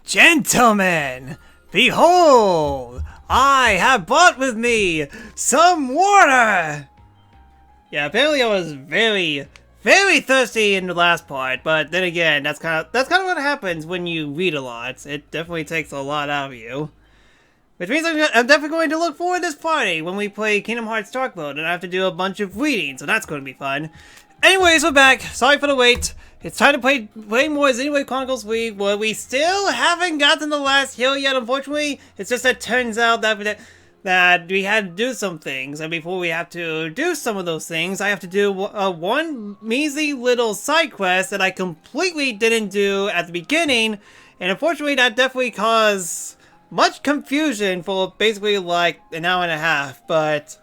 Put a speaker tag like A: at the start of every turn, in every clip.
A: Gentlemen, behold, I have brought with me some water! Yeah, apparently I was very thirsty in the last part, but then again, that's kind of what happens when you read a lot. It definitely takes a lot out of you. Which means I'm definitely going to look forward to this party when we play Kingdom Hearts Dark Mode, and I have to do a bunch of reading, so that's going to be fun. Anyways, we're back. Sorry for the wait. It's time to play more Xenoblade Chronicles 3, where we still haven't gotten the last hill yet, unfortunately. It's just that it turns out that we had to do some things, and before we have to do some of those things, I have to do one measly little side quest that I completely didn't do at the beginning, and unfortunately that definitely caused much confusion for basically like an hour and a half, but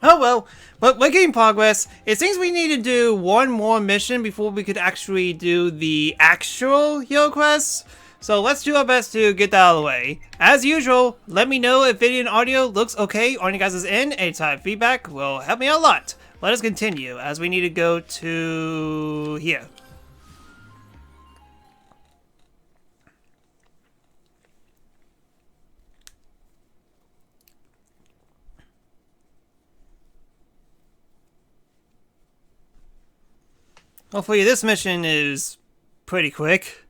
A: oh well. But we're getting progress. It seems we need to do one more mission before we could actually do the actual hero quest. So let's do our best to get that out of the way. As usual, let me know if video and audio looks okay on you guys' end. Any type of feedback will help me out a lot. Let us continue, as we need to go to here. Hopefully this mission is pretty quick.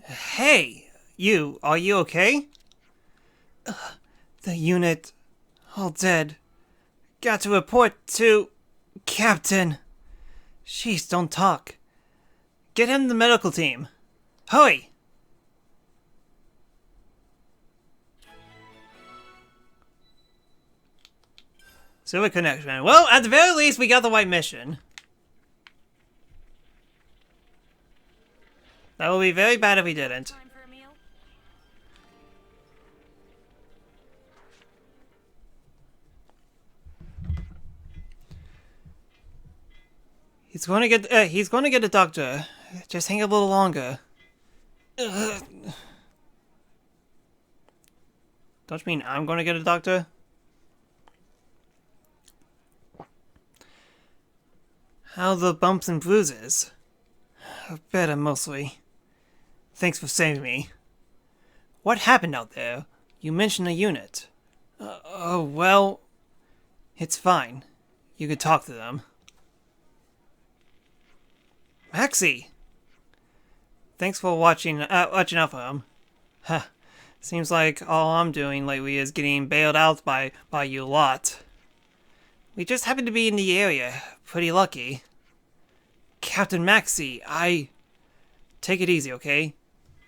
A: Hey, are you okay? The unit, all dead. Got to report to Captain. Sheesh, don't talk. Get him the medical team. Hurry! Silver connection. Well, at the very least, we got the right mission. That would be very bad if we didn't. He's going to get a doctor. Just hang a little longer. Don't you mean I'm going to get a doctor? How are the bumps and bruises? Better, mostly. Thanks for saving me. What happened out there? You mentioned a unit. Oh, well... It's fine. You could talk to them. Maxie! Thanks for watching out for him. Huh. Seems like all I'm doing lately is getting bailed out by you lot. We just happen to be in the area. Pretty lucky. Captain Maxie, Take it easy, okay?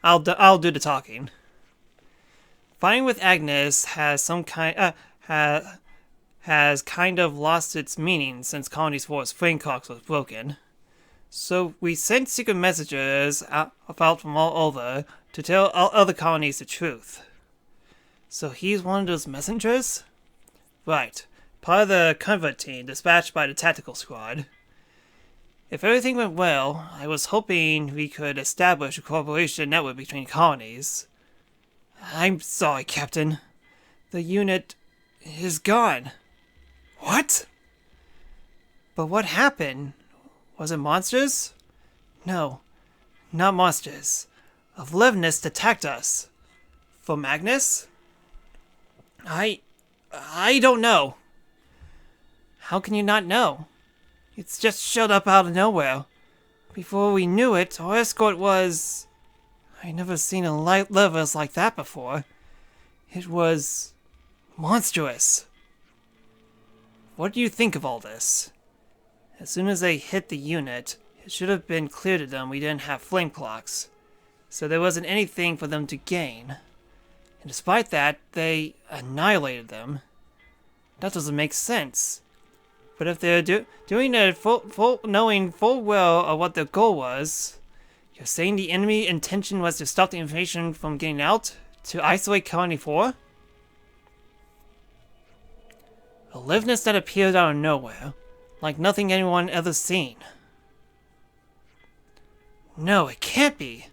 A: I'll do the talking. Fighting with Agnes has has kind of lost its meaning since Colony's Force Framecox was broken. So we sent secret messengers out from all over to tell all other colonies the truth. So he's one of those messengers? Right. Part of the convert team dispatched by the tactical squad. If everything went well, I was hoping we could establish a cooperation network between colonies. I'm sorry, Captain. The unit is gone. What? But what happened? Was it monsters? No, not monsters. A Vlevnist attacked us. For Magnus? I don't know. How can you not know? It's just showed up out of nowhere. Before we knew it, our escort was... I never seen a light levers like that before. It was... monstrous. What do you think of all this? As soon as they hit the unit, it should have been clear to them we didn't have flame clocks, so there wasn't anything for them to gain. And despite that, they annihilated them. That doesn't make sense. But if they're doing it knowing full well of what their goal was, you're saying the enemy intention was to stop the information from getting out? To isolate Colony 4? A liveness that appeared out of nowhere. Like nothing anyone ever seen. No, it can't be.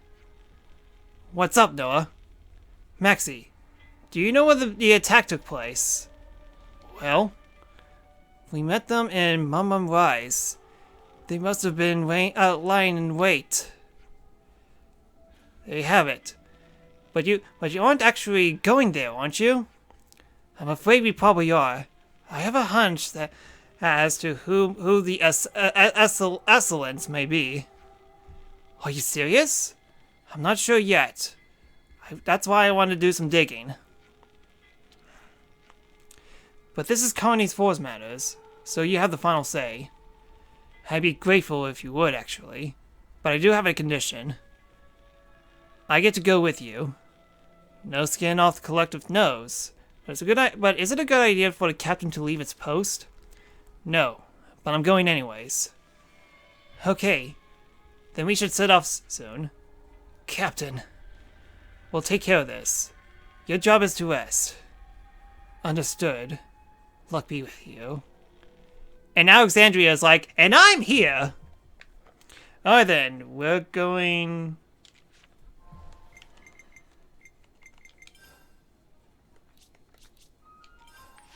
A: What's up, Noah? Maxie, do you know where the attack took place? Well, we met them in Mum Rise. They must have been lying in wait. There you have it. But you aren't actually going there, aren't you? I'm afraid we probably are. I have a hunch that as to who the assailants may be. Are you serious? I'm not sure yet. That's why I want to do some digging. But this is Colony's Force matters, so you have the final say. I'd be grateful if you would, actually. But I do have a condition. I get to go with you. No skin off the collective nose. But is it a good idea for the captain to leave its post? No, but I'm going anyways. Okay, then we should set off soon. Captain, we'll take care of this. Your job is to rest. Understood. Luck be with you. And Alexandria's like, and I'm here! Alright then, we're going...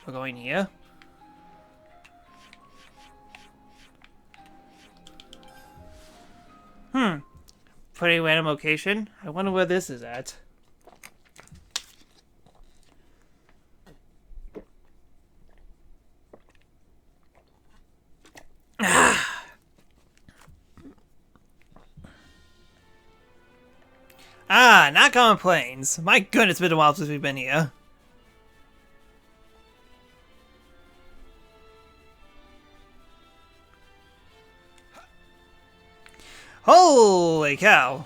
A: We're going here. Pretty random location. I wonder where this is at. Not Common Plains. My goodness, it's been a while since we've been here. Holy cow!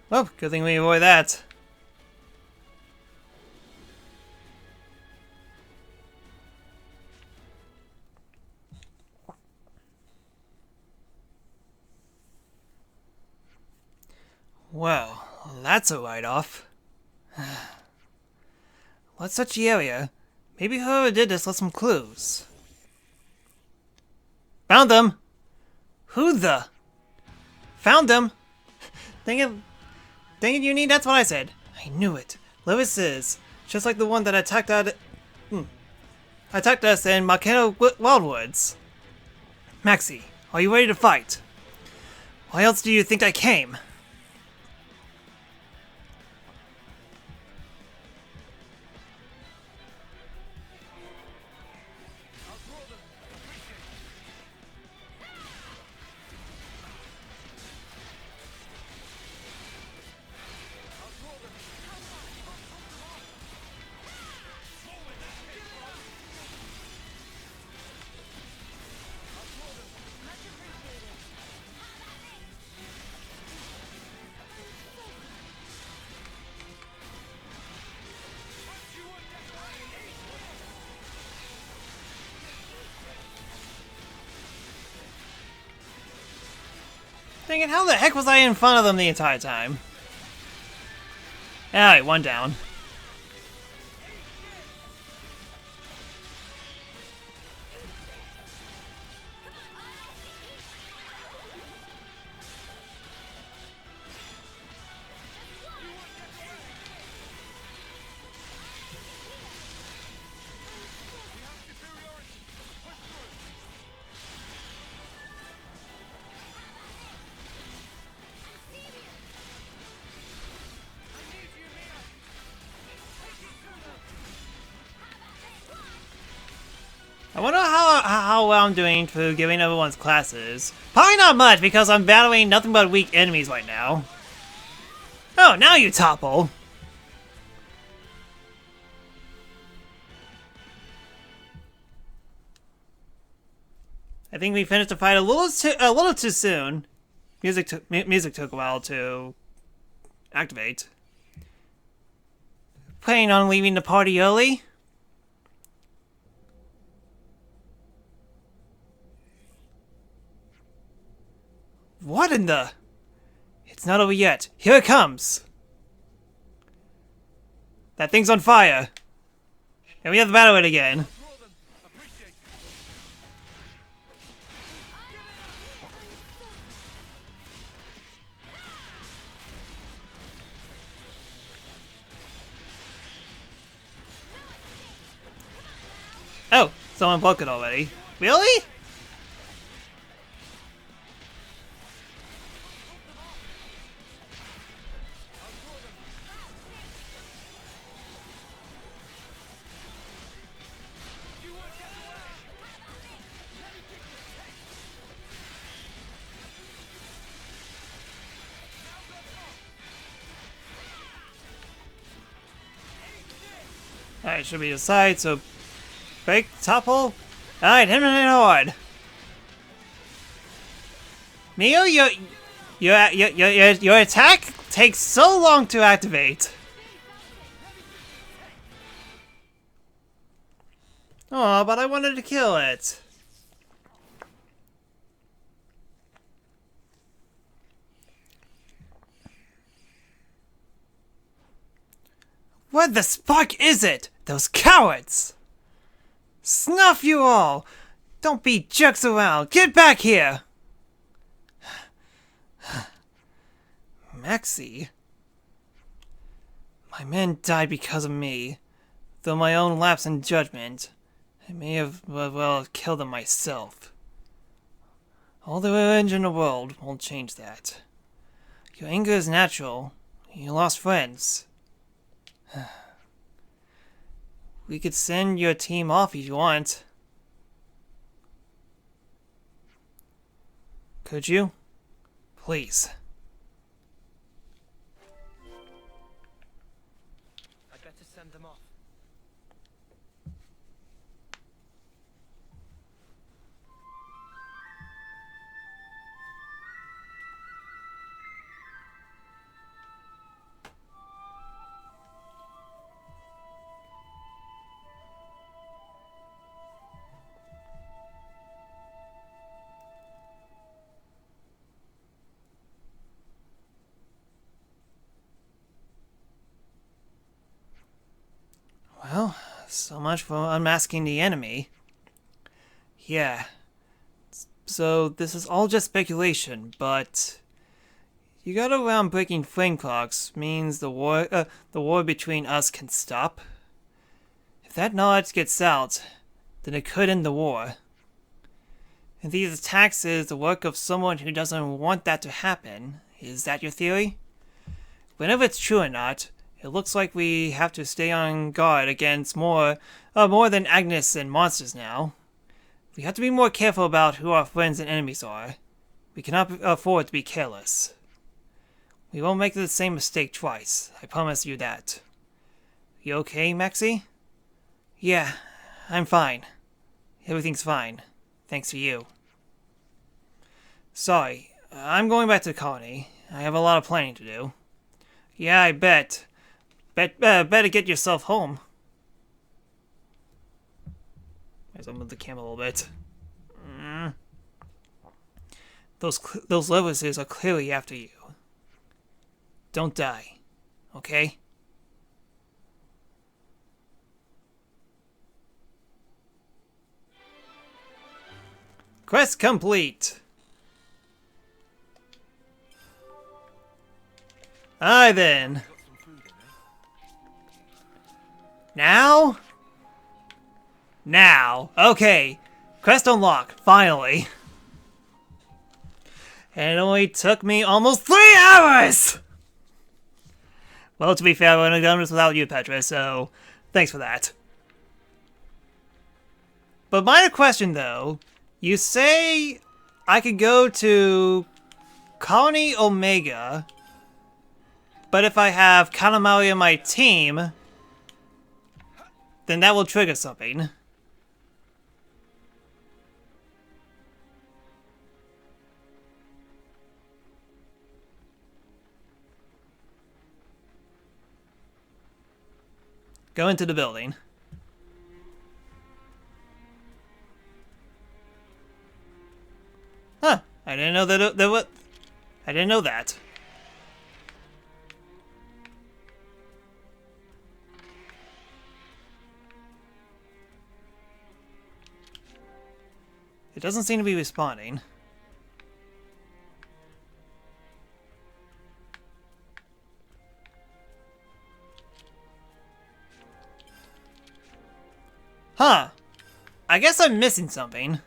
A: Well, good thing we avoid that. Well, that's a write-off. Let's search the area. Maybe whoever did this left some clues. Found them! Who the? Found them! Dang it, Uni, that's what I said. I knew it. Lewis is. Just like the one that attacked us in Makeno Wildwoods. Maxie, are you ready to fight? Why else do you think I came? Dang it, how the heck was I in front of them the entire time? Alright, one down. I wonder how well I'm doing for giving everyone's classes. Probably not much, because I'm battling nothing but weak enemies right now. Oh, now you topple! I think we finished the fight a little too soon. Music took a while to activate. Planning on leaving the party early? What in the... It's not over yet. Here it comes! That thing's on fire. And we have to battle it again. Someone broke it already. Really? Alright, should be aside, so break, topple. Alright, him and hard. Mio, your attack takes so long to activate. Oh, but I wanted to kill it. What the spark is it? Those cowards! Snuff you all! Don't be jerks around! Get back here! Maxie? My men died because of me. Though my own lapse in judgment, I may have well killed them myself. All the revenge in the world won't change that. Your anger is natural. You lost friends. We could send your team off if you want. Could you? Please.
B: I'd better send them off.
A: Well, so much for unmasking the enemy. Yeah. So this is all just speculation, but you got around breaking flame clocks means the war between us can stop. If that knowledge gets out, then it could end the war. And these attacks is the work of someone who doesn't want that to happen. Is that your theory? Whenever it's true or not, it looks like we have to stay on guard against more than Agnes and monsters now. We have to be more careful about who our friends and enemies are. We cannot afford to be careless. We won't make the same mistake twice, I promise you that. You okay, Maxie? Yeah, I'm fine. Everything's fine. Thanks to you. Sorry, I'm going back to the colony. I have a lot of planning to do. Yeah, I bet. Better get yourself home. I'll move the camera a little bit. Those Levises are clearly after you. Don't die, okay? Quest complete. Aye then. Now? Now. Okay. Quest unlocked. Finally. And it only took me almost 3 hours! Well, to be fair, I wouldn't have done this without you, Petra, so thanks for that. But minor question, though. You say I could go to Colony Omega, but if I have Kanamaru in my team, then that will trigger something. Go into the building. Huh. I didn't know that I didn't know that. It doesn't seem to be responding. Huh. I guess I'm missing something.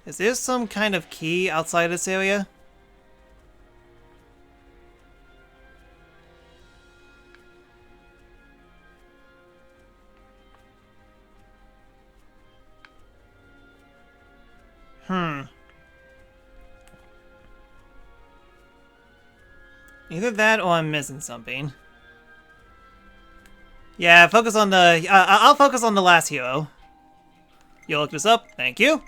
A: Is there some kind of key outside this area? Either that or I'm missing something. Yeah, focus on the... I'll focus on the last hero. You look this up. Thank you.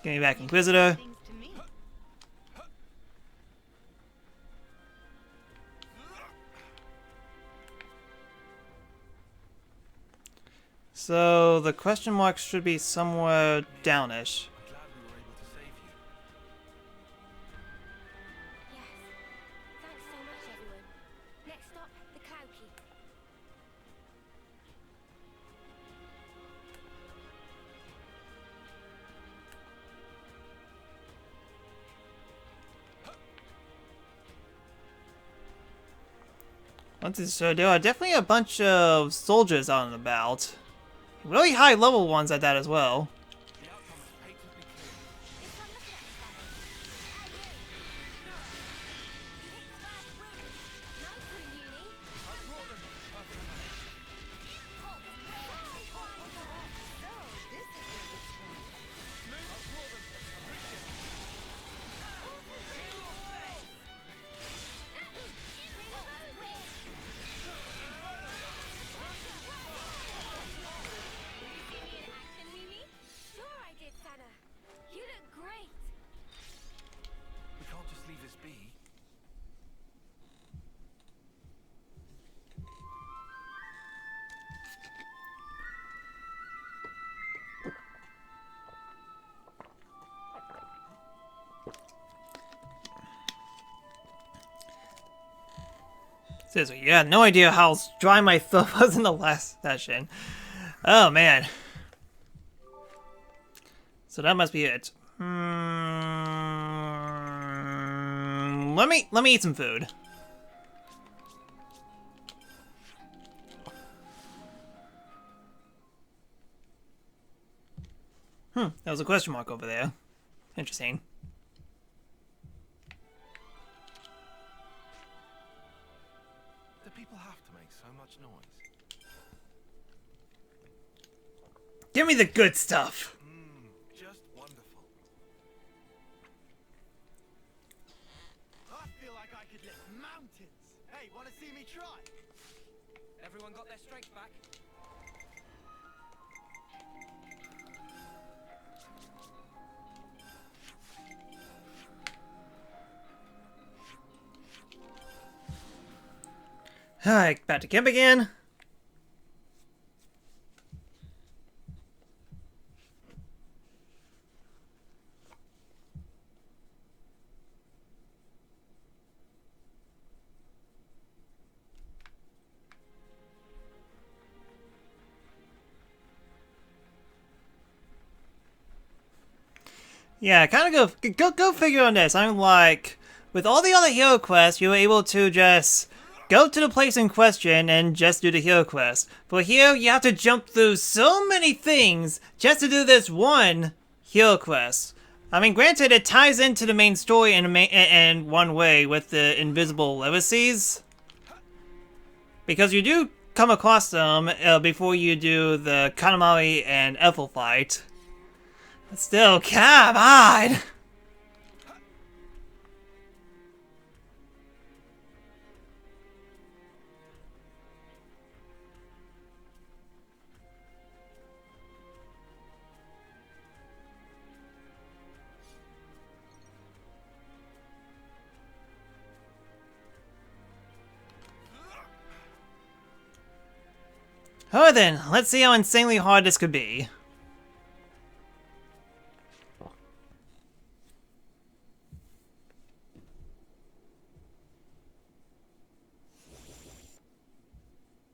A: Give me back Inquisitor. So, the question mark should be somewhere downish.
B: I'm glad we were able to save you.
C: Yes. Thanks so much, everyone. Next stop, the Cloud Keep.
A: Once it's sure, there are definitely a bunch of soldiers out and about. Really high level ones at that as well.
B: The outcome is patently clear.
C: This one looks like Spanner. Hey, you! You hit the last wing. Nice one, Uni.
B: I brought them. Perfect.
C: Halt. So, this is where it's from.
B: I brought them. Appreciate it.
C: Action, Mimi? Sure I did, Santa. You look great.
B: We can't just leave this be.
A: Seriously, you had no idea how dry my throat was in the last session. Oh man. So that must be it. Let me eat some food. There was a question mark over there. Interesting.
B: Do people have to make so much noise?
A: Give me the good stuff.
B: Just wonderful. I feel like I could lift mountains. Hey, want to see me try? Everyone got their strength back?
A: Alright, back to camp again. Yeah, kind of go figure on this. I'm like, with all the other hero quests, you were able to just go to the place in question and just do the hero quest. But here, you have to jump through so many things just to do this one hero quest. I mean, granted, it ties into the main story in one way with the invisible legacies, because you do come across them before you do the Katamari and Ethel fight. But still, come on! Alright then, let's see how insanely hard this could be.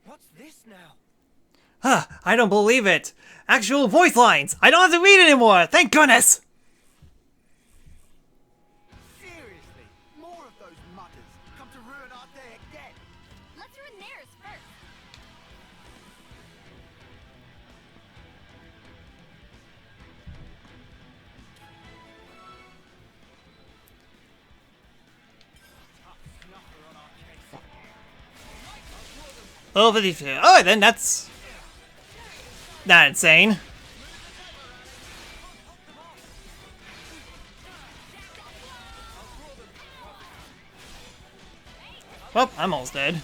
B: What's this now?
A: Huh, I don't believe it. Actual voice lines. I don't have to read anymore. Thank goodness.
B: Seriously, more of those mutters come to ruin our day again.
C: Let's ruin theirs first.
A: Over the oh, then that's not insane. Well, I'm almost dead.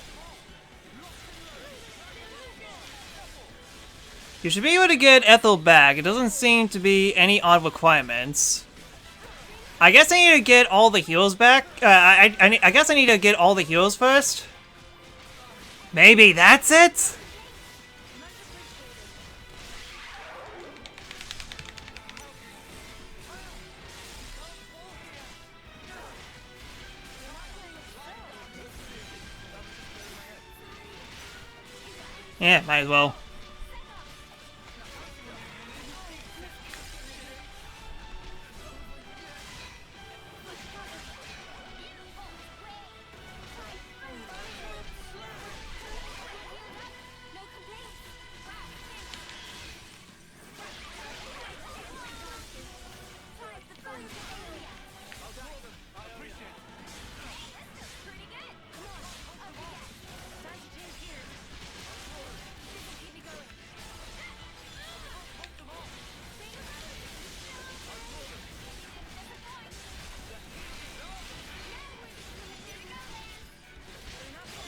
A: You should be able to get Ethel back. It doesn't seem to be any odd requirements. I guess I need to get all the heals back. I guess I need to get all the heals first. Maybe that's it? Yeah, might as well.
C: No complaints. Try the fun area. Pretty good. Come on. Oh, yeah. Time to change gears. This'll keep me going.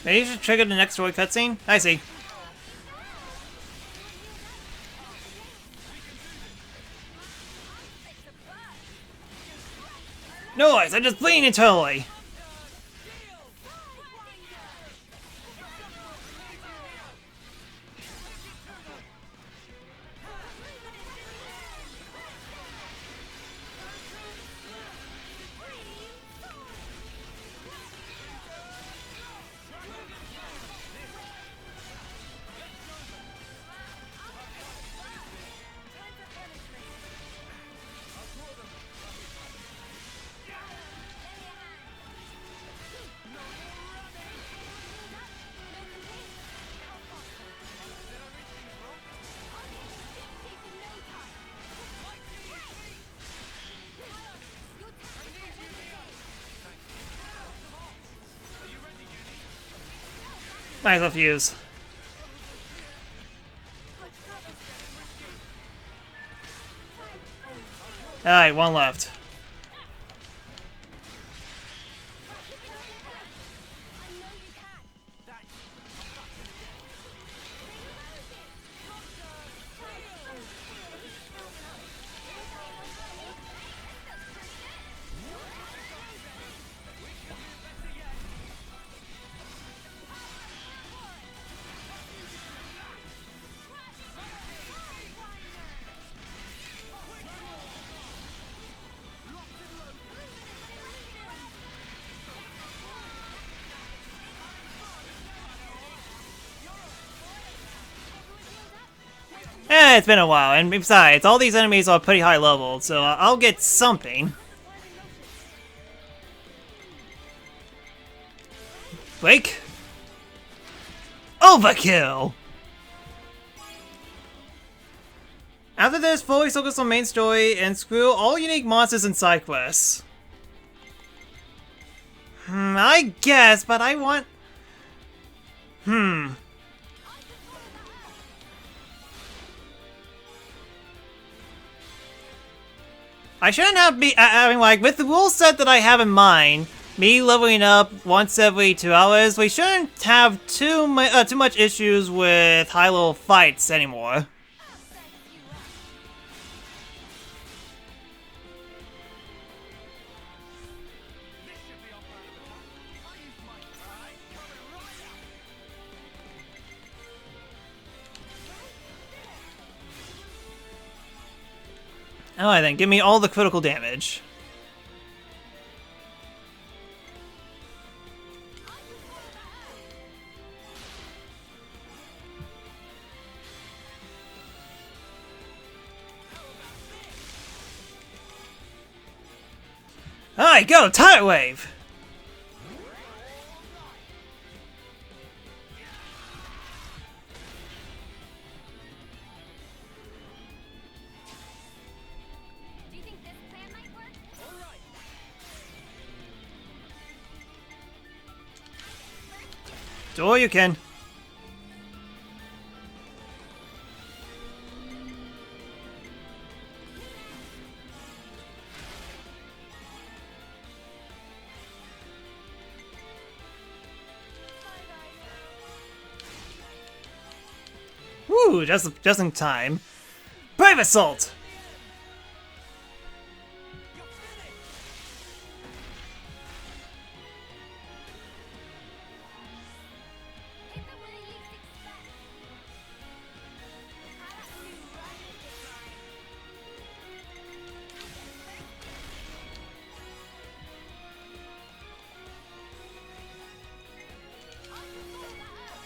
A: Maybe you should trigger the next story cutscene? I see. Noise! I'm just bleeding internally! Might as well fuse. Alright, one left. It's been a while, and besides, all these enemies are pretty high level, so I'll get something. Break. Overkill! After this, fully focus on main story and screw all unique monsters and side quests. I guess, but I want... I shouldn't have I mean, like, with the rule set that I have in mind, me leveling up once every 2 hours, we shouldn't have too much issues with high-level fights anymore. Alright then, give me all the critical damage. Alright, go! Tidal Wave!
C: Do you think this plan might work?
B: Alright.
A: Do all you can. Woo, just in time. Brave Assault!
B: You're finished.
C: Hit them when they least expect. How about a new rocket design? I'll just follow that up.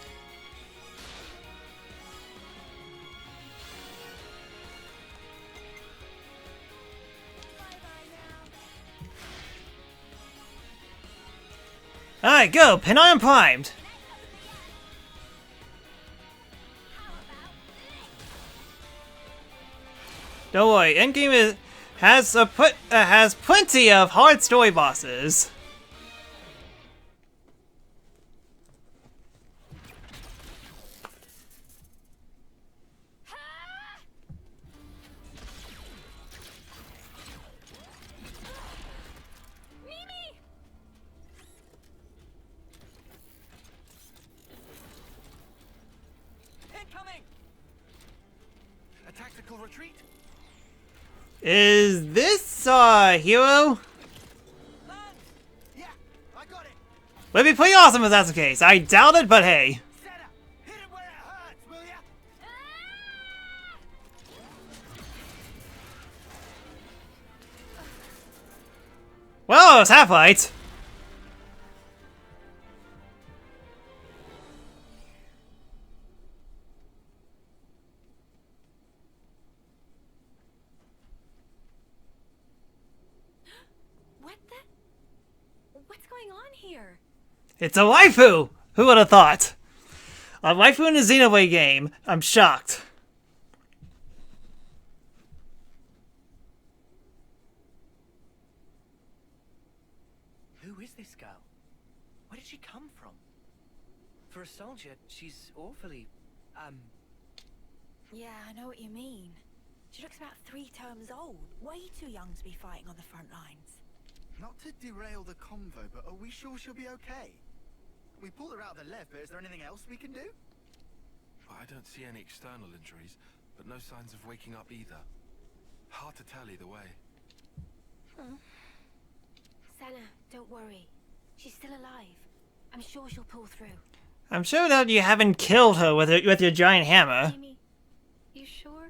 C: Bye-bye now.
A: Alright, go! Pinion primed!
C: How about this?
A: Don't worry, Endgame has plenty of hard story bosses.
C: Mimi!
B: Incoming. A tactical retreat.
A: Is this hero?
B: Land. Yeah, I got it.
A: Would be pretty awesome if that's the case. I doubt it, but hey.
B: Set up. Hit it where it hurts, will ya?
A: Well, it's half right.
C: What the? What's going on here?
A: It's a waifu! Who would have thought? A waifu in a Xenoblade game. I'm shocked.
B: Who is this girl? Where did she come from? For a soldier, she's awfully,
D: Yeah, I know what you mean. She looks about 3 terms old. Way too young to be fighting on the front lines.
E: Not to derail the convo, but are we sure she'll be okay? We pulled her out of the left, but is there anything else we can do?
F: I don't see any external injuries, but no signs of waking up either. Hard to tell either way.
C: Senna, don't worry. She's still alive. I'm sure she'll pull through.
A: I'm sure that you haven't killed her with your giant hammer.
C: Amy, you sure?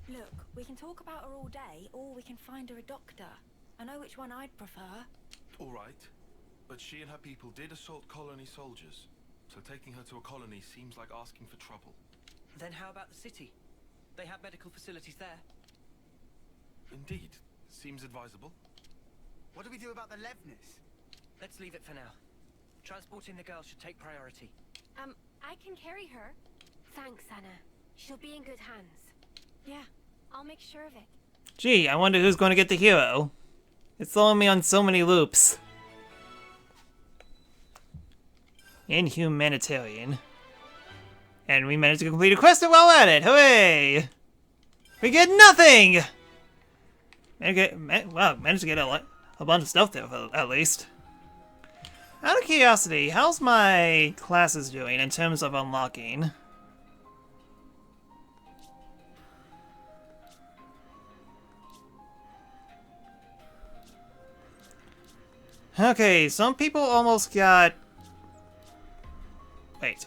D: Look, we can talk about her all day, or we can find her a doctor. I know which one I'd prefer.
F: All right, but she and her people did assault colony soldiers, so taking her to a colony seems like asking for trouble.
B: then how about the city? They have medical facilities there.
F: Indeed, seems advisable.
E: What do we do about the Levnis?
B: Let's leave it for now. Transporting the girl should take priority.
C: I can carry her. Thanks, Anna. She'll be in good hands.
D: Yeah.
C: I'll make sure of it.
A: Gee, I wonder who's going to get the hero. It's throwing me on so many loops. Inhumanitarian. And we managed to complete a quest while at it. Hooray! We get nothing! Managed to get a bunch of stuff there, at least. Out of curiosity, how's my classes doing in terms of unlocking? Okay, some people almost got... Wait.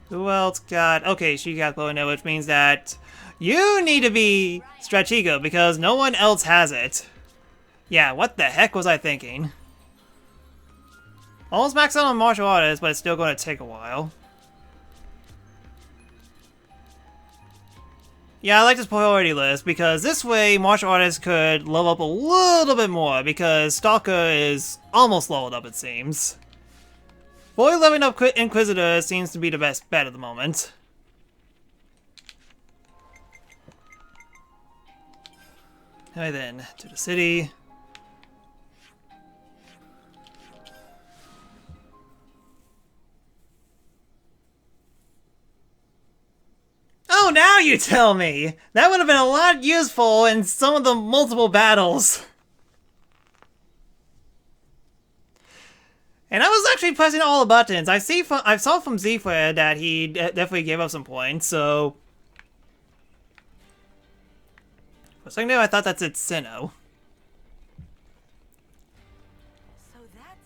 A: Who else got... Okay, she got bow and arrow, which means that you need to be Stratego because no one else has it. Yeah, what the heck was I thinking? Almost maxed out on martial artists, but it's still going to take a while. Yeah, I like this priority list because this way martial artists could level up a little bit more because Stalker is almost leveled up, it seems. Fully leveling up Inquisitor seems to be the best bet at the moment. Alright then, to the city. Oh, now you tell me! That would have been a lot useful in some of the multiple battles. And I was actually pressing all the buttons. I saw from Zfred that he definitely gave up some points, so... For a second there, I thought that's it, Sinnoh.
D: So that's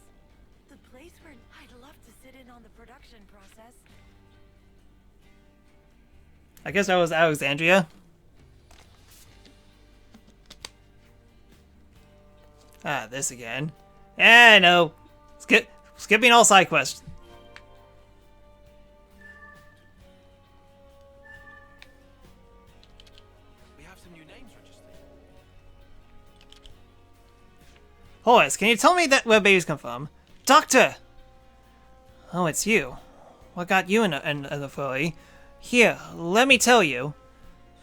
D: the place where I'd love to sit in on the production process.
A: I guess that was Alexandria. Ah, this again. Eh, no. Skipping all side quests.
B: We have some new names registered.
A: Horace, can you tell me where babies come from? Doctor! Oh, it's you. What got you in the furry? Here, let me tell you.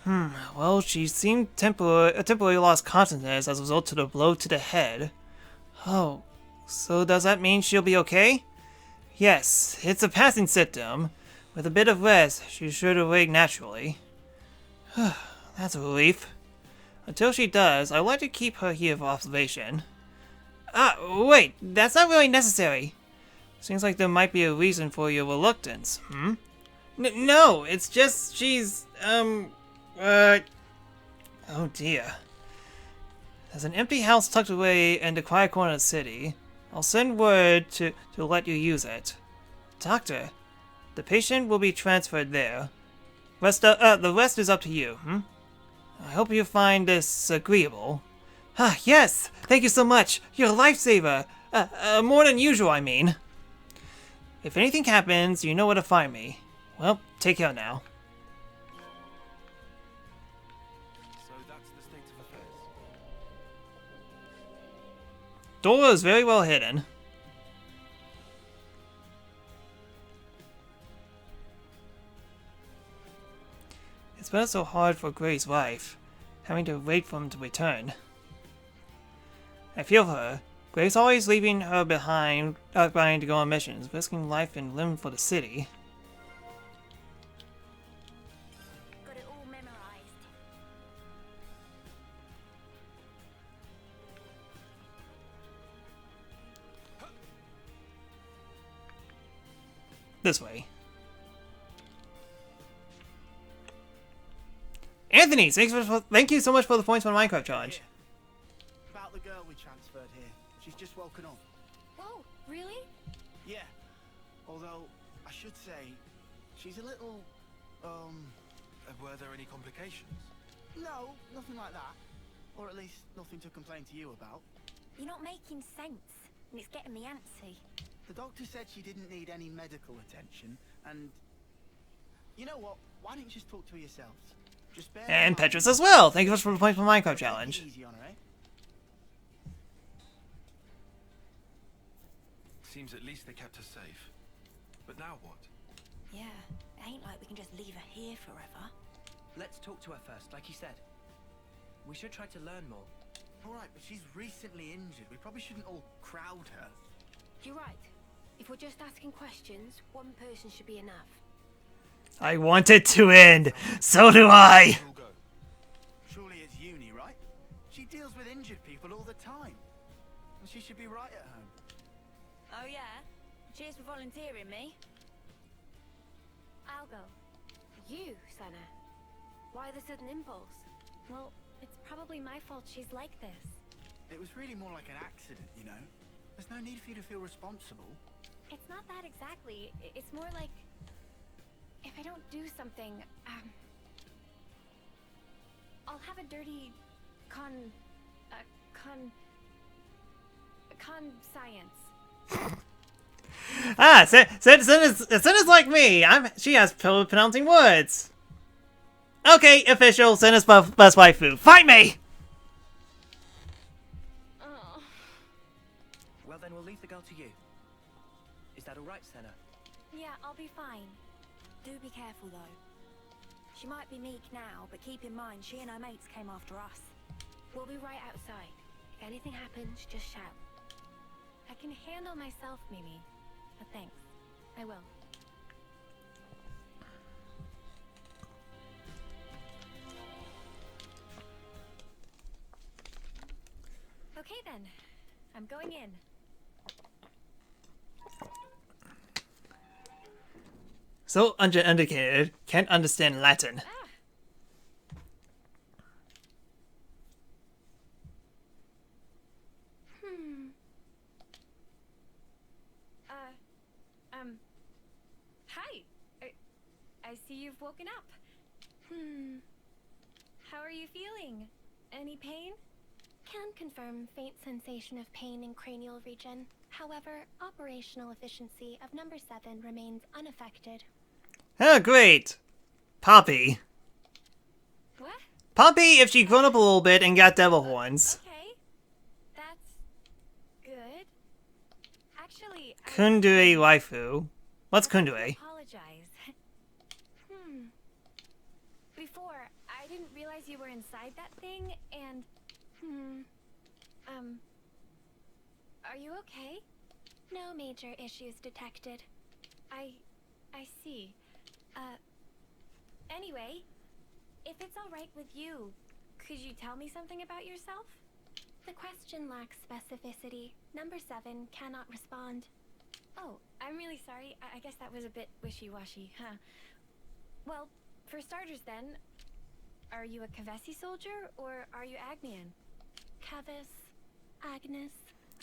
A: Well, she seemed temporarily lost consciousness as a result of the blow to the head. Oh, so does that mean she'll be okay? Yes, it's a passing symptom. With a bit of rest, she's sure to awake naturally. That's a relief. Until she does, I'd like to keep her here for observation. Ah, wait, that's not really necessary. Seems like there might be a reason for your reluctance, No, it's just she's, oh dear. There's an empty house tucked away in the quiet corner of the city. I'll send word to let you use it. Doctor, the patient will be transferred there. The rest is up to you, I hope you find this agreeable. Ah, yes! Thank you so much! You're a lifesaver! More than usual, I mean. If anything happens, you know where to find me. Well, take care now.
F: So that's the state of affairs.
A: Dora is very well hidden. It's been so hard for Gray's wife, having to wait for him to return. I feel for her. Gray's always leaving her behind to go on missions, risking life and limb for the city.
C: Got it all memorized.
A: This way. Anthony, thank you so much for the points for the Minecraft challenge.
E: About the girl we transferred here. She's just woken up.
C: Whoa, really?
E: Yeah. Although, I should say, she's a little,
F: Were there any complications?
E: no, nothing like that. Or at least nothing to complain to you about.
C: You're not making sense, and it's getting me antsy.
E: The doctor said she didn't need any medical attention, and... You know what? Why don't you just talk to her yourselves? Just bear
A: And
E: in mind-
A: Petrus as well. Thank you so much for the points for the Minecraft
E: Take it
A: challenge.
E: easy on her, eh?
F: Seems at least they kept her safe. But now what?
D: Yeah, it ain't like we can just leave her here forever.
B: Let's talk to her first, like you said. We should try to learn more.
E: Alright, but she's recently injured. We probably shouldn't all crowd her.
C: You're right. If we're just asking questions, one person should be enough.
A: I want it to end. So do I.
F: We'll go.
E: Surely it's uni, right? She deals with injured people all the time. And she should be right at home.
D: Oh yeah? Cheers for volunteering me.
C: I'll go. You, Senna. Why the sudden impulse? Well, it's probably my fault she's like this.
E: It was really more like an accident, you know? There's no need for you to feel responsible.
C: It's not that exactly. It's more like... if I don't do something, I'll have a dirty... science.
A: Ah, Senna's like me. She has trouble pronouncing words. Okay, official, send us best waifu. Fight me!
C: Oh.
B: Well, then we'll leave the girl to you. Is that all right, Senna?
D: Yeah, I'll be fine. Do be careful though. She might be meek now, but keep in mind she and her mates came after us.
C: We'll be right outside. If anything happens, just shout. I can handle myself, Mimi. But thanks. I will. Okay then. I'm going in.
A: So uneducated, can't understand Latin.
C: Hi. I see you've woken up. How are you feeling? Any pain? Can confirm faint sensation of pain in cranial region. However, operational efficiency of number 7 remains unaffected.
A: Oh, great. Poppy.
C: What?
A: Poppy, if she'd grown up a little bit and got devil horns.
C: Okay. That's good. Actually,
A: Kundue waifu. What's Kundue?
C: apologize. Before, I didn't realize you were inside that thing, and are you okay? No major issues detected. I see. Anyway, if it's all right with you, could you tell me something about yourself? The question lacks specificity. Number 7 cannot respond. Oh, I'm really sorry. I guess that was a bit wishy-washy, huh? Well, for starters then, are you a Kavesi soldier or are you Agnian? Kavis, Agnes.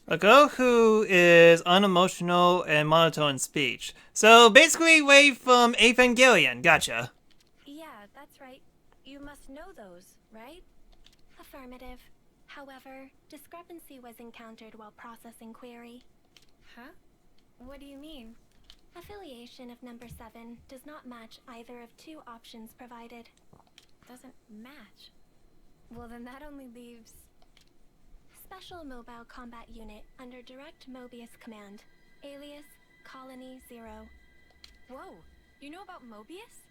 A: A girl who is unemotional and monotone in speech. So basically way from Evangelion. Gotcha.
C: Yeah, that's right. You must know those, right? Affirmative. However, discrepancy was encountered while processing query. Huh? What do you mean? Affiliation of number 7 does not match either of two options provided. Doesn't match? Well, then that only leaves... Special Mobile Combat Unit under Direct Mobius Command. Alias, Colony 0. Whoa, you know about Mobius?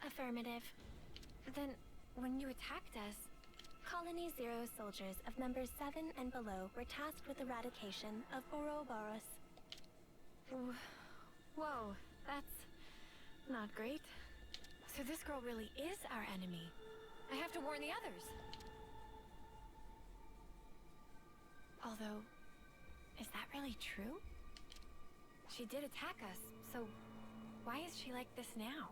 C: Affirmative. Then, when you attacked us, Colony 0 soldiers of numbers 7 and below were tasked with eradication of Ouroboros. Whoa, that's not great. So this girl really is our enemy. I have to warn the others. Although, is that really true? She did attack us, so why is she like this now?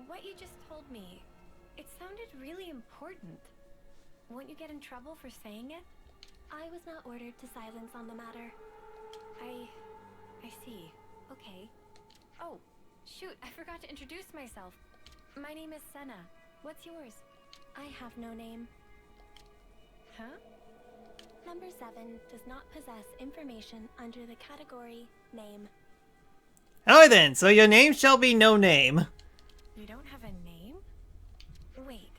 C: What you just told me, it sounded really important. Won't you get in trouble for saying it? I was not ordered to silence on the matter. I see. Okay. Oh, shoot, I forgot to introduce myself. My name is Senna. What's yours? I have no name. Huh? Number 7 does not possess information under the category name.
A: Alright then, so your name shall be no name.
C: You don't have a name? Wait,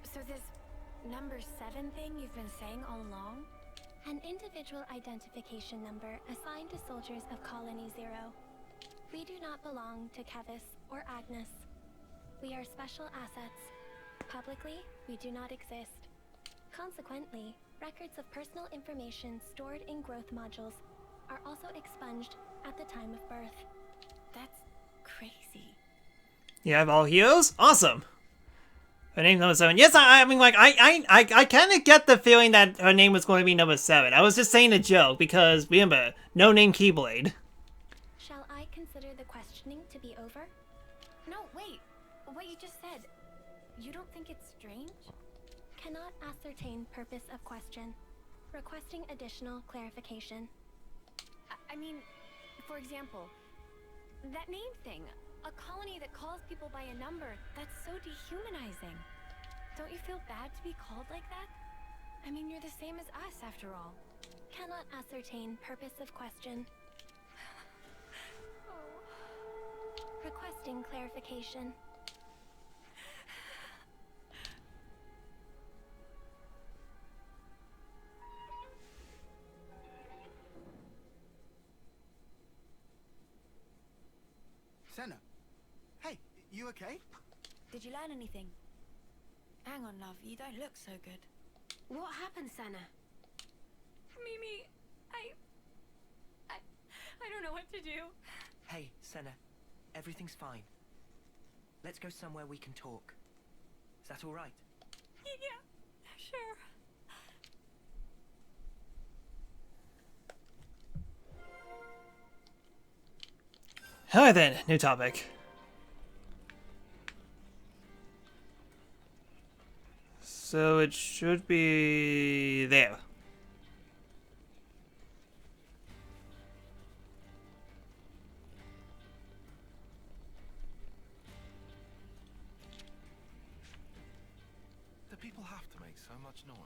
C: so this number 7 thing you've been saying all along? An individual identification number assigned to soldiers of Colony 0. We do not belong to Kevis or Agnes. We are special assets. Publicly, we do not exist. Consequently, records of personal information stored in growth modules are also expunged at the time of birth. That's crazy.
A: You have all heroes? Awesome. Her name's number 7. Yes, I mean, like, I kind of get the feeling that her name was going to be number 7. I was just saying a joke, because, remember, no name Keyblade.
C: Shall I consider the questioning to be over? No, wait. What you just said. You don't think it's strange? Cannot ascertain purpose of question. Requesting additional clarification. I mean, for example, that name thing. A colony that calls people by a number, that's so dehumanizing. Don't you feel bad to be called like that? I mean, you're the same as us, after all. Cannot ascertain purpose of question. Requesting clarification.
E: Senna. Hey, you okay?
D: Did you learn anything? Hang on, love. You don't look so good.
C: What happened, Senna?
G: Mimi, I don't know what to do.
H: Hey, Senna. Everything's fine. Let's go somewhere we can talk. Is that all right?
G: Yeah, sure.
A: Alright then, new topic. So it should be there.
F: Do people have to make so much noise?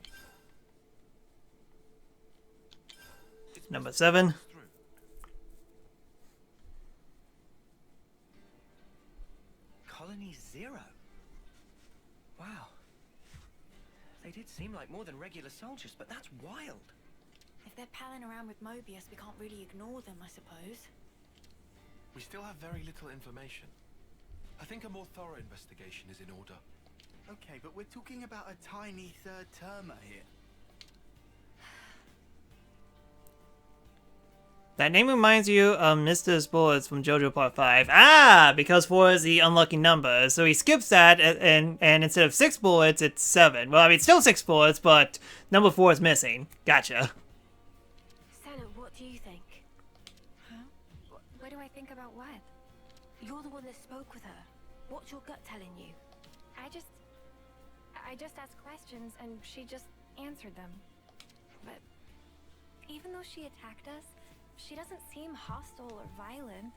F: It's
A: Number
F: best
A: 7.
F: to pass through.
H: Colony Zero? Wow. They did seem like more than regular soldiers, but that's wild.
D: If they're palling around with Mobius, we can't really ignore them, I suppose.
F: We still have very little information. I think a more thorough investigation is in order.
E: Okay, but we're talking about a tiny third termer here.
A: That name reminds you of Mr. Bullets from JoJo Part 5. Ah, because 4 is the unlucky number. So he skips that, and instead of 6 bullets, it's 7. Well, I mean, still 6 bullets, but number 4 is missing. Gotcha.
C: Senna, what do you think?
D: Huh?
C: What do I think about what?
D: You're the one that spoke with her. What's your gut telling you?
C: I just asked questions and she just answered them. But even though she attacked us, she doesn't seem hostile or violent.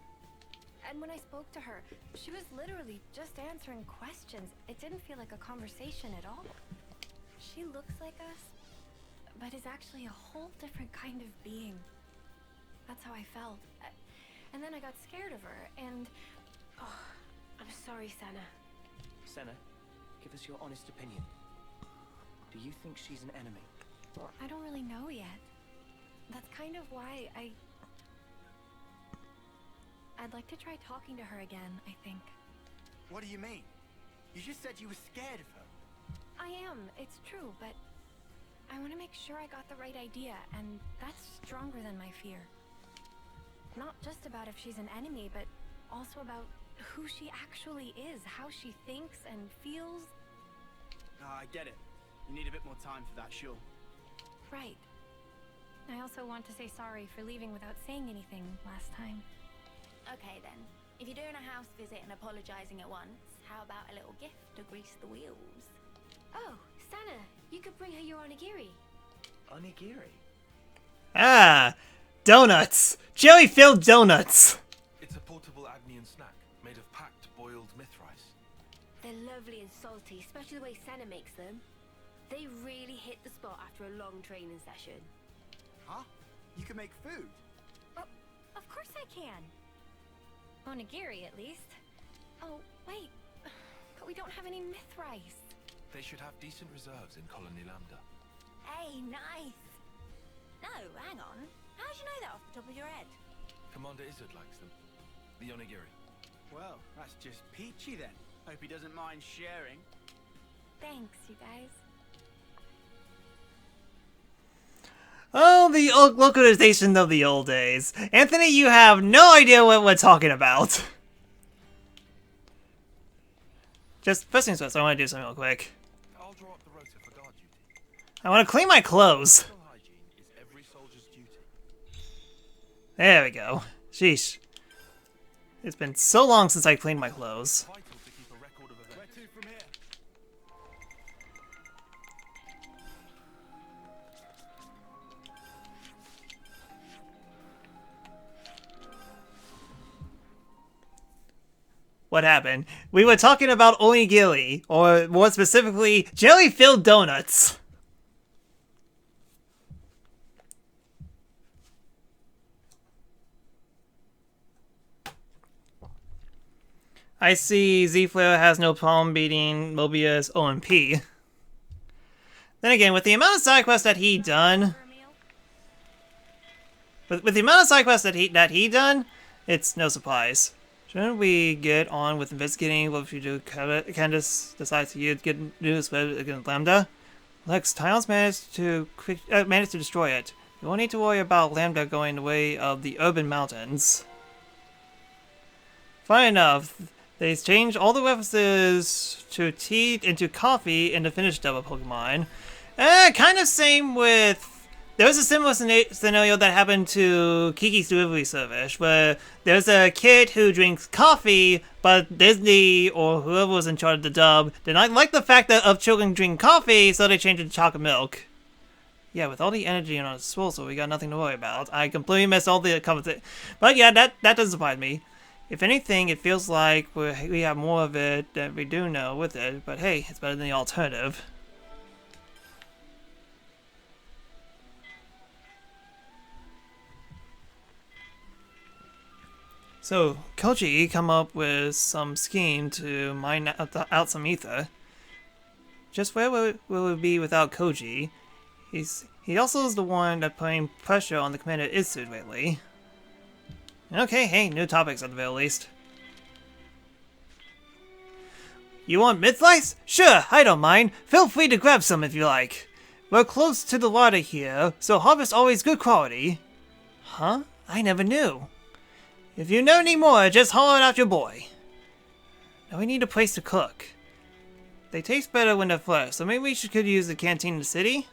C: And when I spoke to her, she was literally just answering questions. It didn't feel like a conversation at all. She looks like us, but is actually a whole different kind of being. That's how I felt. And then I got scared of her, and... Oh, I'm sorry, Senna.
H: Senna, give us your honest opinion. Do you think she's an enemy?
C: I don't really know yet. That's kind of why I'd like to try talking to her again, I think.
E: What do you mean? You just said you were scared of her.
C: I am, it's true, but I want to make sure I got the right idea, and that's stronger than my fear. Not just about if she's an enemy, but also about who she actually is, how she thinks and feels.
E: I get it. You need a bit more time for that, sure.
C: Right. I also want to say sorry for leaving without saying anything last time.
D: Okay then. If you're doing a house visit and apologizing at once, how about a little gift to grease the wheels?
C: Oh, Senna, you could bring her your onigiri.
H: Onigiri?
A: Ah, donuts! Jelly-filled donuts!
F: It's a portable Agnian snack made of packed boiled myth rice.
G: They're lovely and salty, especially the way Senna makes them. They really hit the spot after a long training session.
E: Huh? You can make food?
C: Oh, of course I can. Onigiri, at least. Oh, wait. But we don't have any myth rice.
F: They should have decent reserves in Colony Lambda.
D: Hey, nice! No, hang on. How'd you know that off the top of your head?
F: Commander Izzard likes them. The onigiri.
E: Well, that's just peachy then. Hope he doesn't mind sharing.
C: Thanks, you guys.
A: Oh, the localization of the old days. Anthony, you have no idea what we're talking about. Just, first things first, I want to do something real quick.
F: I'll draw up the rota for guard duty.
A: I want to clean my clothes.
F: Personal hygiene is every soldier's duty.
A: There we go. Sheesh. It's been so long since I cleaned my clothes.
F: Vital to keep a record of events.
E: Where to from here?
A: What happened? We were talking about onigiri, or more specifically, jelly-filled donuts. I see Z-Flare has no problem beating Mobius OMP. Then again, with the amount of side quests that he done, with the amount of side quests that he done, it's no surprise. Shouldn't we get on with investigating what we do? Candace decides to get news against Lambda. Lex, Tyons managed to destroy it. You won't need to worry about Lambda going the way of the urban mountains. Fine enough. They changed all the references to tea into coffee in the finished double Pokemon. Kind of same with... There was a similar scenario that happened to Kiki's delivery service, where there's a kid who drinks coffee, but Disney, or whoever was in charge of the dub, did not like the fact that of children drink coffee, so they changed it to chocolate milk. Yeah, with all the energy on our disposal, we got nothing to worry about. I completely missed all the conversation. But yeah, that doesn't surprise me. If anything, it feels like we have more of it than we do know with it, but hey, it's better than the alternative. So, Koji come up with some scheme to mine out some ether. Just where will it be without Koji? He also is the one that putting pressure on the Commander Itsu lately. Okay, hey, new topics at the very least. You want mythlice? Sure, I don't mind. Feel free to grab some if you like. We're close to the water here, so harvest always good quality. Huh? I never knew. If you know any more, just holler out your boy. Now we need a place to cook. They taste better when they're fresh, so maybe we could use the canteen in the city?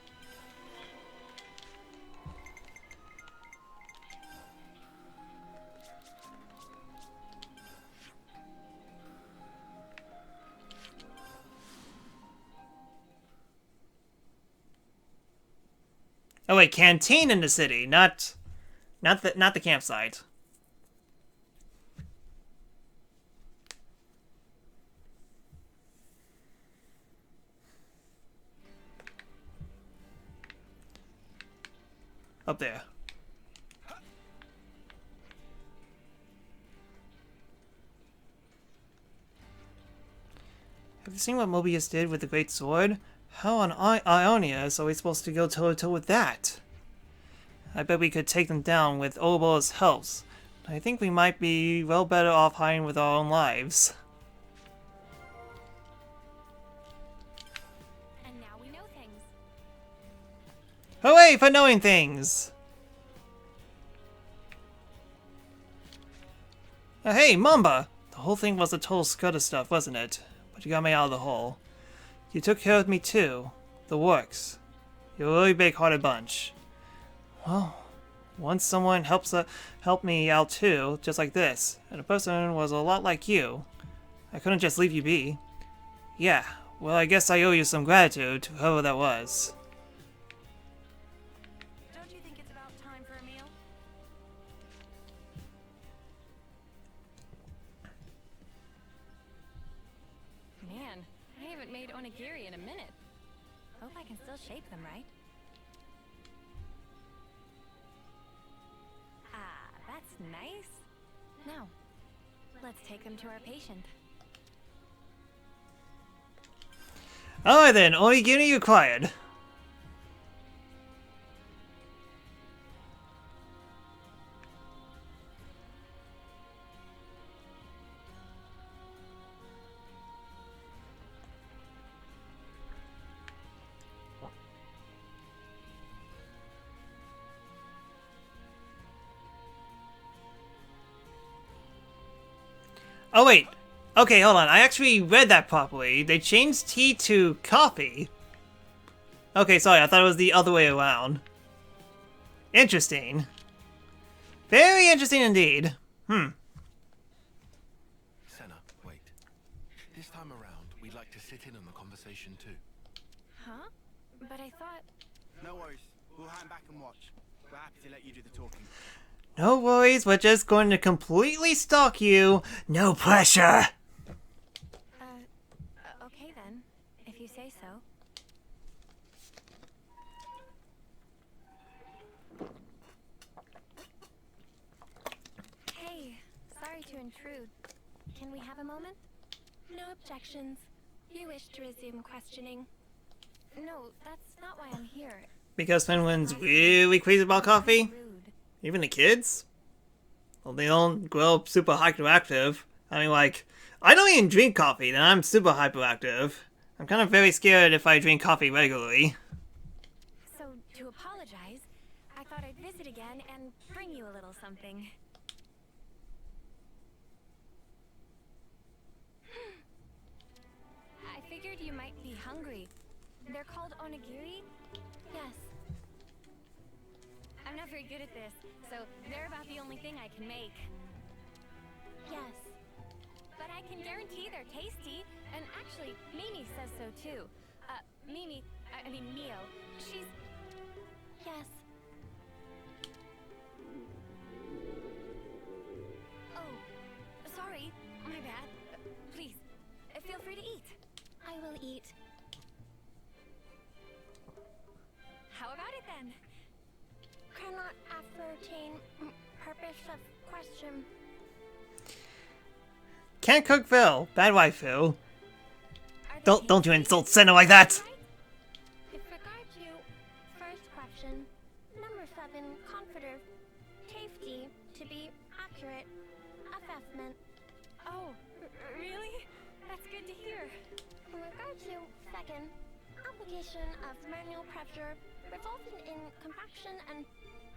A: Oh wait, canteen in the city, not the campsite. Up there. Have you seen what Mobius did with the Great Sword? How on Ionia are we supposed to go toe-to-toe with that? I bet we could take them down with Obo's help. I think we might be well better off hiding with our own lives.
C: And now we know things.
A: Hooray for knowing things! Hey, Mamba! The whole thing was a total scud of stuff, wasn't it? But you got me out of the hole. You took care of me too. The works. You're a really big-hearted bunch. Well, once someone helped me out too, just like this, and the person was a lot like you, I couldn't just leave you be. Yeah, well, I guess I owe you some gratitude to whoever that was.
D: Don't you think it's about time for a meal?
C: Man, I haven't made onigiri in a minute. Hope I can still shape them right. Ah, that's nice. Now, let's take them to our patient.
A: Alright then, origami required. Oh wait, okay, hold on. I actually read that properly. They changed tea to coffee. Okay, sorry, I thought it was the other way around. Interesting. Very interesting indeed.
F: Senna, wait. This time around, we'd like to sit in on the conversation too.
C: Huh? But I thought...
E: No worries. We'll hang back and watch. We're happy to let you do the talking.
A: No worries, we're just going to completely stalk you. No pressure.
C: Okay then, if you say so. Hey, sorry to intrude. Can we have a moment? No objections. You wish to resume questioning? No, that's not why I'm here.
A: Because Finland's really crazy about coffee?
C: Rude.
A: Even the kids? Well, they don't grow up super hyperactive. I mean, like, I don't even drink coffee, and I'm super hyperactive. I'm kind of very scared if I drink coffee regularly.
C: So, to apologize, I thought I'd visit again and bring you a little something. I figured you might be hungry. They're called onigiri? Yes. I'm not very good at this, so they're about the only thing I can make. Yes. But I can guarantee they're tasty, and actually, Mimi says so too. I mean Mio, she's... Yes. Oh, sorry, my bad. Please, feel free to eat. I will eat. How about it then? Cannot ascertain purpose of question.
A: Can't cook Phil. Bad wife Phil.
C: Are they
A: Don't you
C: tasty?
A: insult Senna like that!
C: With regard to first question, number 7, confident, tasty, to be accurate, assessment. Oh, really? That's good to hear. In regard to second, application of manual pressure resulting in compaction and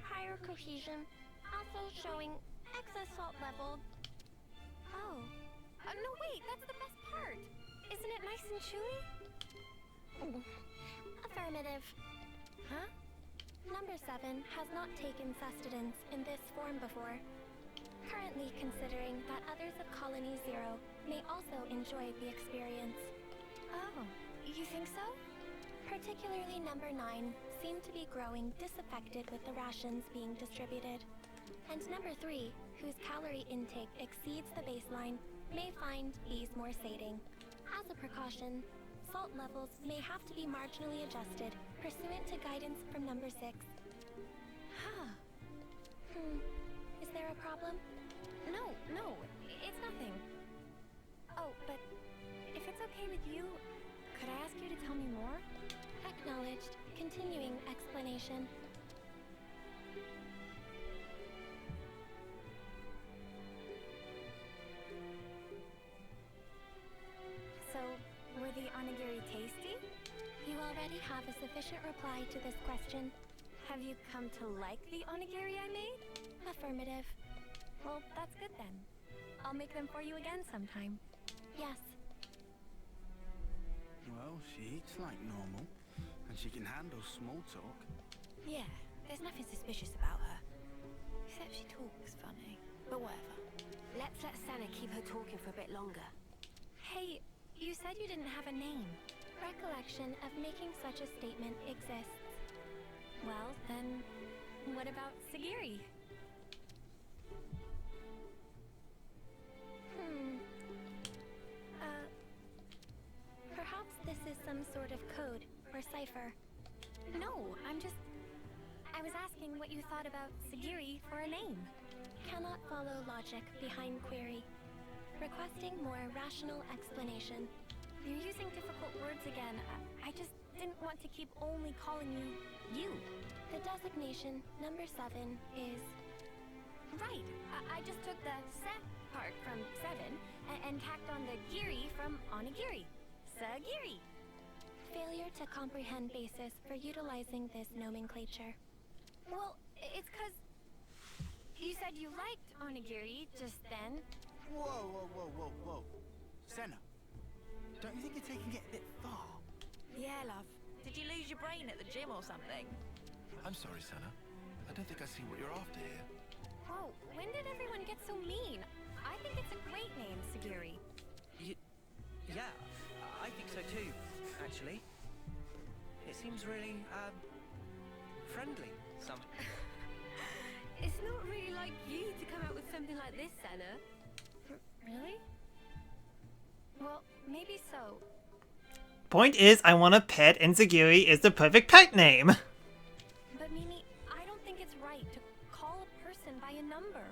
C: higher cohesion, also showing excess salt level. Oh. No, wait, that's the best part. Isn't it nice and chewy? Affirmative. Huh? Number 7 has not taken sustenance in this form before. Currently considering that others of Colony 0 may also enjoy the experience. Oh, you think so? Particularly number 9 seem to be growing disaffected with the rations being distributed. And number 3, whose calorie intake exceeds the baseline, may find these more sating. As a precaution, salt levels may have to be marginally adjusted pursuant to guidance from number 6. Huh. Is there a problem? No, it's nothing. Oh, but if it's okay with you, could I ask you to tell me more? Acknowledged. Continuing explanation. So, were the onigiri tasty? You already have a sufficient reply to this question. Have you come to like the onigiri I made? Affirmative. Well, that's good then. I'll make them for you again sometime. Yes.
E: Well, she eats like normal, and she can handle small talk.
D: Yeah, there's nothing suspicious about her. Except she talks funny. But whatever.
G: Let's let Senna keep her talking for a bit longer.
C: Hey, you said you didn't have a name. Recollection of making such a statement exists. Well, then, what about Sagiri? Perhaps this is some sort of code or cipher. No, I was asking what you thought about Sagiri for a name. Cannot follow logic behind query. Requesting more rational explanation. You're using difficult words again. I just didn't want to keep only calling you. The designation, number 7, is... Right. I just took the se part from 7 and tacked on the giri from onigiri. Sagiri. Failure to comprehend basis for utilizing this nomenclature. Well, it's 'cause you said you liked onigiri just then.
E: Whoa. Senna, don't you think you're taking it a bit far?
I: Yeah, love. Did you lose your brain at the gym or something?
F: I'm sorry, Senna. I don't think I see what you're after here.
C: Whoa, when did everyone get so mean? I think it's a great name, Sagiri.
H: Yeah, I think so too, actually. It seems really, friendly,
G: It's not really like you to come out with something like this, Senna.
C: Really? Well, maybe so.
A: Point is, I want a pet, and Sagiri is the perfect pet name.
C: But Mimi, I don't think it's right to call a person by a number.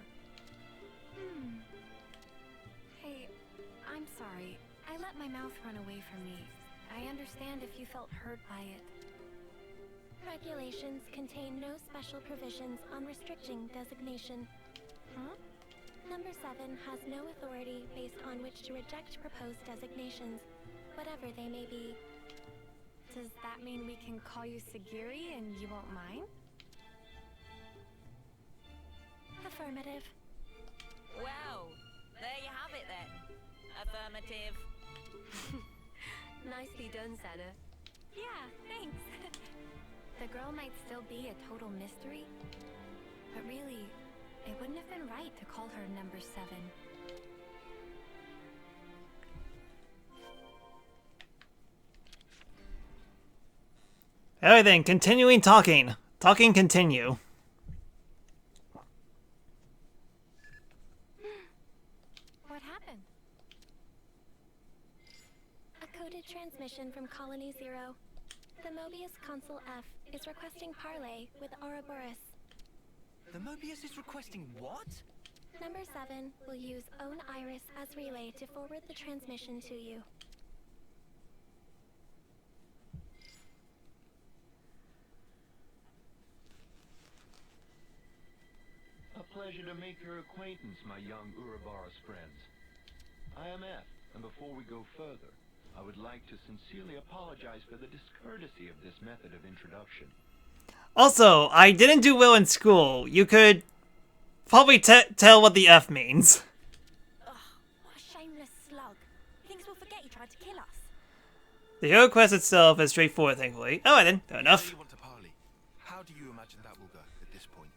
C: Hey, my mouth run away from me. I understand if you felt hurt by it. Regulations contain no special provisions on restricting designation. Huh? Number 7 has no authority based on which to reject proposed designations, whatever they may be.
D: Does that mean we can call you Sagiri and you won't mind?
C: Affirmative.
I: Well, there you have it then. Affirmative.
G: Nicely done, Senna.
C: Yeah, thanks. The girl might still be a total mystery, but really, it wouldn't have been right to call her number 7.
A: Alright then, continuing talking. Talking continue.
C: What happened? A coded transmission from Colony 0. The Mobius Consul F is requesting parley with Ouroboros.
H: The Mobius is requesting what?
C: Number 7 will use Own Iris as relay to forward the transmission to you.
J: A pleasure to make your acquaintance, my young Ouroboros friends. I am F, and before we go further, I would like to sincerely apologize for the discourtesy of this method of introduction.
A: Also, I didn't do well in school. You could probably tell what the F means.
D: Ugh, what a shameless slug. He thinks we'll forget he tried to kill us.
A: The hero quest itself is straightforward, thankfully. Oh, then, fair enough.
F: You want to parley. How do you imagine that will go at this point?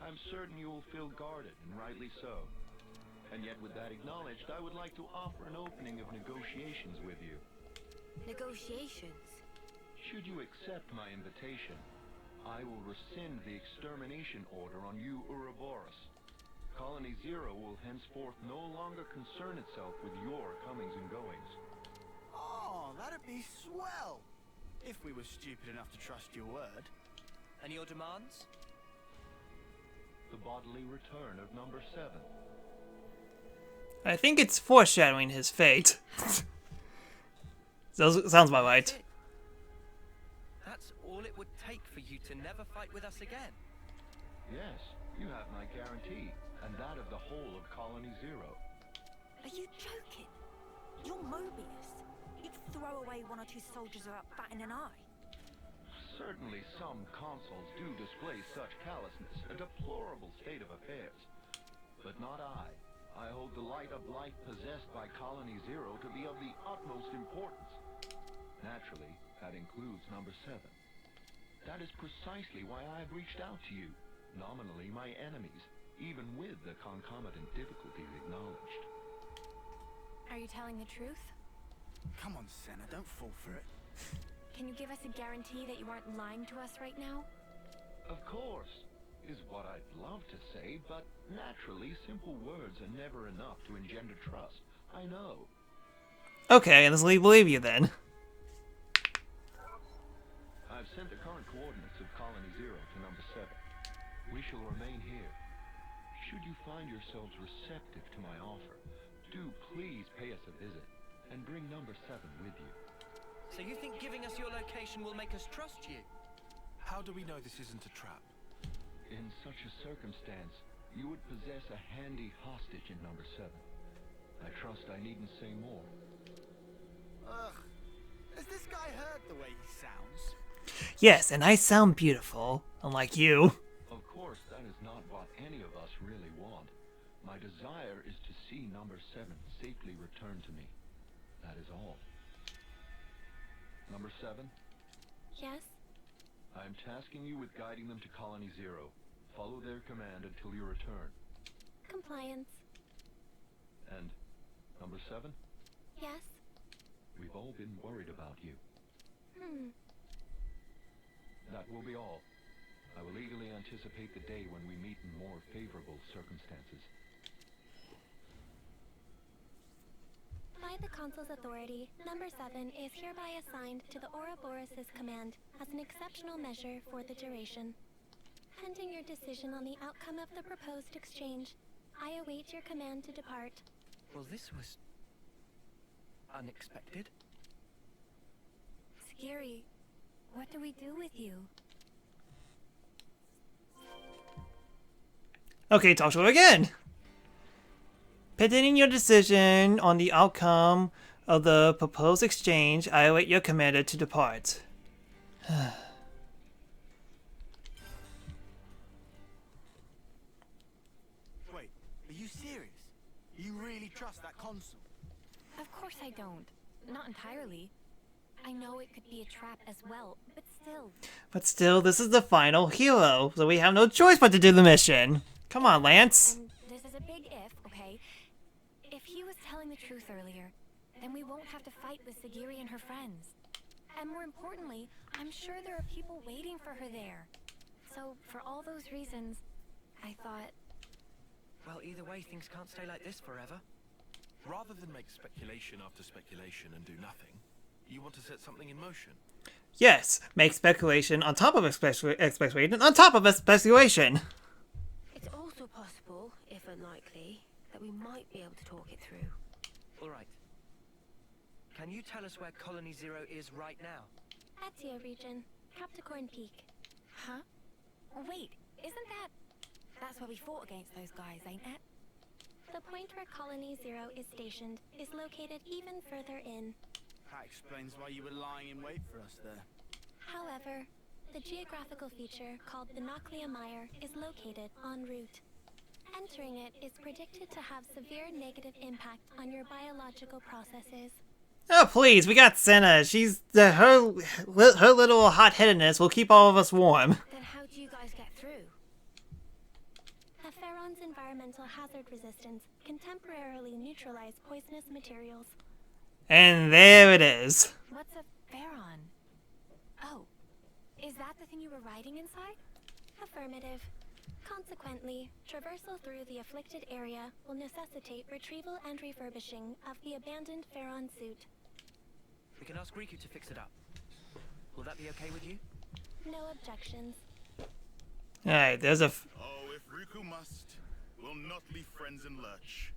J: I'm certain you will feel guarded, and rightly so. And yet, with that acknowledged, I would like to offer an opening of negotiations with you.
G: Negotiations?
J: Should you accept my invitation, I will rescind the extermination order on you Ouroboros. Colony 0 will henceforth no longer concern itself with your comings and goings.
E: Oh, that'd be swell! If we were stupid enough to trust your word.
H: And your demands?
J: The bodily return of number 7.
A: I think it's foreshadowing his fate. Sounds about right.
H: That's all it would take for you to never fight with us again.
J: Yes, you have my guarantee, and that of the whole of Colony 0.
D: Are you joking? You're Mobius. You'd throw away 1 or 2 soldiers without batting an eye.
J: Certainly some consuls do display such callousness, a deplorable state of affairs. But not I. I hold the light of life possessed by Colony 0 to be of the utmost importance. Naturally, that includes number 7. That is precisely why I have reached out to you, nominally my enemies, even with the concomitant difficulties acknowledged.
C: Are you telling the truth?
E: Come on, Senna, don't fall for it.
C: Can you give us a guarantee that you aren't lying to us right now?
J: Of course, is what I'd love to say, but naturally, simple words are never enough to engender trust. I know.
A: Okay, let's believe you then.
J: I've sent the current coordinates of Colony 0 to number 7. We shall remain here. Should you find yourselves receptive to my offer, do please pay us a visit, and bring number 7 with you.
H: So you think giving us your location will make us trust you?
F: How do we know this isn't a trap?
J: In such a circumstance, you would possess a handy hostage in number 7. I trust I needn't say more.
E: Ugh. Has this guy heard the way he sounds?
A: Yes, and I sound beautiful, unlike you.
J: Of course, that is not what any of us really want. My desire is to see number 7 safely returned to me. That is all. Number 7?
C: Yes?
J: I am tasking you with guiding them to Colony 0. Follow their command until you return.
C: Compliance.
J: And number 7?
C: Yes?
J: We've all been worried about you. That will be all. I will eagerly anticipate the day when we meet in more favorable circumstances.
C: By the Consul's authority, number 7 is hereby assigned to the Ouroboros' command as an exceptional measure for the duration. Pending your decision on the outcome of the proposed exchange, I await your command to depart.
H: Well, this was... unexpected.
D: Scary, what do we do with you?
A: Okay, talk to her again. Pending your decision on the outcome of the proposed exchange, I await your command to depart.
E: Wait, are you serious? You really trust that console?
C: Of course I don't. Not entirely. I know it could be a trap as well, but still.
A: But still, this is the final hero, so we have no choice but to do the mission. Come on, Lance.
C: And this is a big if, okay? If he was telling the truth earlier, then we won't have to fight with Sagiri and her friends. And more importantly, I'm sure there are people waiting for her there. So, for all those reasons, I thought...
H: Well, either way, things can't stay like this forever.
F: Rather than make speculation after speculation and do nothing, you want to set something in motion.
A: Yes, make speculation on top of speculation on top of speculation.
G: It's also possible, if unlikely, that we might be able to talk it through.
H: All right. Can you tell us where Colony Zero is right now?
C: Atia region, Capricorn Peak. Huh? Wait, isn't that...
D: That's where we fought against those guys, ain't it?
C: The point where Colony Zero is stationed is located even further in.
E: That explains why you were lying in wait for us there.
C: However, the geographical feature called the Noclia Mire is located en route. Entering it is predicted to have severe negative impact on your biological processes.
A: Oh please, we got Senna. She's her little hot-headedness will keep all of us warm.
G: Then how do you guys get through?
C: A Pharaon's environmental hazard resistance can temporarily neutralize poisonous materials.
A: And there it is.
D: What's a Pharaon? Oh, is that the thing you were riding inside?
C: Affirmative. Consequently, traversal through the afflicted area will necessitate retrieval and refurbishing of the abandoned Pharaon suit.
H: We can ask Riku to fix it up. Will that be okay with you?
C: No objections.
A: Alright, there's a...
K: Oh, if Riku must, we'll not leave friends in lurch.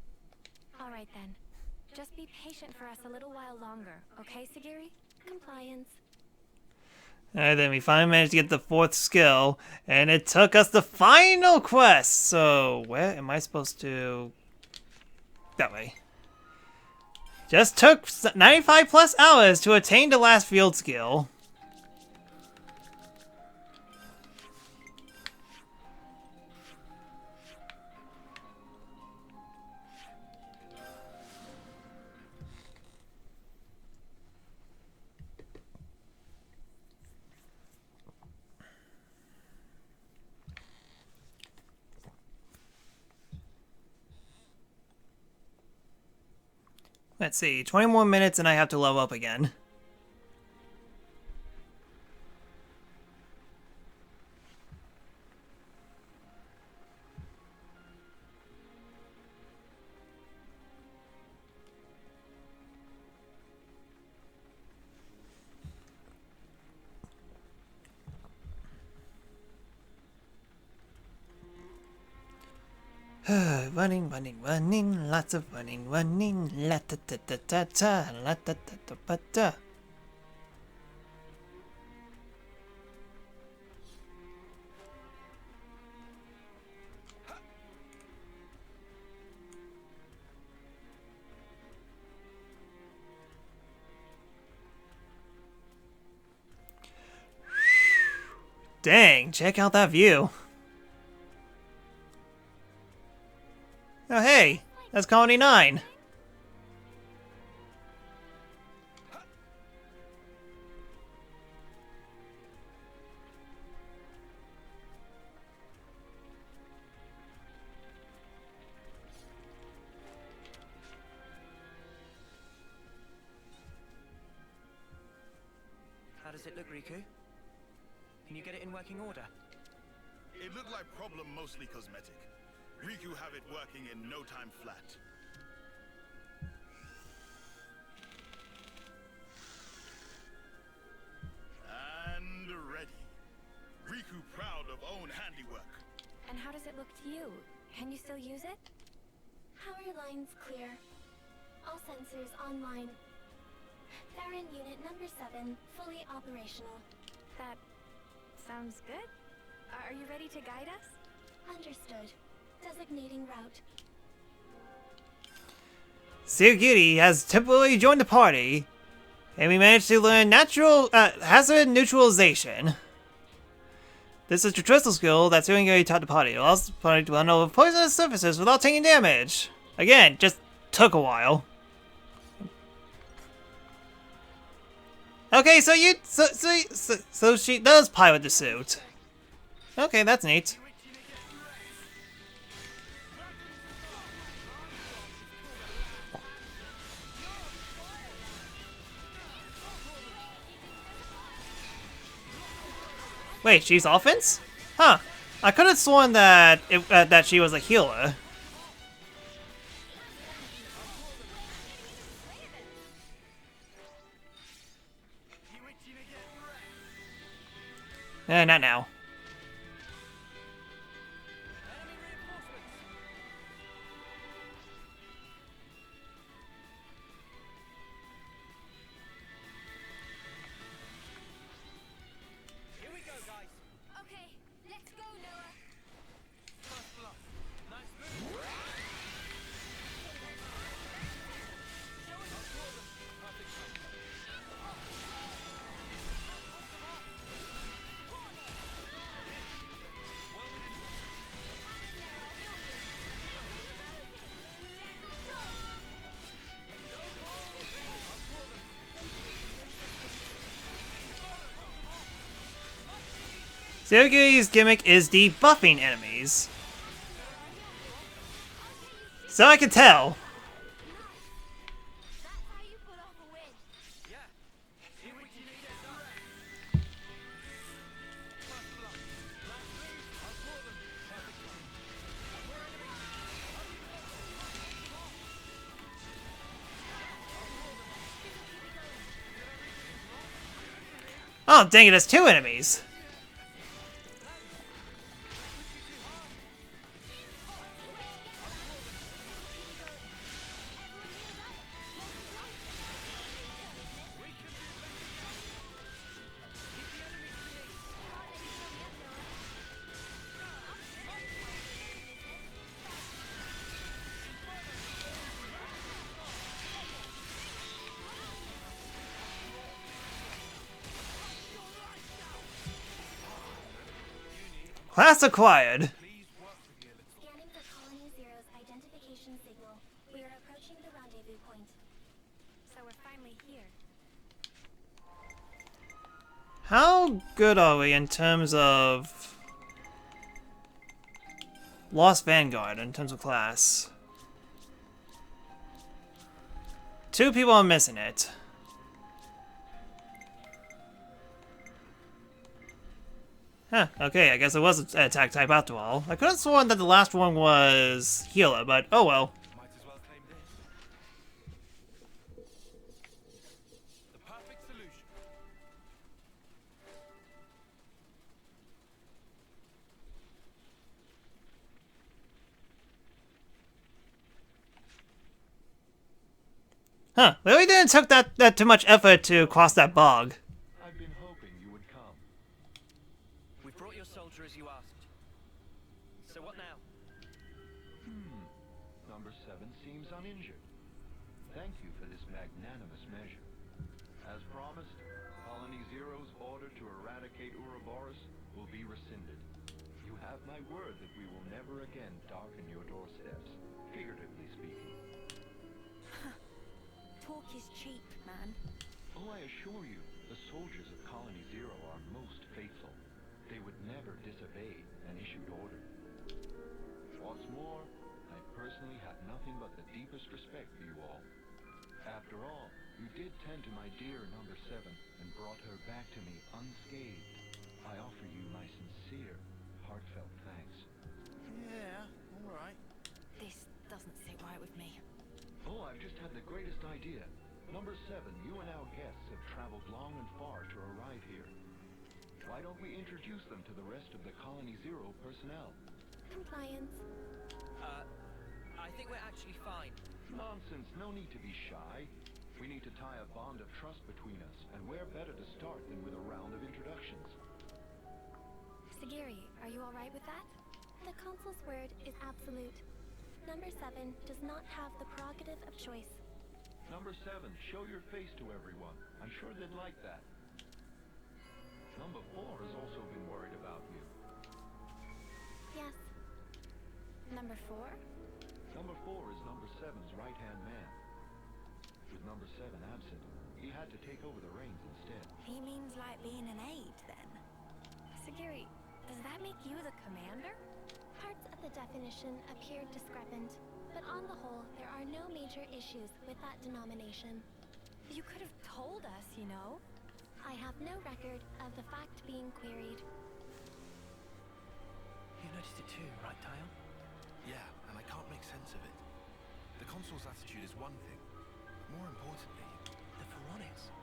D: Alright then. Just be patient for us a little while longer, okay, Sagiri?
C: Compliance.
A: Alright, then we finally managed to get the 4th skill, and it took us the final quest. So, where am I supposed to... That way. Just took 95 plus hours to attain the last field skill. Let's see, 20 more minutes and I have to level up again. Running, lots of running, la ta ta ta ta ta, la ta ta ta ta ta. Dang, check out that view. Oh hey, that's Colony 9.
H: How does it look, Riku? Can you get it in working order?
K: It looked like problem mostly cosmetic. Riku have it working in no time flat. And ready. Riku proud of own handiwork.
D: And how does it look to you? Can you still use it?
C: Power lines clear. All sensors online. Farron Unit Number 7, fully operational.
D: That sounds good. Are you ready to guide us?
C: Understood. Designating route.
A: Sugiri has temporarily joined the party, and we managed to learn natural hazard neutralization. This is a traditional skill that Sugiri taught the party. It allows the party to run over poisonous surfaces without taking damage. Again, just took a while. Okay, so she does pilot the suit. Okay, that's neat. Wait, she's offense? Huh. I could have sworn that that she was a healer. Not now.
B: Here we go, guys.
G: Okay, let's go, Noah.
B: First blood. Nice move.
A: Sugiri's gimmick is debuffing enemies. So I can tell.
G: That's how you pull off a win.
B: Yeah. Here we go. First blood. Nice move. I'll call them. Perfect timing.
A: Oh, dang it, there's two enemies. Class acquired.
C: Scanning for Colony Zero's identification signal. We are approaching the rendezvous point.
D: So we're finally here.
A: How good are we in terms of Lost Vanguard in terms of class? 2 people are missing it. Huh, okay, I guess it was an attack type after all. I could have sworn that the last one was healer, but oh well.
B: Might as well claim this. The perfect solution.
A: Huh, really didn't took that too much effort to cross that bog.
J: I've been hoping you would come.
H: We brought your soldier as you asked. So what now?
J: Number 7 seems uninjured. Thank you for this magnanimous measure. As promised, Colony Zero's order to eradicate Ouroboros will be rescinded. You have my word that we will never again darken your doorsteps, figuratively speaking.
D: Talk is cheap, man.
J: Oh, I assure you, the soldiers of Colony Zero are most faithful. They would never disobey an issued order. What's more, I personally had nothing but the deepest respect for you all. After all, you did tend to my dear number 7 and brought her back to me unscathed. I offer you my sincere, heartfelt thanks.
E: Yeah, all right.
D: This doesn't sit right with me.
J: Oh, I've just had the greatest idea. Number 7, you and our guests have traveled long and far to arrive here. Why don't we introduce them to the rest of the Colony Zero personnel?
C: Compliance.
H: I think we're actually fine.
J: Nonsense, no need to be shy. We need to tie a bond of trust between us, and where better to start than with a round of introductions?
C: Sagiri, are you alright with that? The Consul's word is absolute. Number 7 does not have the prerogative of choice.
J: Number 7, show your face to everyone. I'm sure they'd like that. Number 4 has also been worried about you.
C: Yes. Number 4?
J: Number 4 is number 7's right-hand man. With number 7 absent, he had to take over the reins instead.
D: He means like being an aide, then?
C: Sagiri, does that make you the commander? Parts of the definition appear discrepant, but on the whole, there are no major issues with that denomination.
D: You could have told us, you know.
C: I have no record of the fact being queried.
H: You noticed it too, right, Tile?
F: Yeah, and I can't make sense of it. The Consul's attitude is one thing, but more importantly...
H: The Pharaonics.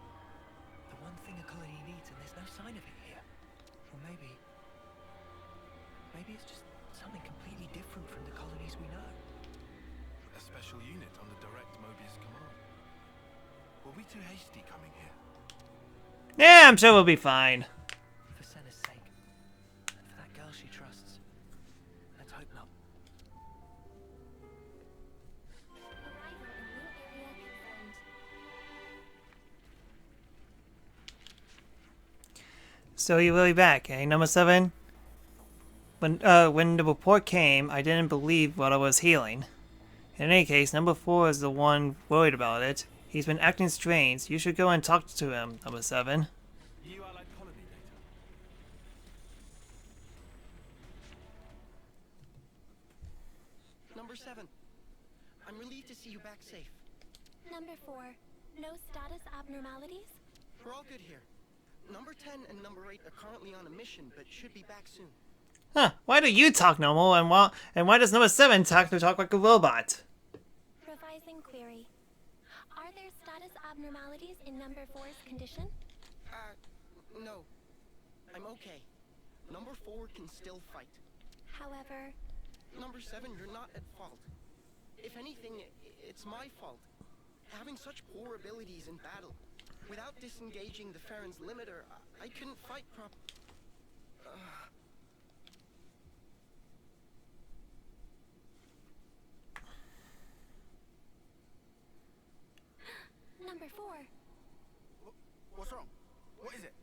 H: The one thing a colony needs, and there's no sign of it here. Or maybe it's just something completely different from the colonies we know.
F: A special unit under direct Mobius command. Were we too hasty coming here?
A: Yeah, I'm sure we'll be fine.
H: For Senna's sake. And for that girl she trusts. Let's hope not.
C: Arrival in new area confirmed.
A: So you will be back, eh, number 7? When the report came, I didn't believe what I was healing. In any case, number 4 is the one worried about it. He's been acting strange. You should go and talk to him, number 7.
B: You allied colony data.
L: Number 7. I'm relieved to see you back safe.
C: Number 4, no status abnormalities?
L: We're all good here. Number 10 and number 8 are currently on a mission, but should be back soon.
A: Huh, why do you talk normal, and why does number 7 talk like a robot?
C: Revising query. Are there status abnormalities in number 4's condition?
L: No. I'm okay. Number 4 can still fight.
C: However...
L: Number 7, you're not at fault. If anything, it's my fault. Having such poor abilities in battle. Without disengaging the Farron's limiter, I couldn't fight
C: Number 4.
E: What's wrong? What is it?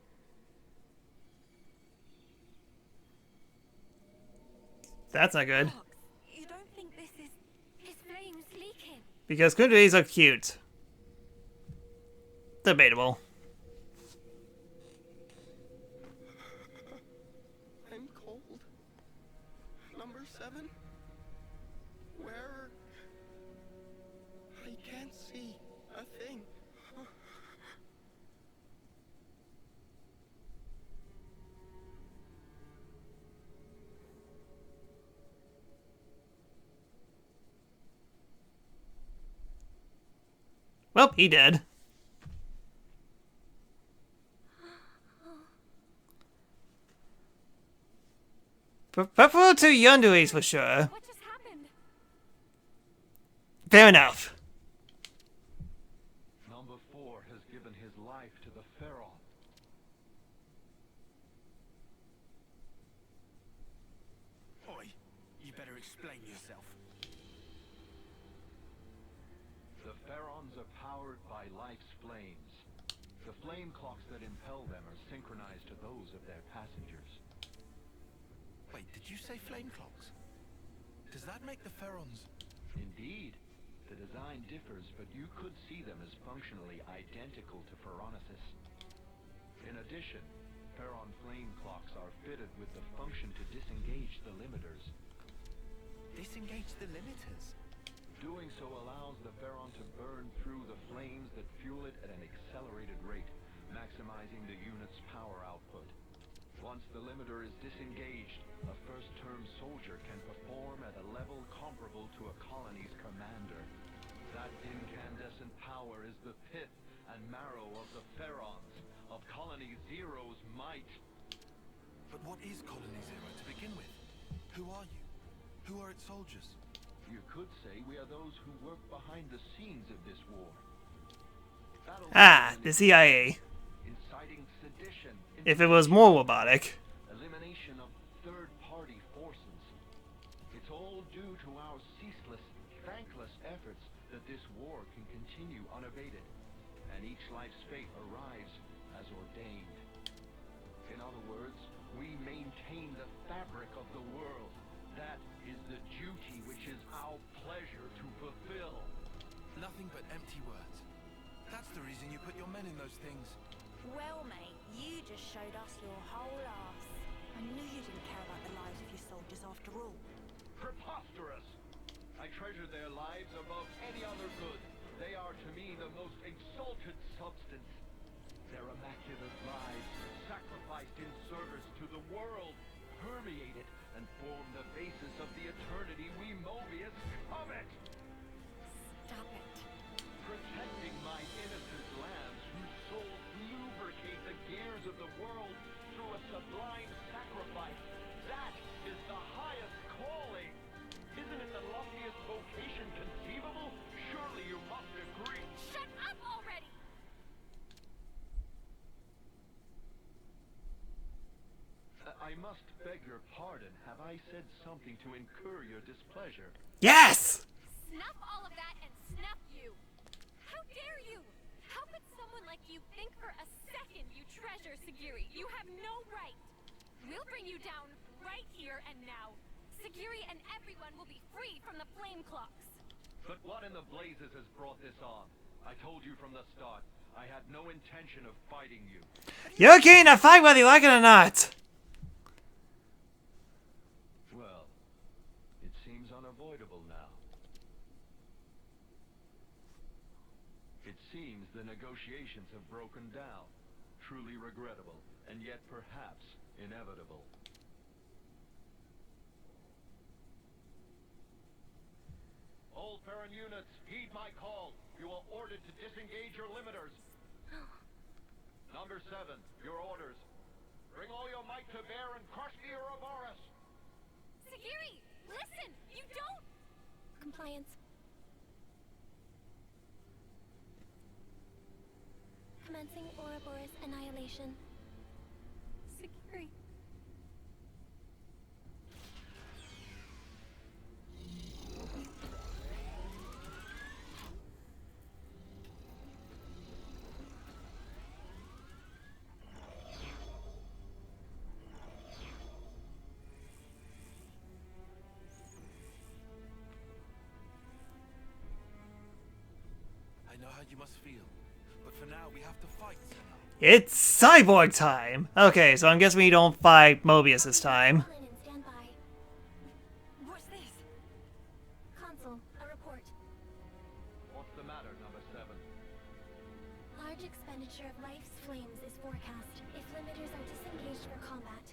A: That's not good.
D: You don't think this is...
G: His flame's leaking.
A: Because kundaris are cute. Debatable.
L: I'm cold. Number 7? Where? I can't see a thing.
A: Well, he did. Preferable to Yonduris for sure.
G: What just happened?
A: Fair enough.
J: Number 4 has given his life to the Pharaon.
B: Oi, you better explain yourself.
J: The Pharaons are powered by life's flames. The flame clocks that impel them are synchronized to those of their passengers.
F: Wait, did you say flame clocks? Does that make the Pharaons...
J: Indeed. The design differs, but you could see them as functionally identical to Pharaonesis. In addition, Pharaon flame clocks are fitted with the function to disengage the limiters.
H: Disengage the limiters?
J: Doing so allows the Pharaon to burn through the flames that fuel it at an accelerated rate, maximizing the unit's power output. Once the limiter is disengaged, a first-term soldier can perform at a level comparable to a colony's commander. That incandescent power is the pith and marrow of the Pharaons, of Colony Zero's might.
F: But what is Colony Zero to begin with? Who are you? Who are its soldiers?
J: You could say we are those who work behind the scenes of this war.
A: Ah, the CIA.
J: Inciting sedition,
A: If it was more robotic.
J: elimination of third-party forces. It's all due to our ceaseless, thankless efforts that this war can continue unabated, and each life's fate arrives as ordained. In other words, we maintain the fabric of the world. That is the duty which is our pleasure to fulfill.
F: Nothing but empty words. That's the reason you put your men in those things.
D: Well, mate, you just showed us your whole ass. I knew you didn't care about the lives of your soldiers after all.
J: Preposterous! I treasure their lives above any other good. They are to me the most exalted substance. Their immaculate lives, sacrificed in service to the world, permeate it and form the basis of the eternity we Mobius covet.
D: Stop it.
J: Protecting my innocent lambs whose souls lubricate the gears of the world through a sublime sacrifice. That is the highest calling. Isn't it the loftiest vocation conceivable? Surely you must agree.
G: Shut up already!
J: I must beg your pardon. Have I said something to incur your displeasure?
A: Yes!
G: Snuff all of that and snuff you! How dare you! How could someone like you think for a second you treasure Sagiri? You have no right! We'll bring you down right here and now. Sagiri and everyone will be free from the flame clocks.
J: But what in the blazes has brought this on? I told you from the start, I had no intention of fighting you.
A: You're getting a fight whether you like it or not!
J: Well, it seems unavoidable now. It seems the negotiations have broken down. Truly regrettable, and yet perhaps inevitable. All Farron units, heed my call. You are ordered to disengage your limiters. Number 7, your orders. Bring all your might to bear and crush the Ouroboros.
G: Sagiri, listen! You don't...
C: Compliance. Commencing Ouroboros annihilation.
G: Sagiri...
F: I know how you must feel, but for now we have to fight, Senna.
A: It's cyborg time! Okay, so I'm guessing we don't fight Mobius this time.
C: Call in and stand by.
D: What's this?
C: Consul, a report.
J: What's the matter, number 7?
C: Large expenditure of life's flames is forecast if limiters are disengaged for combat.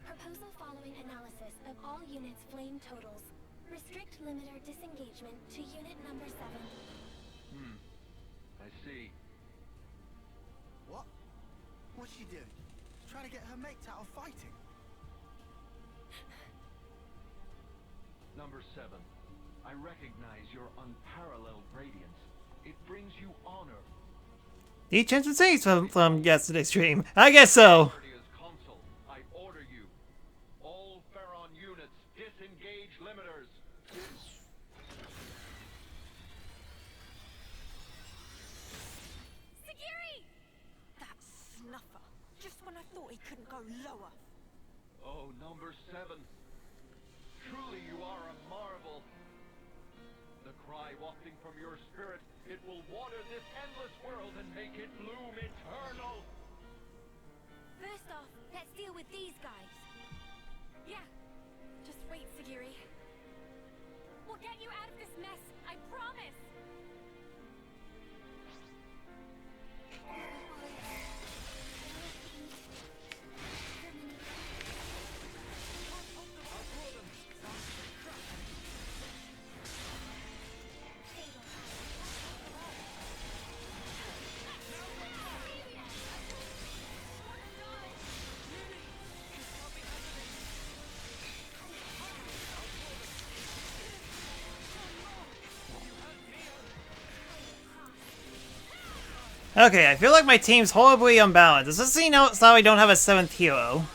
C: Proposal following analysis of all units' flame totals. Restrict limiter disengagement to unit number 7.
J: I see.
E: What? What's she doing? She's trying to get her mates out of fighting.
J: Number 7, I recognize your unparalleled radiance. It brings you honor.
A: Did he change the things from yesterday's stream? I guess so.
J: As consul, I order you. All Farron units, disengage limiters.
G: Sagiri!
D: That snuffer. Just when I thought he couldn't go lower.
J: Oh, number 7. Truly you are a marvel. The cry wafting from your spirit, it will water this endless world and make it bloom eternal.
G: First off, let's deal with these guys. Yeah. Just wait, Sagiri. We'll get you out of this mess, I promise!
A: Okay, I feel like my team's horribly unbalanced. Does this mean how we don't have a 7th hero?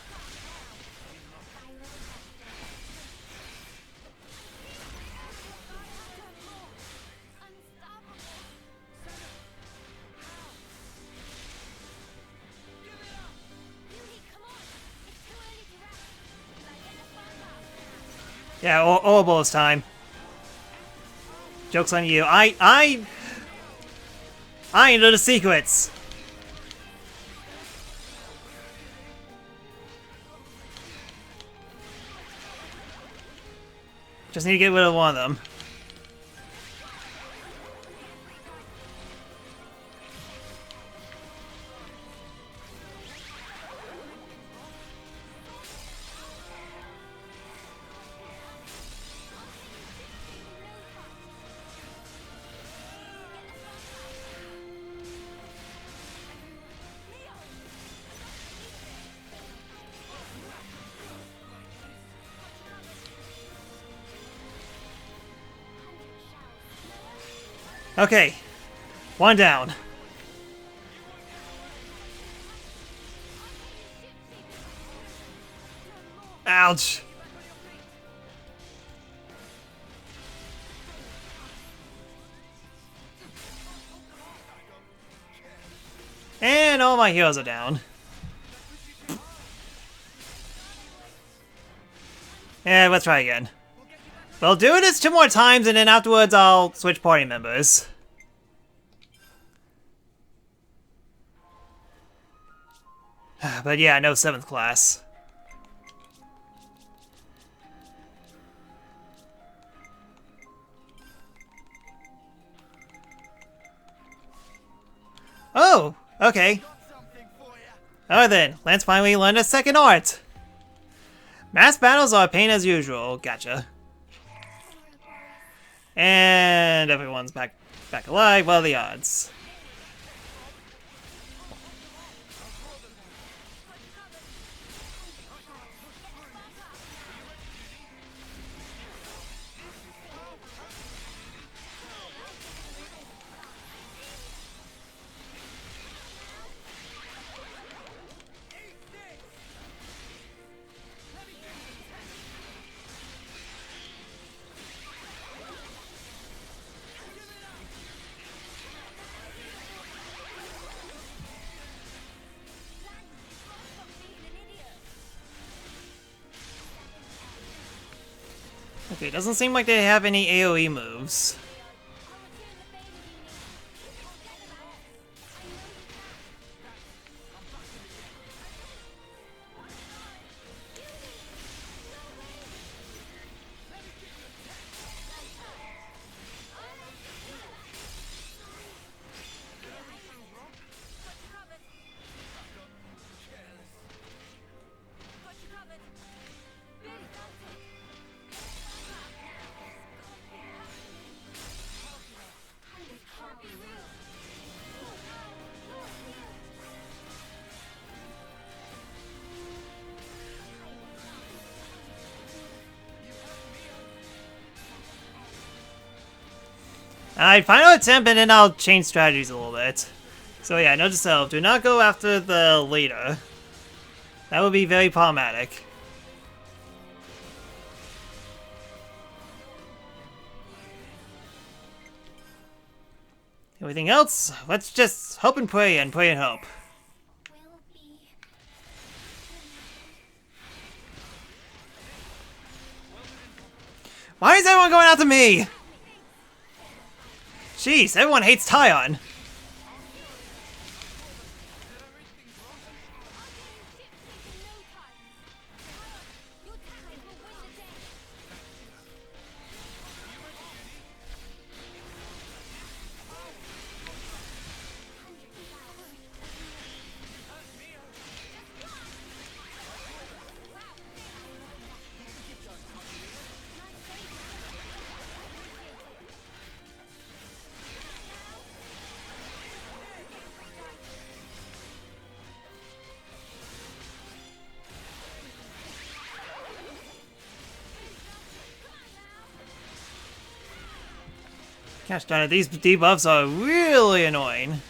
A: Yeah, Ouroboros time. Joke's on you. I know the secrets. Just need to get rid of one of them. Okay, one down. Ouch. And all my heroes are down. Yeah, let's try again. We'll do this 2 more times, and then afterwards I'll switch party members. But yeah, no 7th class. Oh, okay. Oh then, Lance finally learned a second art. Mass battles are a pain as usual. Gotcha. And everyone's back alive. What are the odds? Okay, doesn't seem like they have any AoE moves. Alright, final attempt and then I'll change strategies a little bit. So yeah, note to self, do not go after the leader. That would be very problematic. Everything else, let's just hope and pray and hope. Why is everyone going after me? Jeez, everyone hates Tyon. Gosh darn it, these debuffs are really annoying.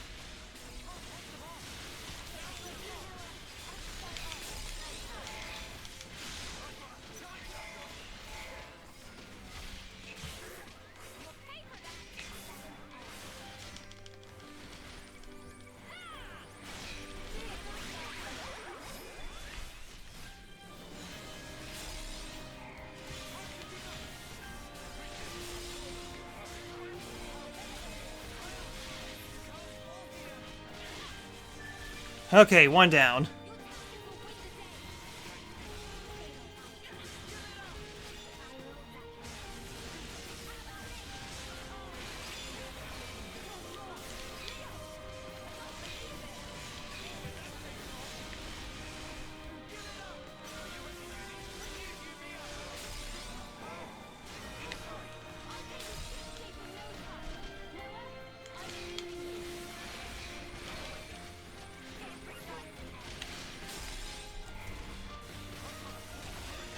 A: Okay, one down.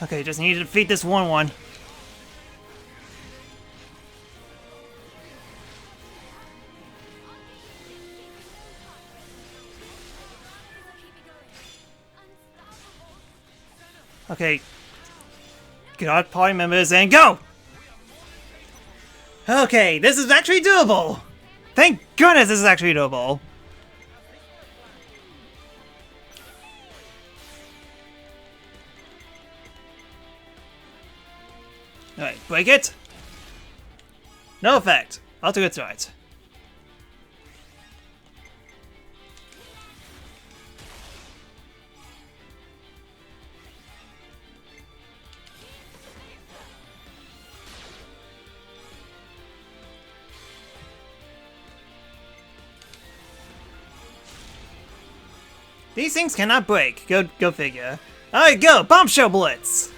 A: Okay, just need to defeat this one. Okay. Get out party members and go! Okay, this is actually doable! Thank goodness this is actually doable! Alright, break it! No effect! I'll do it right. These things cannot break. Go figure. Alright, go! Bombshell Blitz!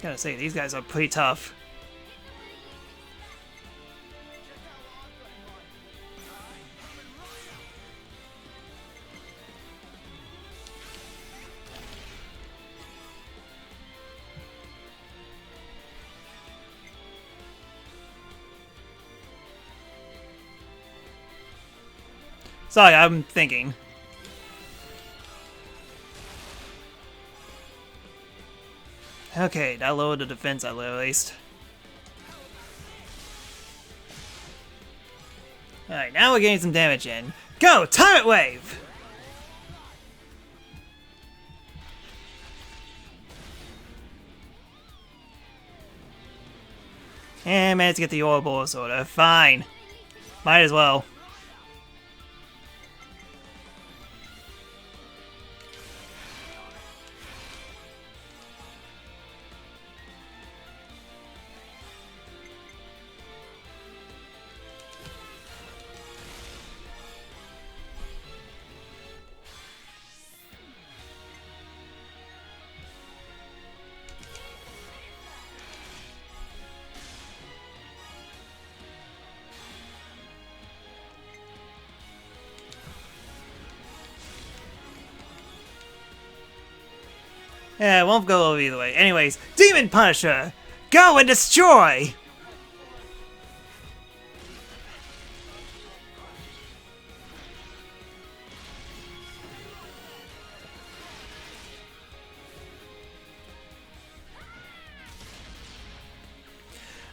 A: Gotta say, these guys are pretty tough. Sorry, I'm thinking. Okay, that lowered the defense at least. Alright, now we're getting some damage in. Go! Turret Wave! And managed to get the Ouroboros order. Fine. Might as well. Yeah, it won't go over either way. Anyways, Demon Punisher! Go and destroy!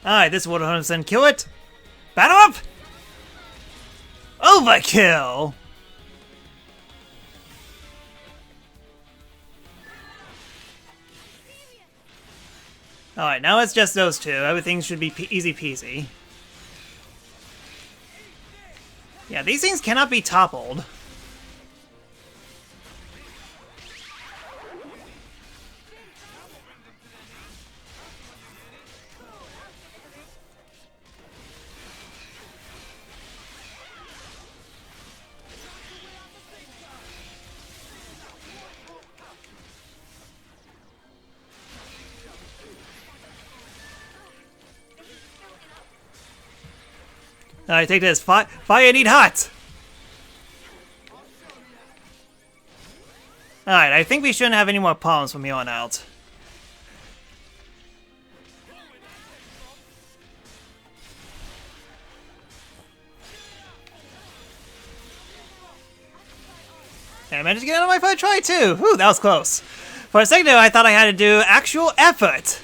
A: Alright, this would 100% kill it. Battle up! Overkill! Alright, now it's just those two. Everything should be easy peasy. Yeah, these things cannot be toppled. Alright, take this. Fire need hot! Alright, I think we shouldn't have any more problems from here on out. And I managed to get out of my first try too! Whew, that was close. For a second there, I thought I had to do actual effort!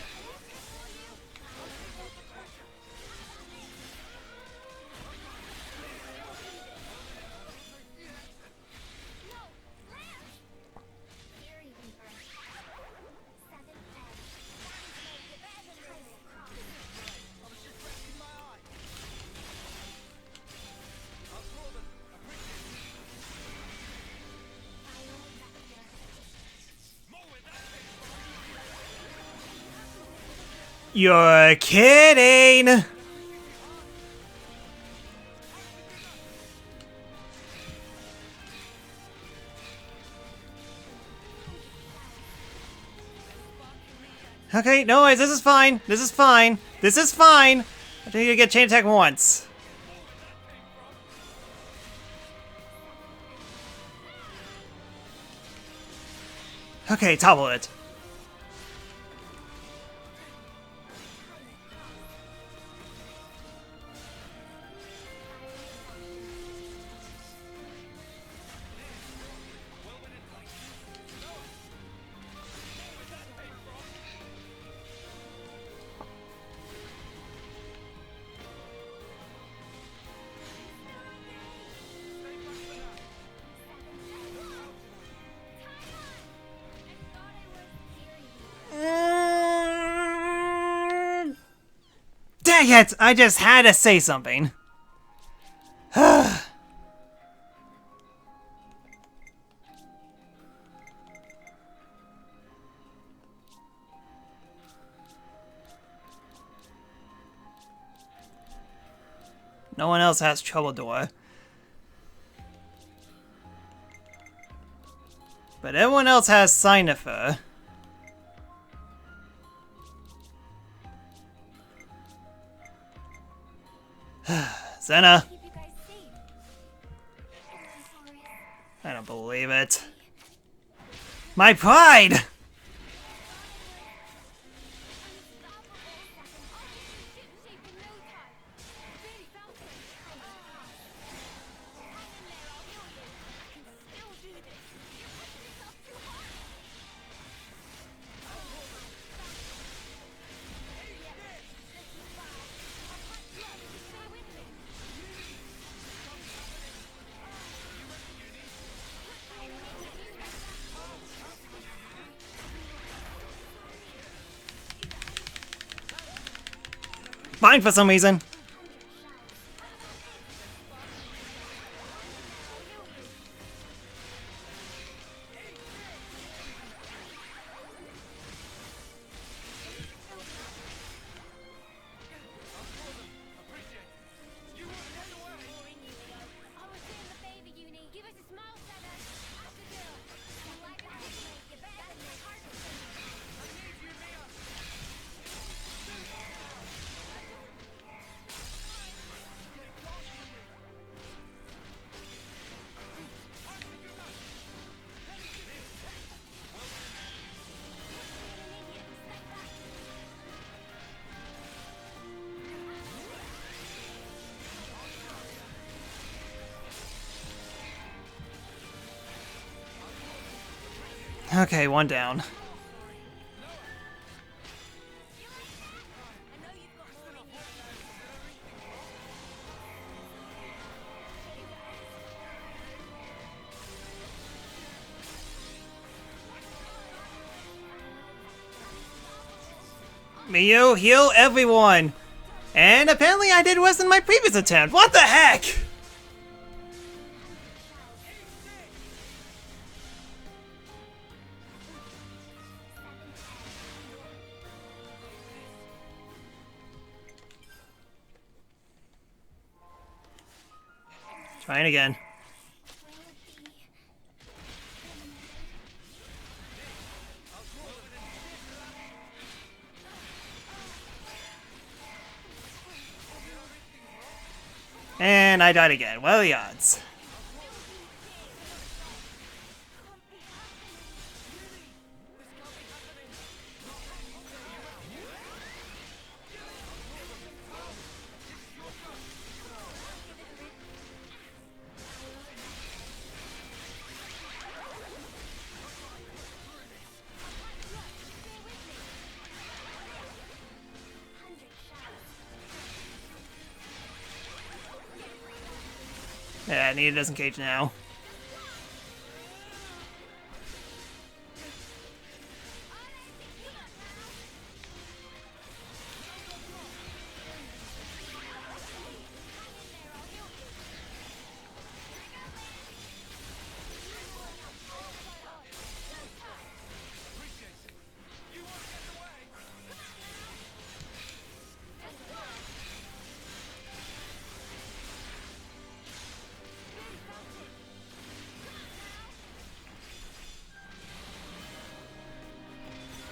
A: You're kidding! Okay, no worries, this is fine. This is fine. This is fine. I think you get chain attack once. Okay, topple it. Dang it! I just had to say something. No one else has Troubadour. But everyone else has Cynifer. Xena! I don't believe it. My pride! Mine for some reason. Okay, one down. Miyu, heal everyone! And apparently I did worse than my previous attempt. What the heck? Trying again. And I died again. What are the odds? Yeah, Nita doesn't cage now.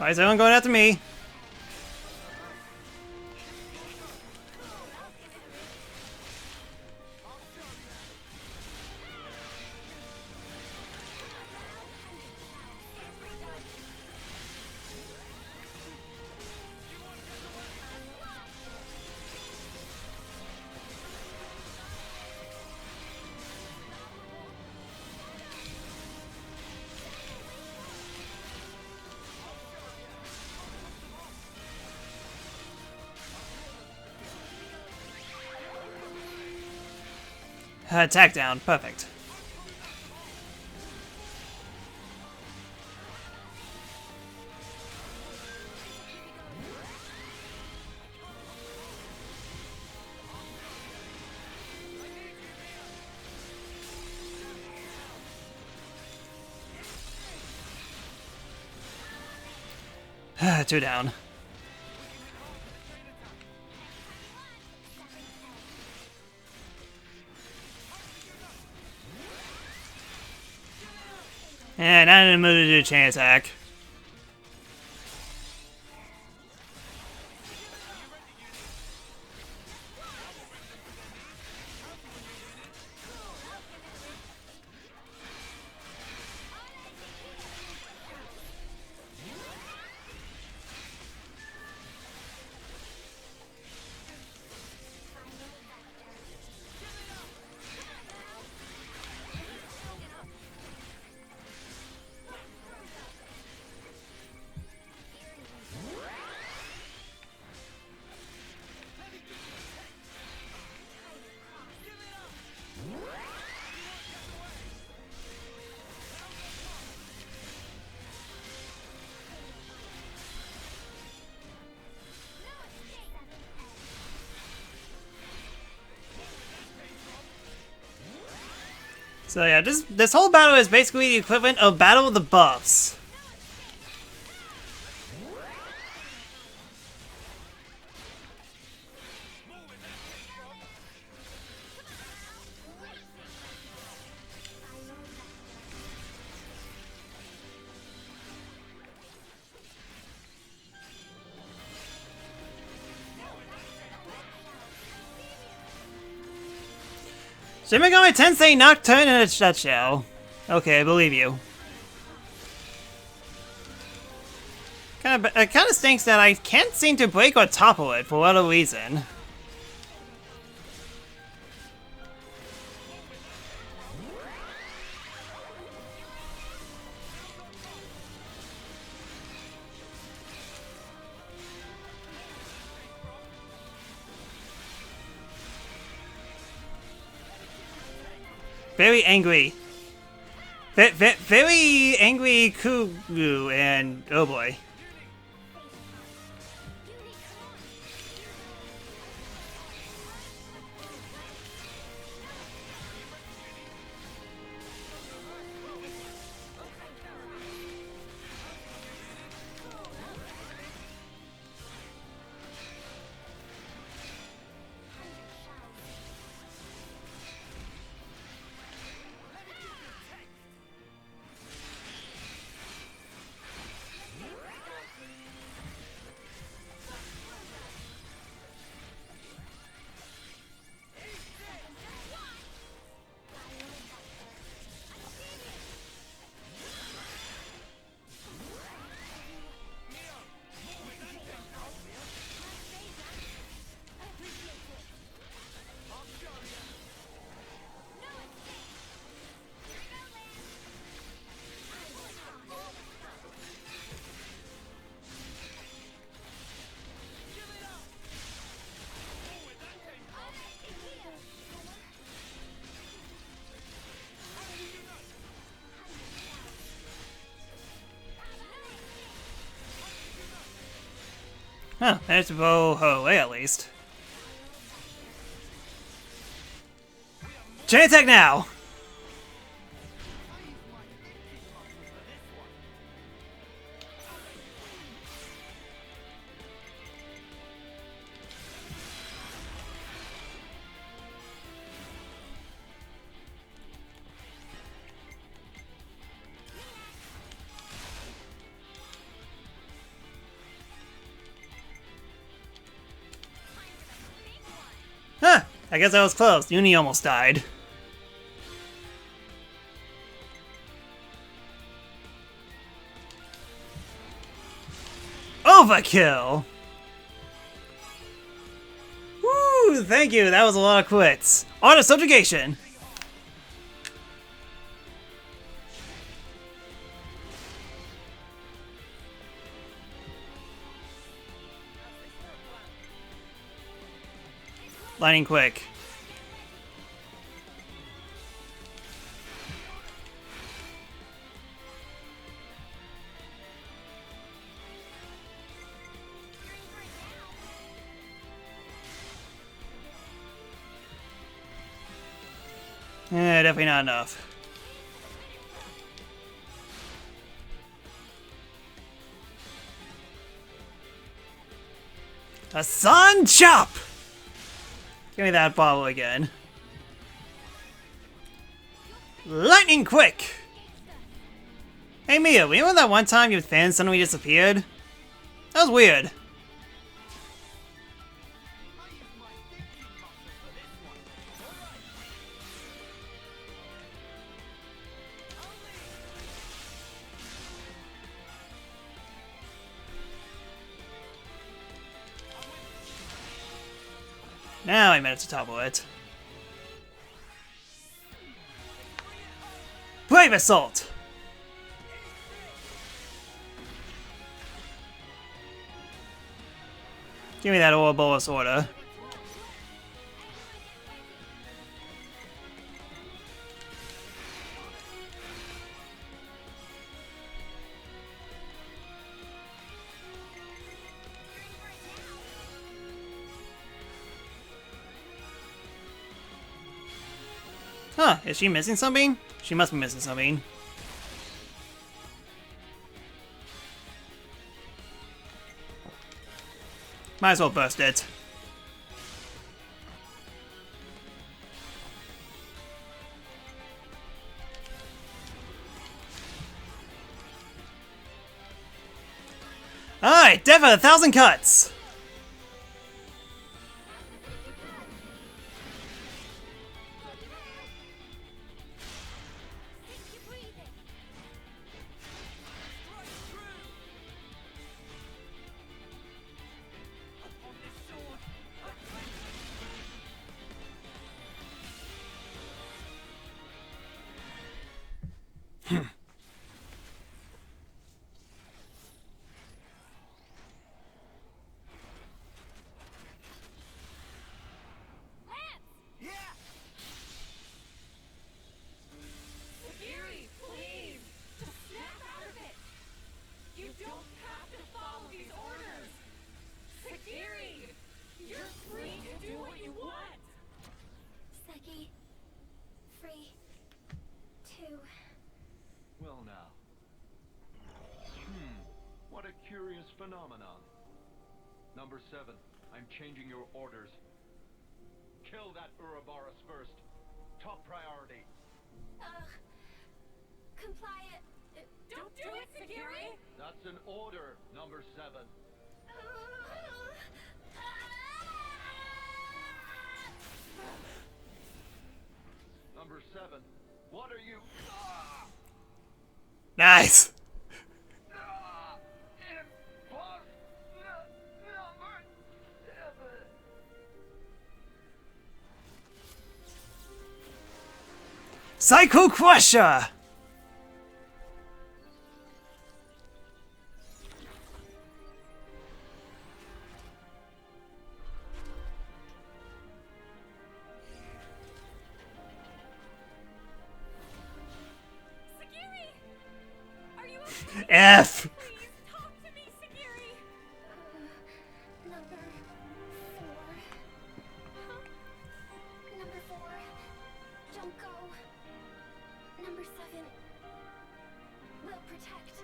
A: Why is everyone going after me? Attack down. Perfect. Two down. And I'm in the mood to do a chain attack. So yeah, this whole battle is basically the equivalent of Battle of the Buffs. Shin Megami Tensei Nocturne in a nutshell. Okay, I believe you. It kind of stinks that I can't seem to break or topple it for whatever reason. Very angry. Very angry Kuru and oh boy. Huh, there's a bow away at least. Chain attack now! I guess I was close. Uni almost died. Overkill! Woo! Thank you, that was a lot of quits. On to subjugation! Lightning quick. Definitely not enough. A sun chop! Give me that bottle again. Lightning quick! Hey Mia, remember that one time your fan suddenly disappeared? That was weird. Now I managed to topple it. Brave Assault! Give me that Ouroboros order. Huh, is she missing something? She must be missing something. Might as well burst it. Alright, death at 1,000 cuts!
J: Well now. What a curious phenomenon. Number 7, I'm changing your orders. Kill that Ouroboros first. Top priority.
C: Comply it.
G: Don't do it, Sagiri!
J: That's an order, number 7. Number 7, what are you?
A: Nice! Psycho Crusher! F!
G: Please talk to me, Sagiri!
C: Number 4. Huh? Number 4. Don't go. Number 7. Will protect.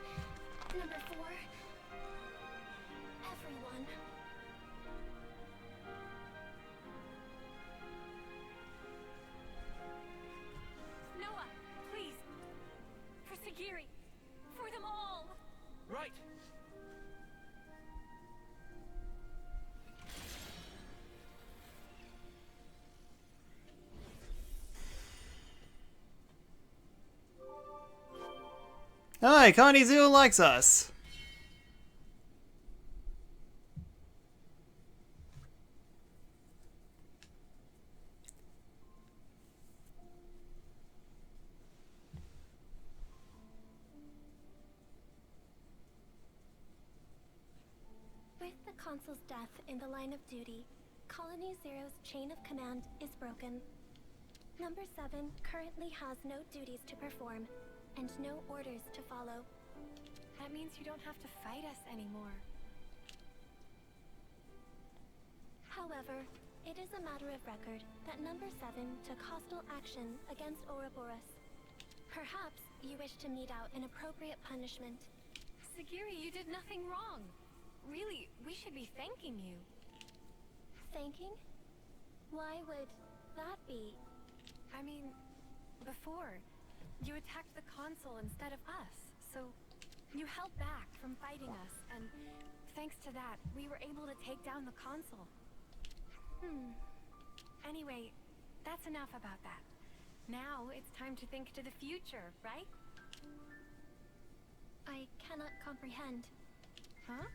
C: Number 4. Everyone.
G: Noah, please. For Sagiri. For them all.
H: Right.
A: Hi, Connie Zero likes us.
C: With the Consul's death in the line of duty, Colony Zero's chain of command is broken. Number 7 currently has no duties to perform, and no orders to follow.
D: That means you don't have to fight us anymore.
C: However, it is a matter of record that Number 7 took hostile action against Ouroboros. Perhaps you wish to mete out an appropriate punishment.
D: Sagiri, you did nothing wrong. Really, we should be thanking you.
C: Thanking? Why would that be?
D: I mean, before, you attacked the Consul instead of us, so you held back from fighting us, and thanks to that, we were able to take down the Consul. Anyway, that's enough about that. Now it's time to think to the future, right?
C: I cannot comprehend.
D: Huh?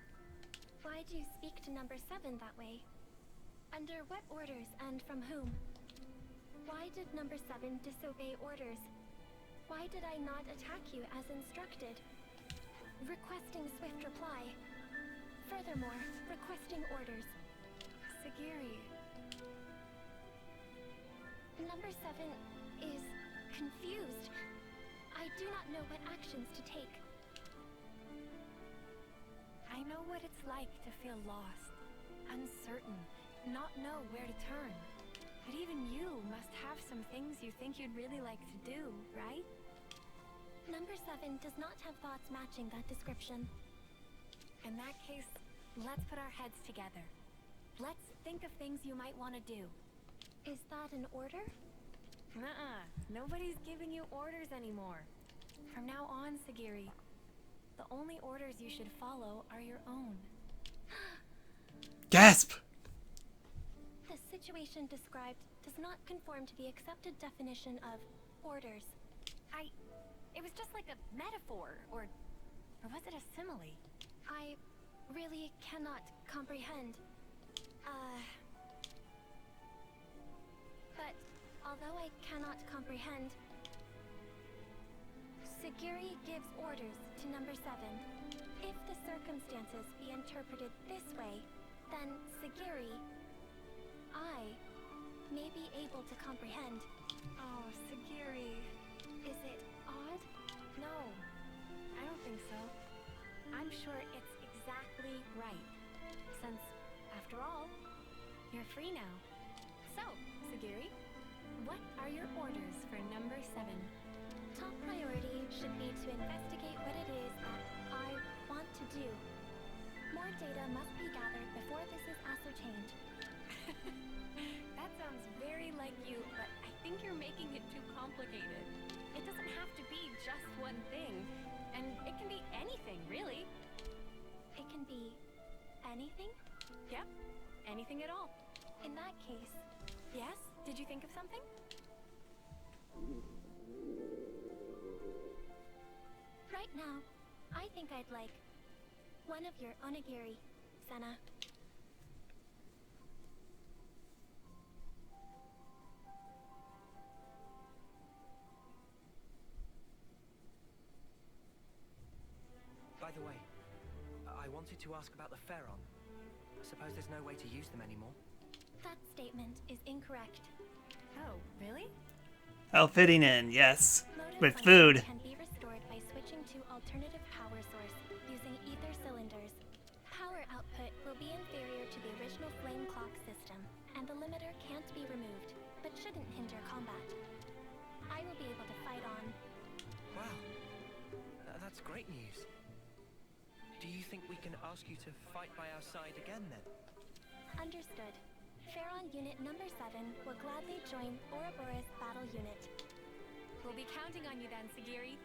C: Why do you speak to Number 7 that way? Under what orders and from whom? Why did Number 7 disobey orders? Why did I not attack you as instructed? Requesting swift reply. Furthermore, requesting orders.
D: Sagiri.
C: Number 7 is confused. I do not know what actions to take.
D: I know what it's like to feel lost, uncertain, not know where to turn. But even you must have some things you think you'd really like to do, right?
C: Number 7 does not have thoughts matching that description.
D: In that case, let's put our heads together. Let's think of things you might want to do.
C: Is that an order?
D: Nuh-uh. Nobody's giving you orders anymore. From now on, Sagiri, the only orders you should follow are your own.
A: Gasp!
C: The situation described does not conform to the accepted definition of orders.
D: It was just like a metaphor, or was it a simile?
C: I really cannot comprehend. But although I cannot comprehend, Sagiri gives orders to Number 7. If the circumstances be interpreted this way, then Sagiri, I, may be able to comprehend.
D: Oh, Sagiri.
C: Is it odd?
D: No, I don't think so. I'm sure it's exactly right. Since, after all, you're free now. So, Sagiri, what are your orders for Number 7?
C: Top priority should be to investigate what it is that I want to do. More data must be gathered before this is ascertained.
D: That sounds very like you, but I think you're making it too complicated. It doesn't have to be just one thing, and it can be anything, really.
C: It can be anything?
D: Yep, anything at all.
C: In that case...
D: Yes? Did you think of something?
C: Right now, I think I'd like one of your onigiri, Senna.
H: By the way, I wanted to ask about the Pharaon. I suppose there's no way to use them anymore.
C: That statement is incorrect.
D: Oh, really?
A: Oh, fitting in, yes.
C: Motive
A: With
C: function
A: food.
C: can be restored by switching to alternative power source using ether cylinders. Power output will be inferior to the original flame clock system, and the limiter can't be removed, but shouldn't hinder combat. I will be able to fight on.
H: Wow, that's great news. Do you think we can ask you to fight by our side again then?
C: Understood. Pharaon Unit Number 7 will gladly join Ouroboros Battle Unit.
D: We'll be counting on you then, Sagiri.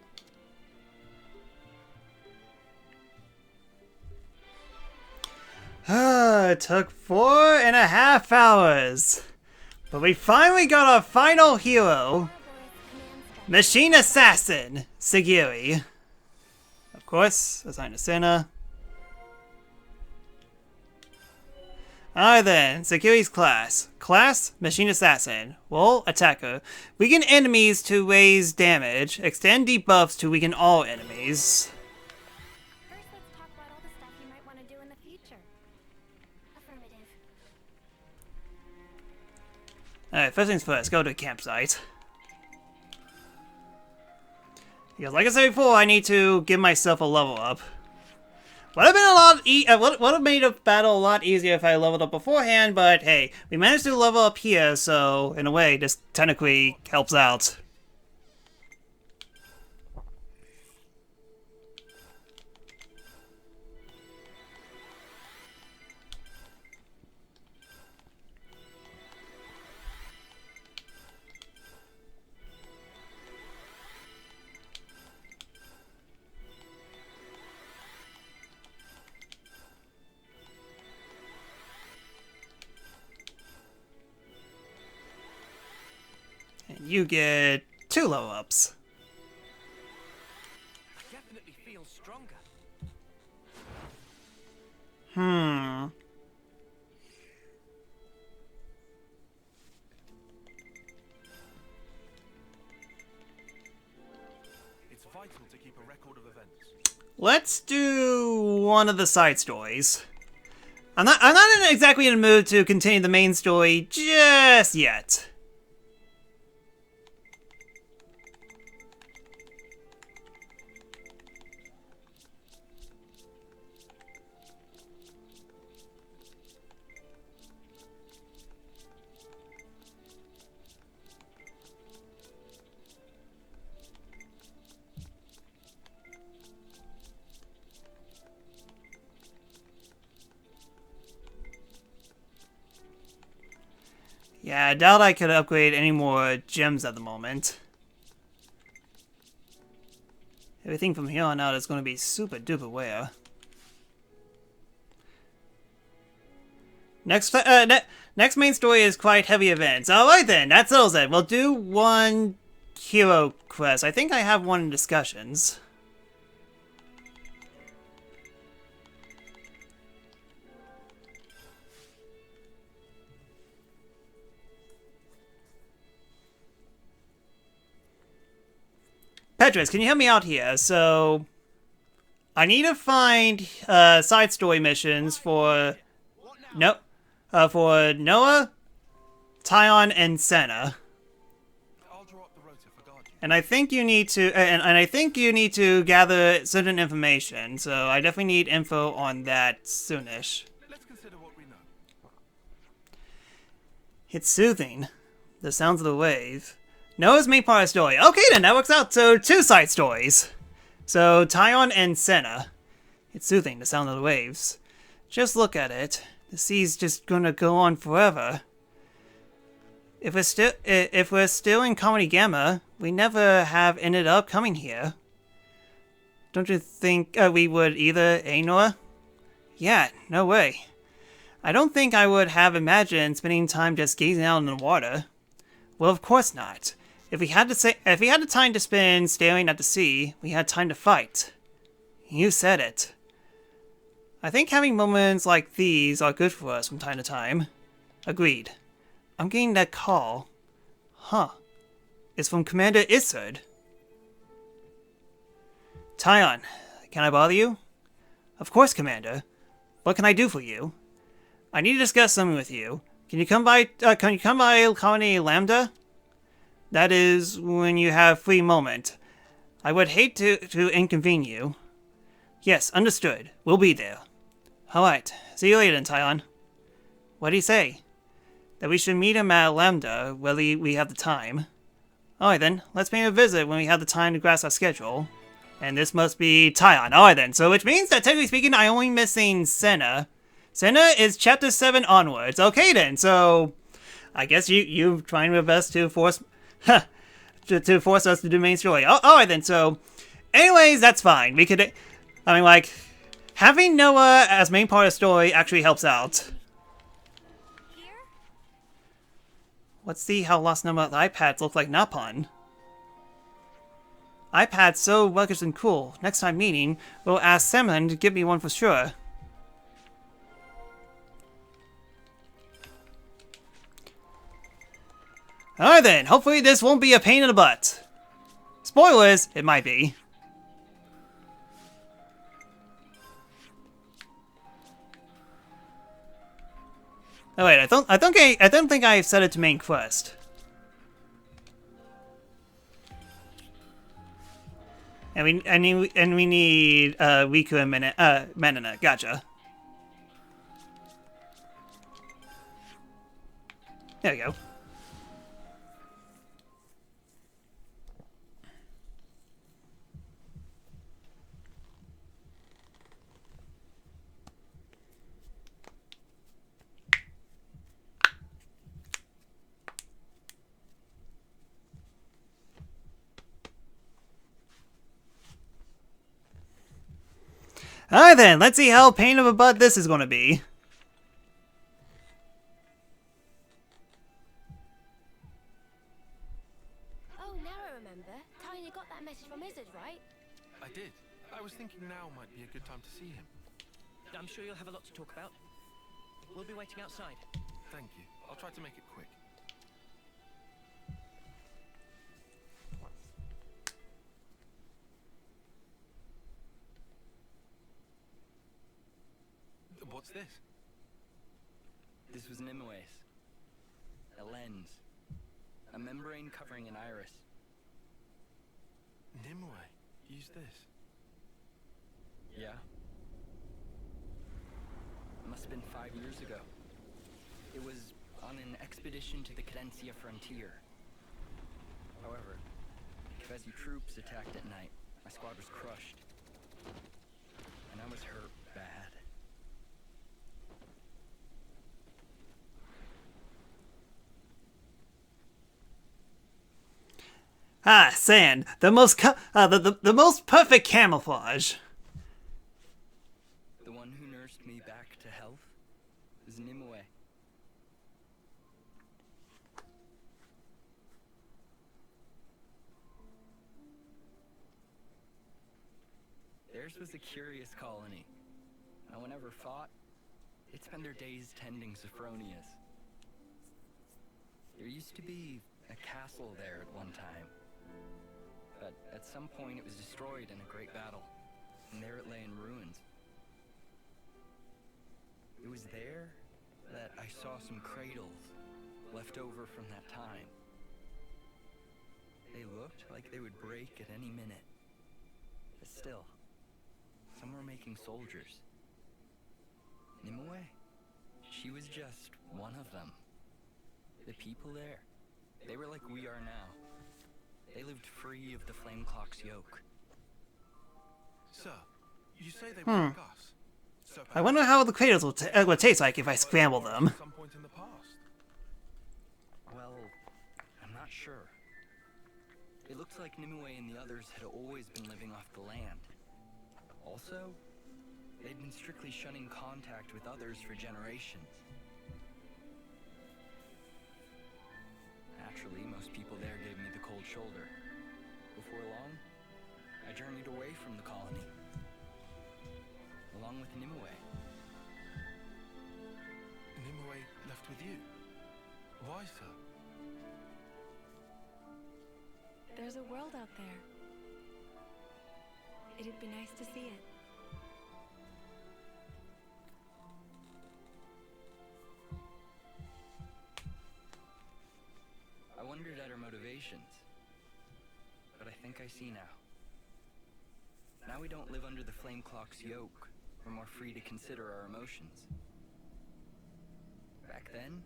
A: It took 4.5 hours. But we finally got our final hero. Machine Assassin, Sagiri. Of course, assign to Senna. Alright then, Security's class. Class, Machine Assassin. Role, Attacker. Weaken enemies to raise damage. Extend debuffs to weaken all enemies.
D: First, let's talk about all the stuff you might want to do in the future. Affirmative.
A: Alright, first things first, go to a campsite. Because like I said before, I need to give myself a level up. Would have been a lot would have made a battle a lot easier if I leveled up beforehand, but hey, we managed to level up here, so in a way, this technically helps out. And you get 2 level ups.
H: I definitely feel stronger.
F: It's vital to keep a record of events.
A: Let's do one of the side stories. I'm not exactly in the mood to continue the main story just yet. Yeah, I doubt I could upgrade any more gems at the moment. Everything from here on out is going to be super duper rare. Next main story is quite heavy events. Alright then, that settles it. We'll do one hero quest. I think I have one in discussions. Petrus, can you help me out here? So, I need to find side story missions for for Noah, Tyon, and Senna.
F: I'll draw up the rota for Guardian.
A: And I think you need to, and I think you need to gather certain information. So I definitely need info on that soonish.
F: Let's consider what we know.
A: It's soothing. The sounds of the wave. Noah's main part of the story. Okay then, that works out. So 2 side stories. So Tyon and Senna. It's soothing, the sound of the waves. Just look at it. The sea's just gonna go on forever. If we're still in Comedy Gamma, we never have ended up coming here. Don't you think we would either, eh, Noah? Yeah, no way. I don't think I would have imagined spending time just gazing out in the water. Well, of course not. If we had the time to spend staring at the sea, we had time to fight. You said it. I think having moments like these are good for us from time to time. Agreed. I'm getting that call. Huh. It's from Commander Isard. Tyon, can I bother you? Of course, Commander. What can I do for you? I need to discuss something with you. Can you come by Colony Lambda? That is, when you have free moment. I would hate to inconvene you. Yes, understood. We'll be there. Alright, see you later then, Tyon. What do you say? That we should meet him at Lambda, whether we have the time. Alright then, let's pay him a visit when we have the time to grasp our schedule. And this must be Tyon. Alright then, so which means that technically speaking, I'm only missing Senna. Senna is chapter 7 onwards. Okay then, so I guess you trying your best to force to force us to do main story. Alright then, so anyways, that's fine. We could, I mean, like, having Noah as main part of the story actually helps out.
D: Here?
A: Let's see how lost number of iPads look like Napon. iPad's so rugged and cool. Next time meeting, we'll ask Salmon to give me one for sure. Alright then, hopefully this won't be a pain in the butt. Spoilers, it might be. Oh wait, I don't think I've set it to main quest. And we need Riku and Menina. Gotcha. There we go. Alright then, let's see how pain of a butt this is gonna be.
D: Oh, now I remember. Tiny got that message from Izzard, right?
F: I did. I was thinking now might be a good time to see him.
H: I'm sure you'll have a lot to talk about. We'll be waiting outside.
F: Thank you. I'll try to make it quick. What's this?
M: This was Nimue's. A lens. A membrane covering an iris.
F: Nimue used this?
M: Yeah. It must have been 5 years ago. It was on an expedition to the Cadencia frontier. However, Kevesi troops attacked at night. My squad was crushed. And I was hurt bad.
A: Ah, sand. The most the most perfect camouflage.
M: The one who nursed me back to health is Nimue. Theirs was a curious colony. No one ever fought. They'd spend their days tending Sophronias. There used to be a castle there at one time. But at some point it was destroyed in a great battle, and there it lay in ruins. It was there that I saw some cradles left over from that time. They looked like they would break at any minute. But still, some were making soldiers. Nimue, she was just one of them. The people there, they were like we are now. They lived free of the Flame Clock's yoke.
F: Sir, you say they were like us. So
A: I wonder how the cradles will taste like if I scramble them.
F: At some point in the past.
M: Well, I'm not sure. It looks like Nimue and the others had always been living off the land. Also, they'd been strictly shunning contact with others for generations. Naturally, most people there gave me the cold shoulder. Before long, I journeyed away from the colony. Along with Nimue.
F: Nimue left with you? Why, sir?
D: There's a world out there. It'd be nice to see it.
M: I wondered at her motivations, but I think I see now. Now we don't live under the Flame Clock's yoke. We're more free to consider our emotions. Back then,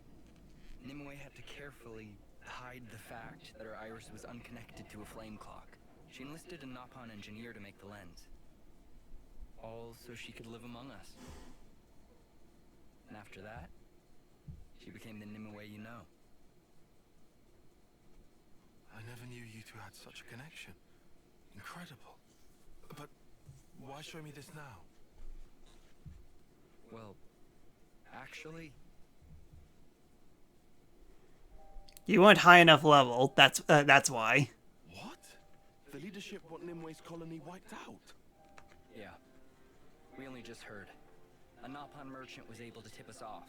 M: Nimue had to carefully hide the fact that her iris was unconnected to a flame clock. She enlisted a Nopon engineer to make the lens. All so she could live among us. And after that, she became the Nimue you know.
F: I never knew you two had such a connection. Incredible. But why show me this now?
M: Well, actually...
A: You weren't high enough level. That's why.
F: What? The leadership want Nimwe's colony wiped out.
M: Yeah. We only just heard. A Nappan merchant was able to tip us off.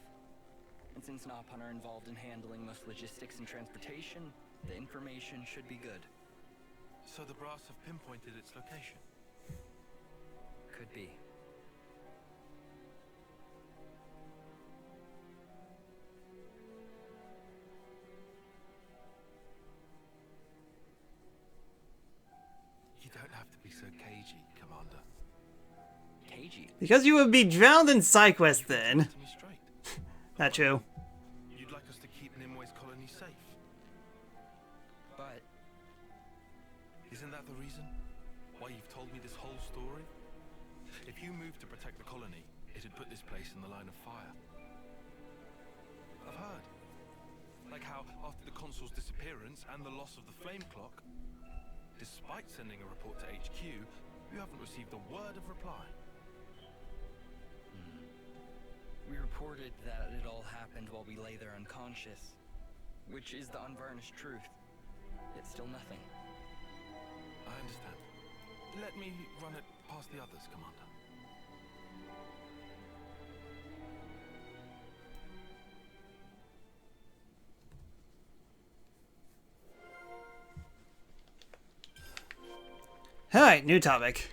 M: And since Nappan are involved in handling most logistics and transportation, the information should be good.
F: So the brass have pinpointed its location?
M: Could be.
F: You don't have to be so cagey, Commander.
M: Cagey?
A: Because you would be drowned in side quests then.
F: To me straight.
A: Not true.
F: You'd like us to keep Nimwe's colony safe?
M: But...
F: Isn't that the reason? Why you've told me this whole story? If you moved to protect the colony, it'd put this place in the line of fire. I've heard. Like how, after the consul's disappearance and the loss of the flame clock, despite sending a report to HQ, you haven't received a word of reply.
M: We reported that it all happened while we lay there unconscious, which is the unvarnished truth. Yet still nothing.
F: I understand. Let me run it past the others, Commander.
A: Alright, new topic.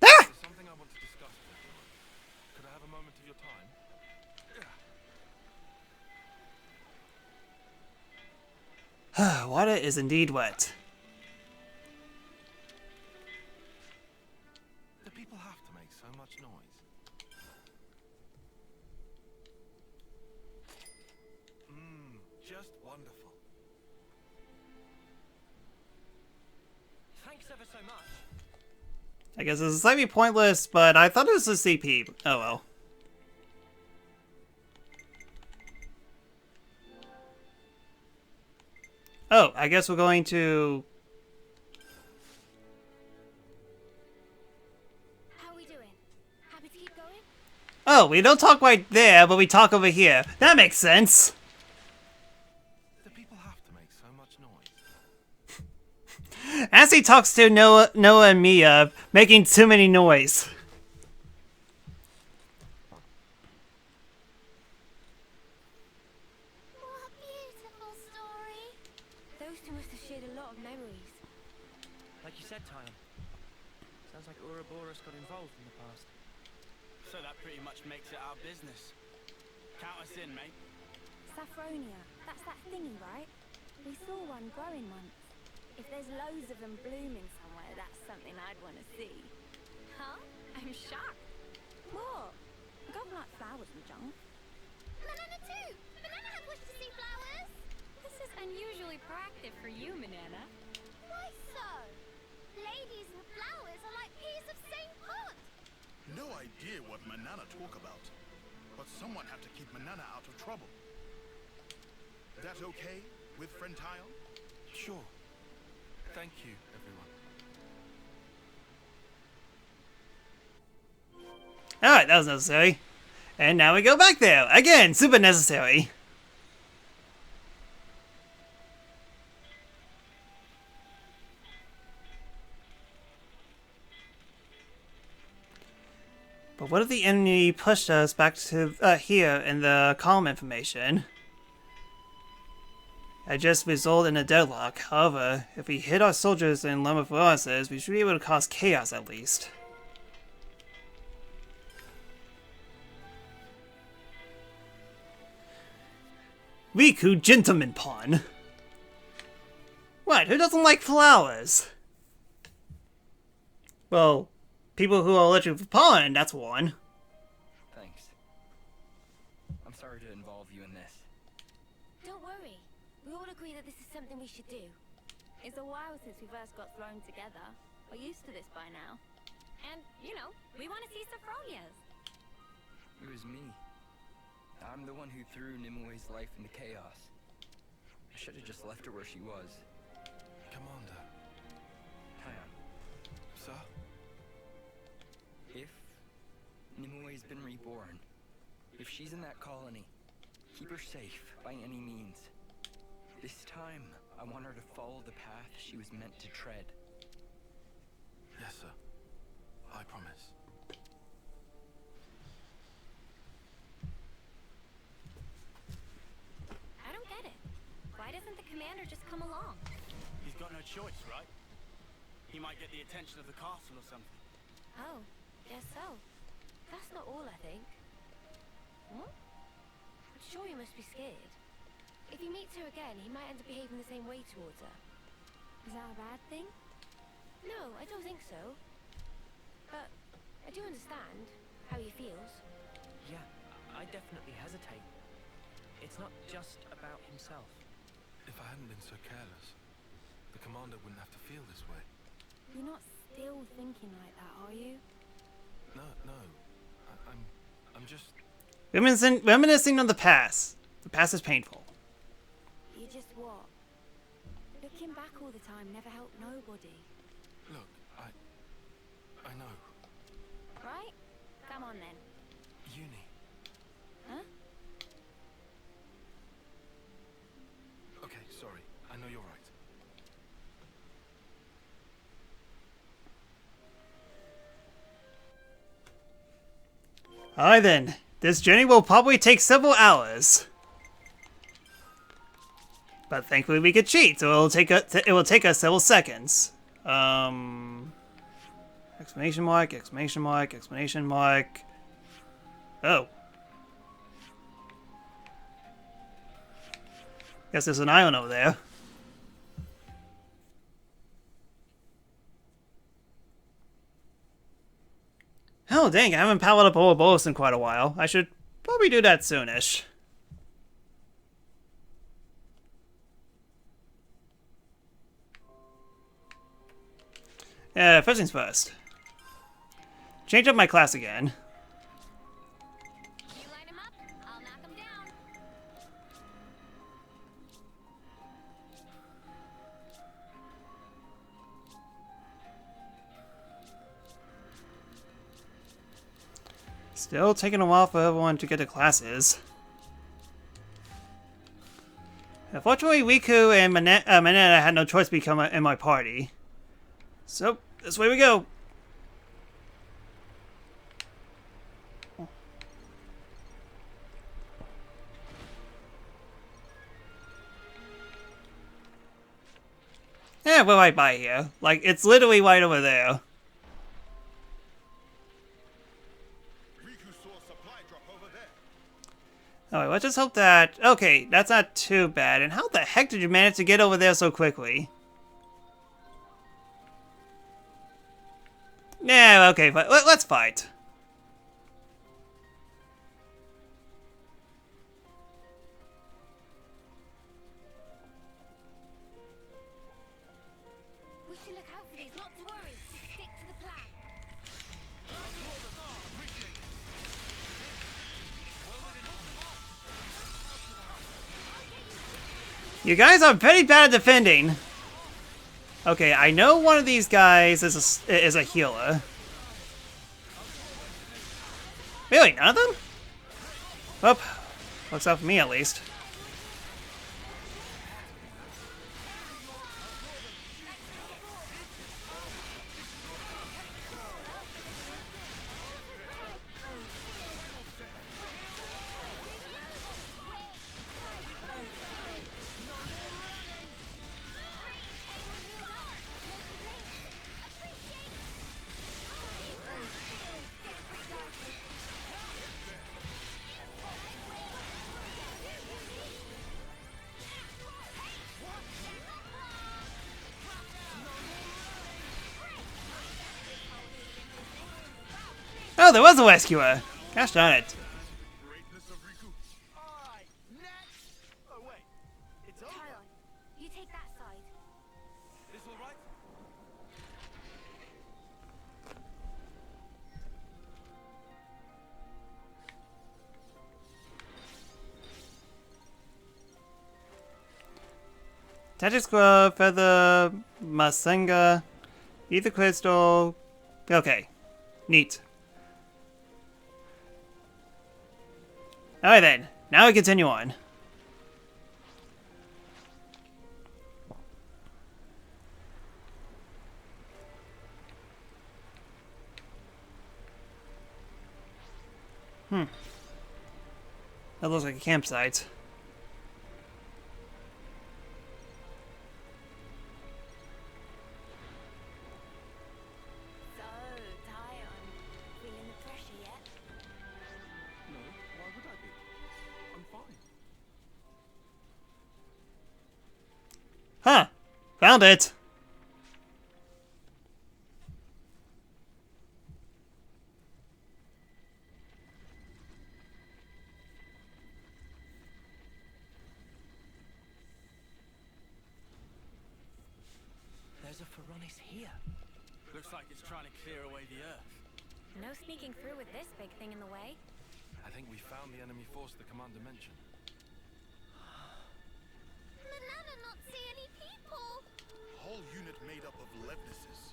F: There's something I want to discuss with everyone. Could I have a moment of your time?
A: Water is indeed wet.
F: Do people have to make so much noise? Just wonderful.
H: Thanks ever so much.
A: I guess it's slightly pointless, but I thought it was a CP. Oh well. Oh, I guess we're going to...
D: How are we doing? Happy to keep going?
A: Oh, we don't talk right there, but we talk over here. That makes sense.
F: Do people have to make so much noise?
A: As he talks to Noah and Mia, making too many noise.
D: What a beautiful story. Those two must have shared a lot of memories.
H: Like you said, Tyon. Sounds like Ouroboros got involved in the past.
E: So that pretty much makes it our business. Count us in, mate.
D: Saffronia, that's that thingy, right? We saw one growing once. If there's loads of them blooming somewhere, that's something I'd want to see. Huh? I'm shocked. What? I don't like flowers and junk.
G: Banana too! Banana had wished to see flowers!
D: This is unusually proactive for you, Manana.
G: Why so? Ladies and flowers are like peas of same pod!
K: No idea what Manana talk about. But someone have to keep Manana out of trouble. That okay with friend Tyon?
F: Sure. Thank you, everyone.
A: Alright, that was necessary. And now we go back there. Again, super necessary. But what if the enemy pushed us back to here in the column information? It just resulted in a deadlock. However, if we hit our soldiers in Lemophoresis, we should be able to cause chaos at least. Riku Gentleman Pawn. What? Who doesn't like flowers? Well, people who are allergic to pollen, that's one.
M: Thanks. I'm sorry to involve you in this.
D: Don't worry. We all agree that this is something we should do. It's a while since we first got thrown together. We're used to this by now.
C: And, you know, we want to see Sophronia's.
M: It was me. I'm the one who threw Nimue's life into chaos. I should have just left her where she was.
F: Commander.
M: Tyon,
F: Sir?
M: if Nimue's been reborn, if she's in that colony, keep her safe by any means. This time, I want her to follow the path she was meant to tread.
F: Yes, sir. I promise.
D: I don't get it. Why doesn't the commander just come along?
E: He's got no choice, right? He might get the attention of the castle or something.
D: Oh, guess so. That's not all, I think. What? I'm sure he must be scared. If he meets her again, he might end up behaving the same way towards her. Is that a bad thing? No, I don't think so. But I do understand how he feels.
H: Yeah, I definitely hesitate. It's not just about himself.
F: If I hadn't been so careless, the commander wouldn't have to feel this way.
D: You're not still thinking like that, are you?
F: No. I'm just...
A: Reminiscing on the past. The past is painful.
D: You just what? Looking back all the time never helped nobody.
F: Look, I know.
D: Right? Come on then.
F: Uni.
D: Huh?
F: Okay, sorry. I know you're right.
A: Alright then. This journey will probably take several hours. But thankfully we could cheat, so it will take us several seconds. Exclamation mark, exclamation mark, exclamation mark. Oh. Guess there's an island over there. Oh dang, I haven't powered up Ouroboros in quite a while. I should probably do that soonish. First things first. Change up my class again.
G: You line him up, I'll knock him down.
A: Still taking a while for everyone to get to classes. Unfortunately, Riku and Mineta had no choice to become in my party. So, this way we go. Yeah, we're right by here. Like, it's literally right over there.
K: Riku saw a supply drop over there.
A: Alright, let's just hope that... Okay, that's not too bad. And how the heck did you manage to get over there so quickly? Yeah, okay, but let's fight.
D: We should look out for these, not to worry. Just stick to the plan.
A: You guys are very bad at defending. Okay, I know one of these guys is a healer. Really, none of them? Well, looks out for me at least. Oh, there was a rescuer. Gosh darn it.
K: Greatness of Riku.
E: Alright, next! Oh wait, it's over.
D: Tyler, you take that side.
F: This all right?
A: Tactics Glove, Feather, Masenga, Ether Crystal. Okay, neat. Alright then, now we continue on. That looks like a campsite.
D: So tired. Feeling the pressure yet?
F: No, why would I be? I'm fine.
A: Huh. Found it.
H: There's a Pharaonis here.
B: Looks like it's trying to clear away the earth.
D: No sneaking through with this big thing in the way.
F: I think we found the enemy force the commander mentioned.
G: Manana not see any people.
K: Whole unit made up of Levnesses.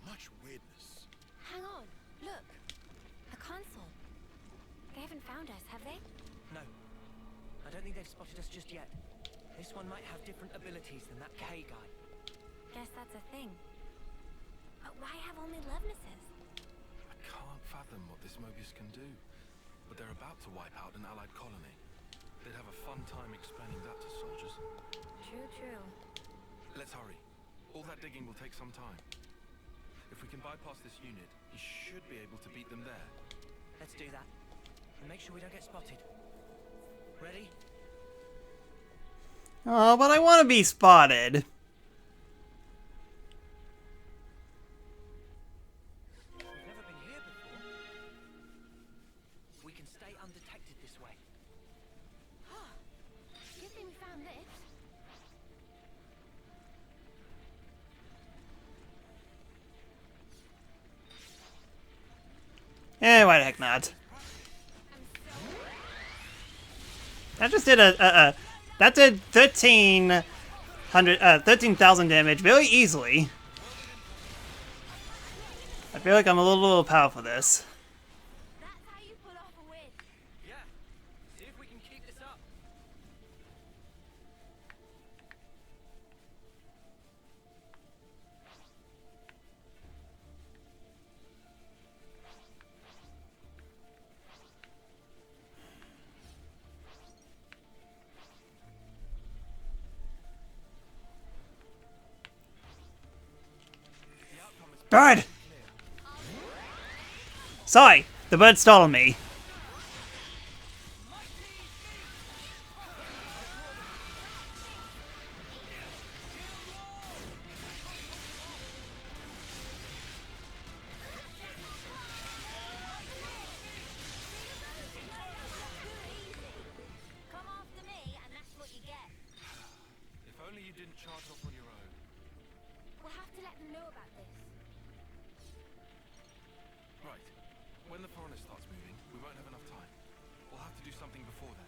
K: Much weirdness.
D: Hang on. Look. A console. They haven't found us, have they?
H: No. I don't think they've spotted us just yet. This one might have different abilities than that K guy.
D: Guess that's a thing. But why have only Levnesses?
F: I can't fathom what this Mobius can do. But they're about to wipe out an allied colony. They'd have a fun time explaining that to soldiers.
D: True, true.
F: Let's hurry. All that digging will take some time. If we can bypass this unit, he should be able to beat them there.
H: Let's do that. And make sure we don't get spotted. Ready?
A: Oh, but I want to be spotted.
H: We've never been here before. We can stay undetected this way.
D: Good thing we found this.
A: Why the heck not? That just did that did 13,000 damage very easily. I feel like I'm a little powerful for this.
G: That's how you pull off a win.
H: Yeah. See if we can keep this up.
A: Bird! Sorry, the bird stole me.
G: Come after me, and that's what you get.
F: If only you didn't charge off on your own.
D: We'll have to let them know about this.
F: Right. When the Pharaonis starts moving, we won't have enough time. We'll have to do something before then.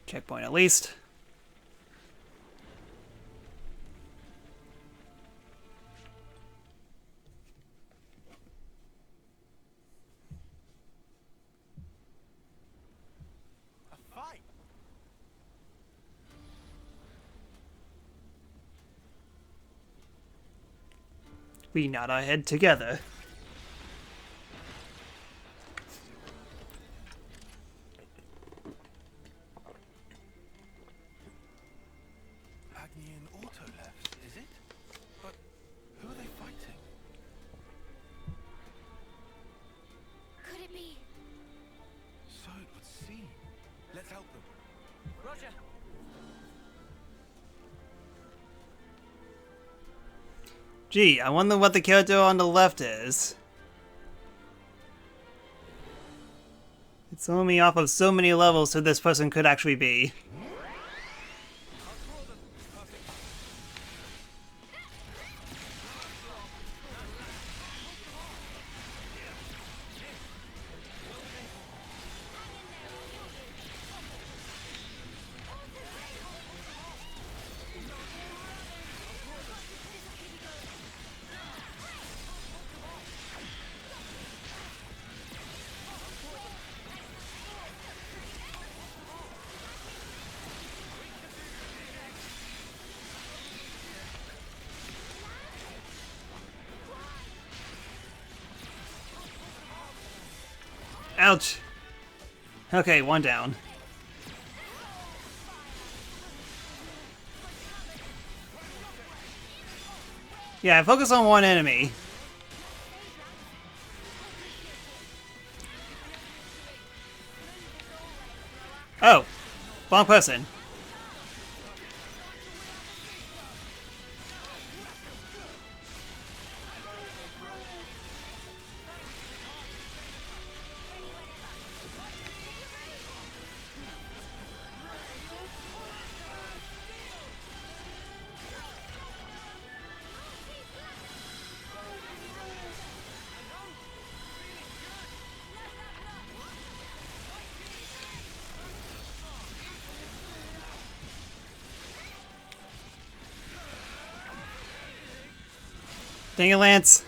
A: Checkpoint at least.
B: A fight?
A: We nod our head together.
F: Agnian Autolefs, is it? But who are they fighting?
D: Could it be?
F: So it would seem. Let's help them.
H: Roger.
A: Gee, I wonder what the character on the left is. It's throwing me off of so many levels who this person could actually be. Ouch. Okay, one down. Yeah, focus on one enemy. Oh, wrong person. Dang it, Lance.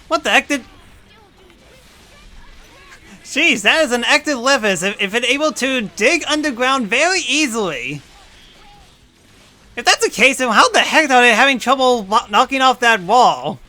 A: What the heck did... Jeez, that is an active Levis if it able to dig underground very easily. If that's the case, then how the heck are they having trouble knocking off that wall?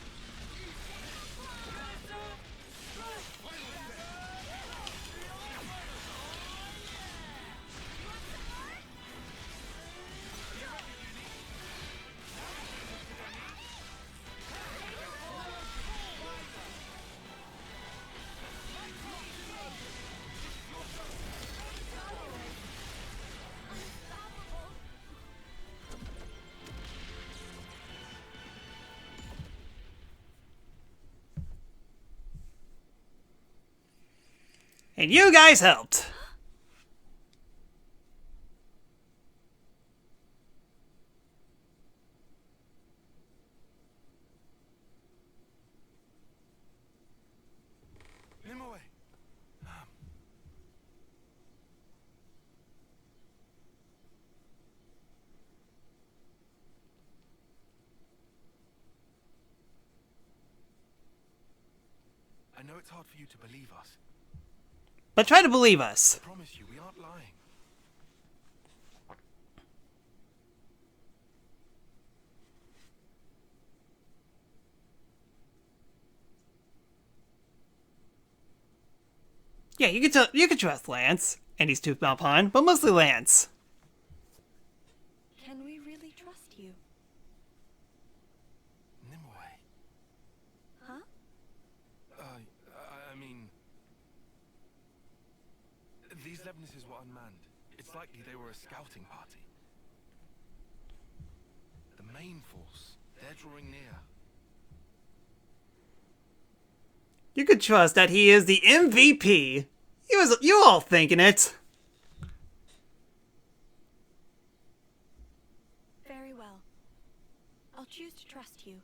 A: And you guys helped.
F: Nimue. I know it's hard for you to believe us.
A: But try to believe us.
F: I promise you, we aren't lying.
A: Yeah, you can trust Lance and he's Tooth Malpine, but mostly Lance.
D: Can we really trust you?
F: Nimue.
D: Huh?
F: I mean... These Leibnices were unmanned. It's likely they were a scouting party. The main force, they're drawing near.
A: You could trust that he is the MVP. You all thinking it.
D: Very well. I'll choose to trust you.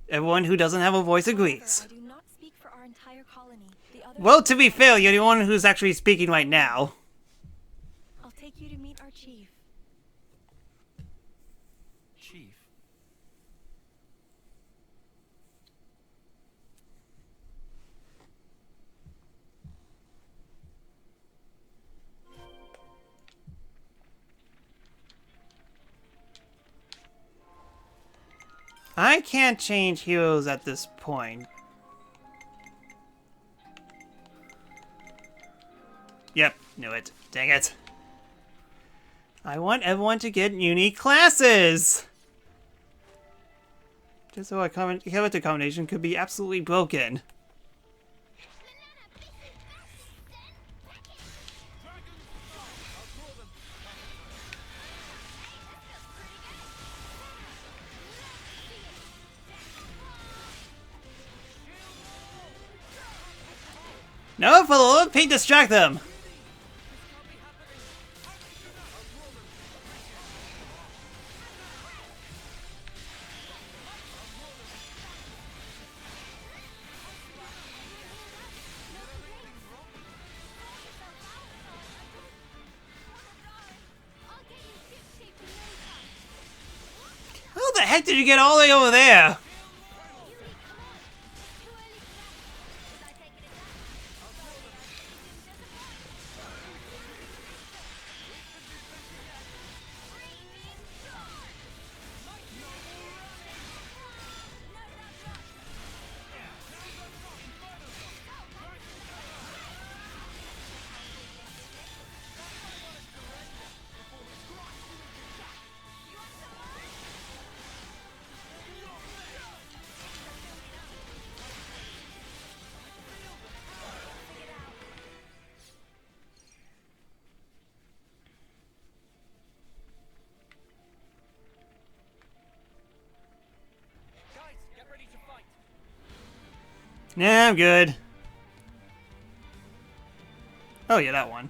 A: Everyone who doesn't have a voice agrees.
D: I do not speak for our entire colony. The other
A: Well, to be fair, you're the one who's actually speaking right now.
D: I'll take you to meet our chief.
F: Chief?
A: I can't change heroes at this point. Yep, knew it. Dang it. I want everyone to get unique classes! Just so our character combination could be absolutely broken. No, for the love of Pete, distract them! heck did you get all the way over there? Nah, I'm good. Oh yeah, that one.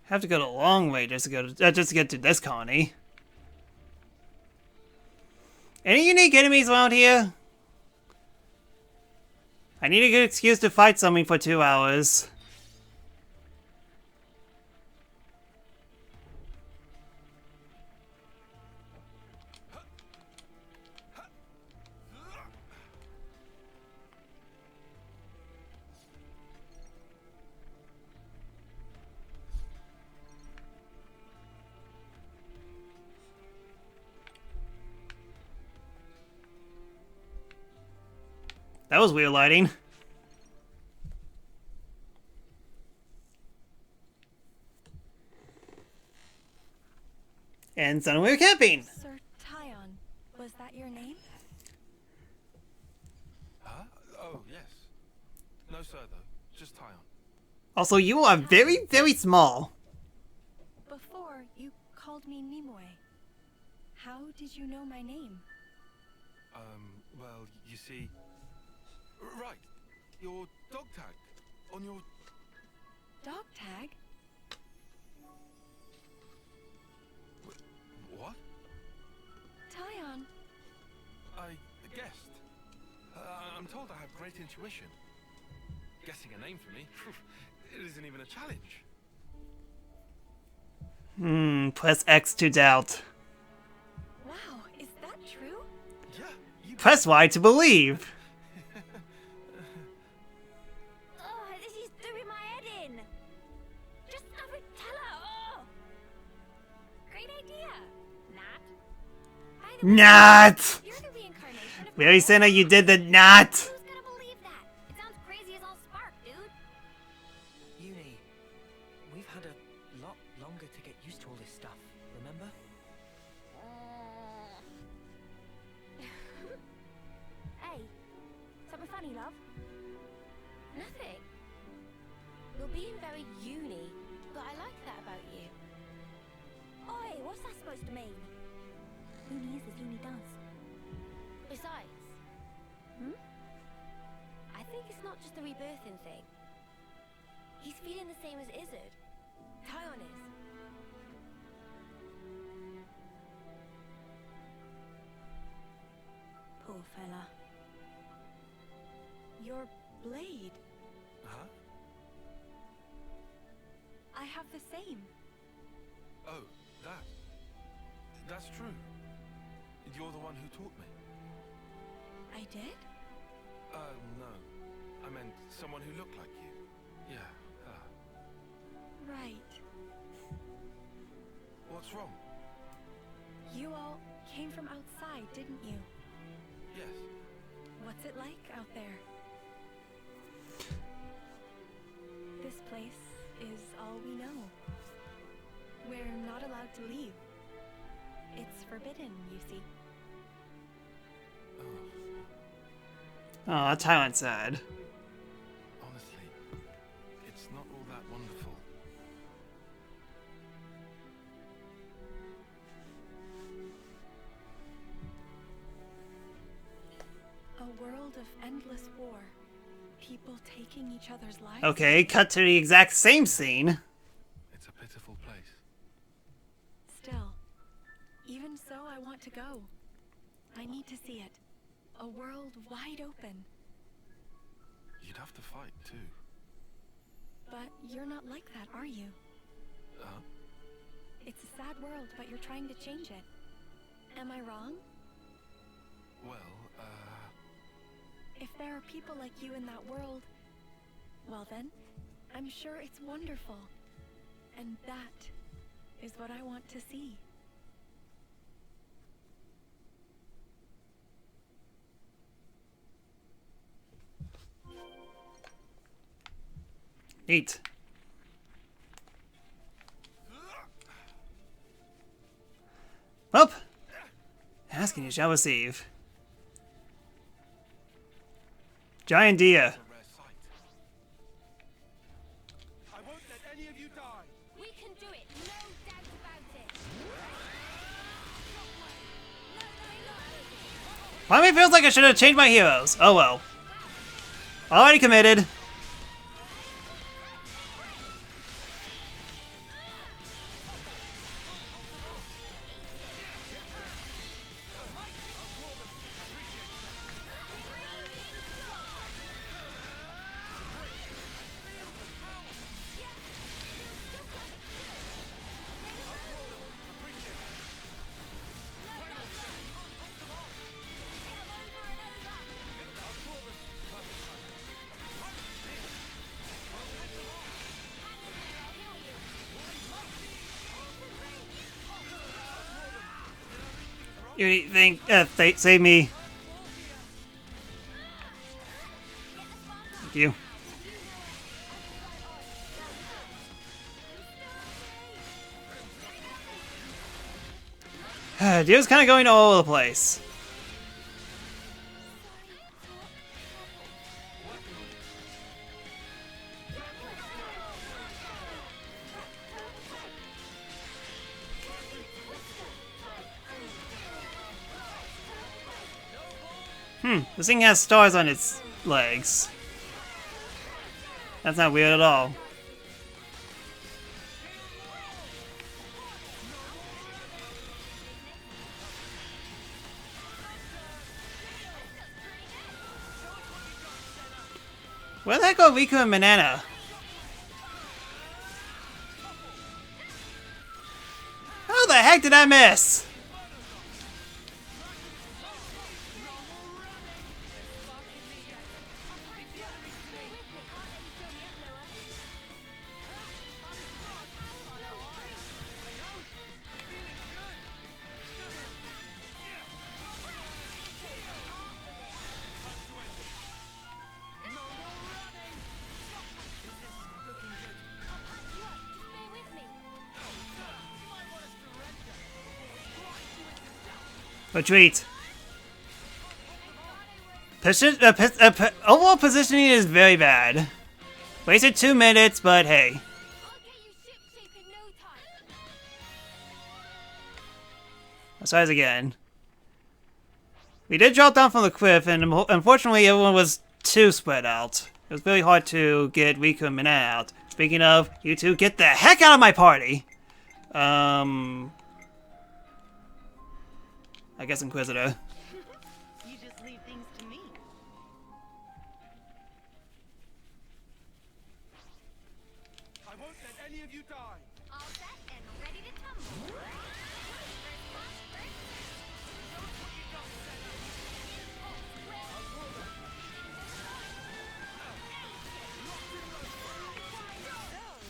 A: Have to go a long way just to go to, just to get to this colony. Any unique enemies around here? I need a good excuse to fight something for 2 hours. That was weird lighting. And suddenly we're camping.
D: Sir Tyon, was that your name?
F: Huh? Oh, yes. No, sir, though. Just Tyon.
A: Also, you are very, very small.
D: Before, you called me Nimue. How did you know my name?
F: Well, you see... Right. Your dog tag. On your...
D: Dog tag?
F: What?
D: Tyon.
F: I guessed. I'm told I have great intuition. Guessing a name for me, it isn't even a challenge.
A: Press X to doubt.
D: Wow, is that true?
F: Yeah, you...
A: Press Y to believe.
G: Oh, this is doing my head in. Just have it, tell her. Oh. Great idea. Not. By the way,
A: Not.
G: you're the reincarnation of
A: Very Senna, you did the not.
G: Who's gonna believe that? It sounds crazy as all spark, dude.
H: Uni, we've had a lot longer to get used to all this stuff, remember?
G: Hey, something funny, love? Nothing. You're being very uni, but I like that about you. Oi, what's that supposed to mean? Uni is as uni does. Besides, I think it's not just a rebirthing thing. He's feeling the same as Izzard. Tyon is.
D: Poor fella. Your blade.
F: Huh?
D: I have the same.
F: Oh, that. That's true. You're the one who taught me.
D: I did?
F: No. I meant someone who looked like you. Yeah, her.
D: Right.
F: What's wrong?
D: You all came from outside, didn't you?
F: Yes.
D: What's it like out there? This place is all we know. We're not allowed to leave. It's forbidden, you see.
A: Aw, Tywin sad.
F: Honestly, it's not all that wonderful.
D: A world of endless war. People taking each other's lives.
A: Okay, cut to the exact same scene.
F: It's a pitiful place.
D: Still, even so, I want to go. I need to see it. A world wide open.
F: You'd have to fight, too.
D: But you're not like that, are you? It's a sad world, but you're trying to change it. Am I wrong?
F: Well,
D: If there are people like you in that world, well then, I'm sure it's wonderful. And that is what I want to see.
A: Neat. Well, asking you shall receive. Giant deer.
B: I won't let any of you die.
G: We can do it, no doubt about it.
A: Part of me feels like I should have changed my heroes. Oh well. Already committed. You think, save me. Thank you. Deer's kind of going all over the place. This thing has stars on its legs. That's not weird at all. Where the heck are Riku and Banana? How the heck did I miss? Retreat. Overall positioning is very bad. Wasted 2 minutes, but hey. Let's try this again. We did drop down from the cliff, and unfortunately everyone was too spread out. It was very hard to get Riku and Banana out. Speaking of, you two get the heck out of my party! I guess Inquisitor.
I: You just leave things to me.
B: I won't let any of you die.
G: All set and ready to tumble.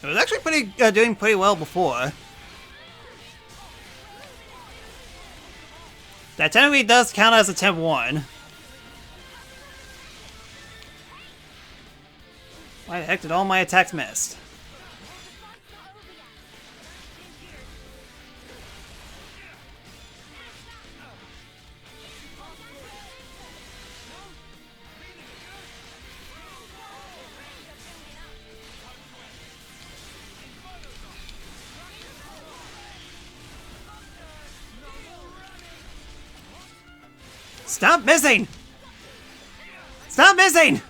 A: It was actually doing pretty well before. That technically does count as attempt 1. Why the heck did all my attacks miss? Stop missing! Stop missing!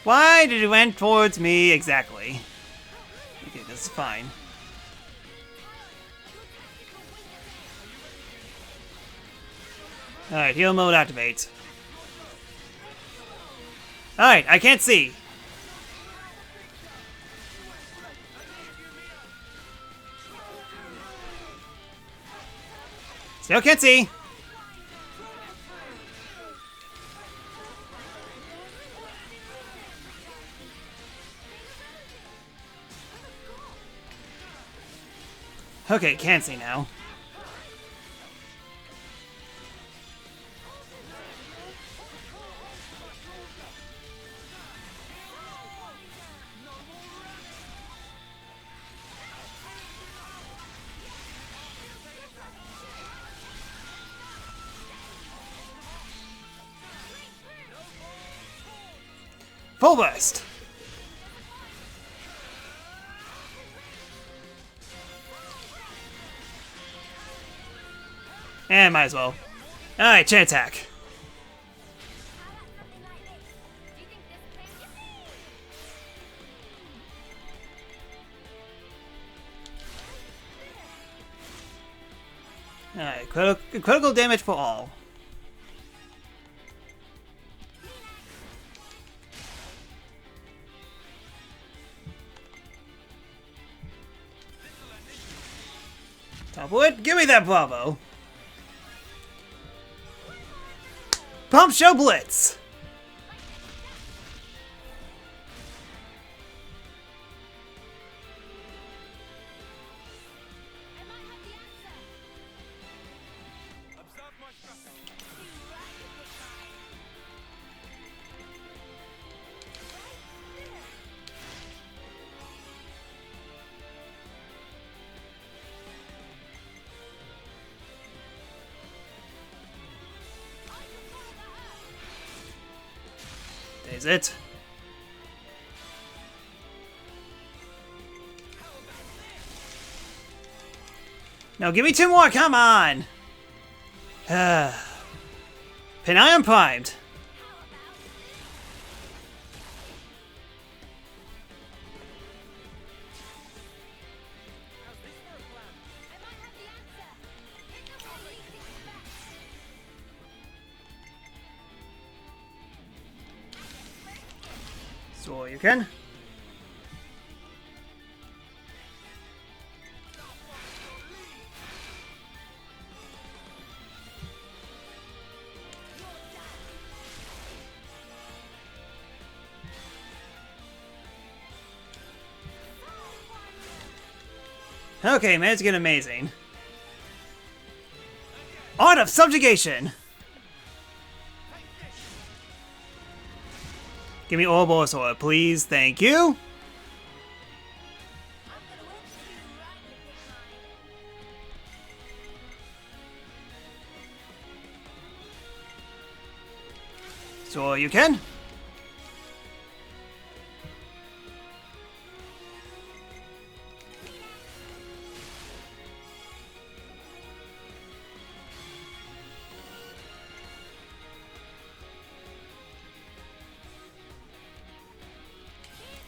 A: Why did it went towards me exactly? Okay, this is fine. Alright, heal mode activates. Alright, I can't see. Still can't see. Okay, can't see now. Full burst. And might as well. Alright, chain attack. Alright, critical damage for all. Top wood, give me that Bravo. Pump Show Blitz. There's it. No, give me 2 more, come on! Penion primed. So you can. Okay, man, it's getting amazing. Art of Subjugation! Give me Ouroboros, please. Thank you. So you can.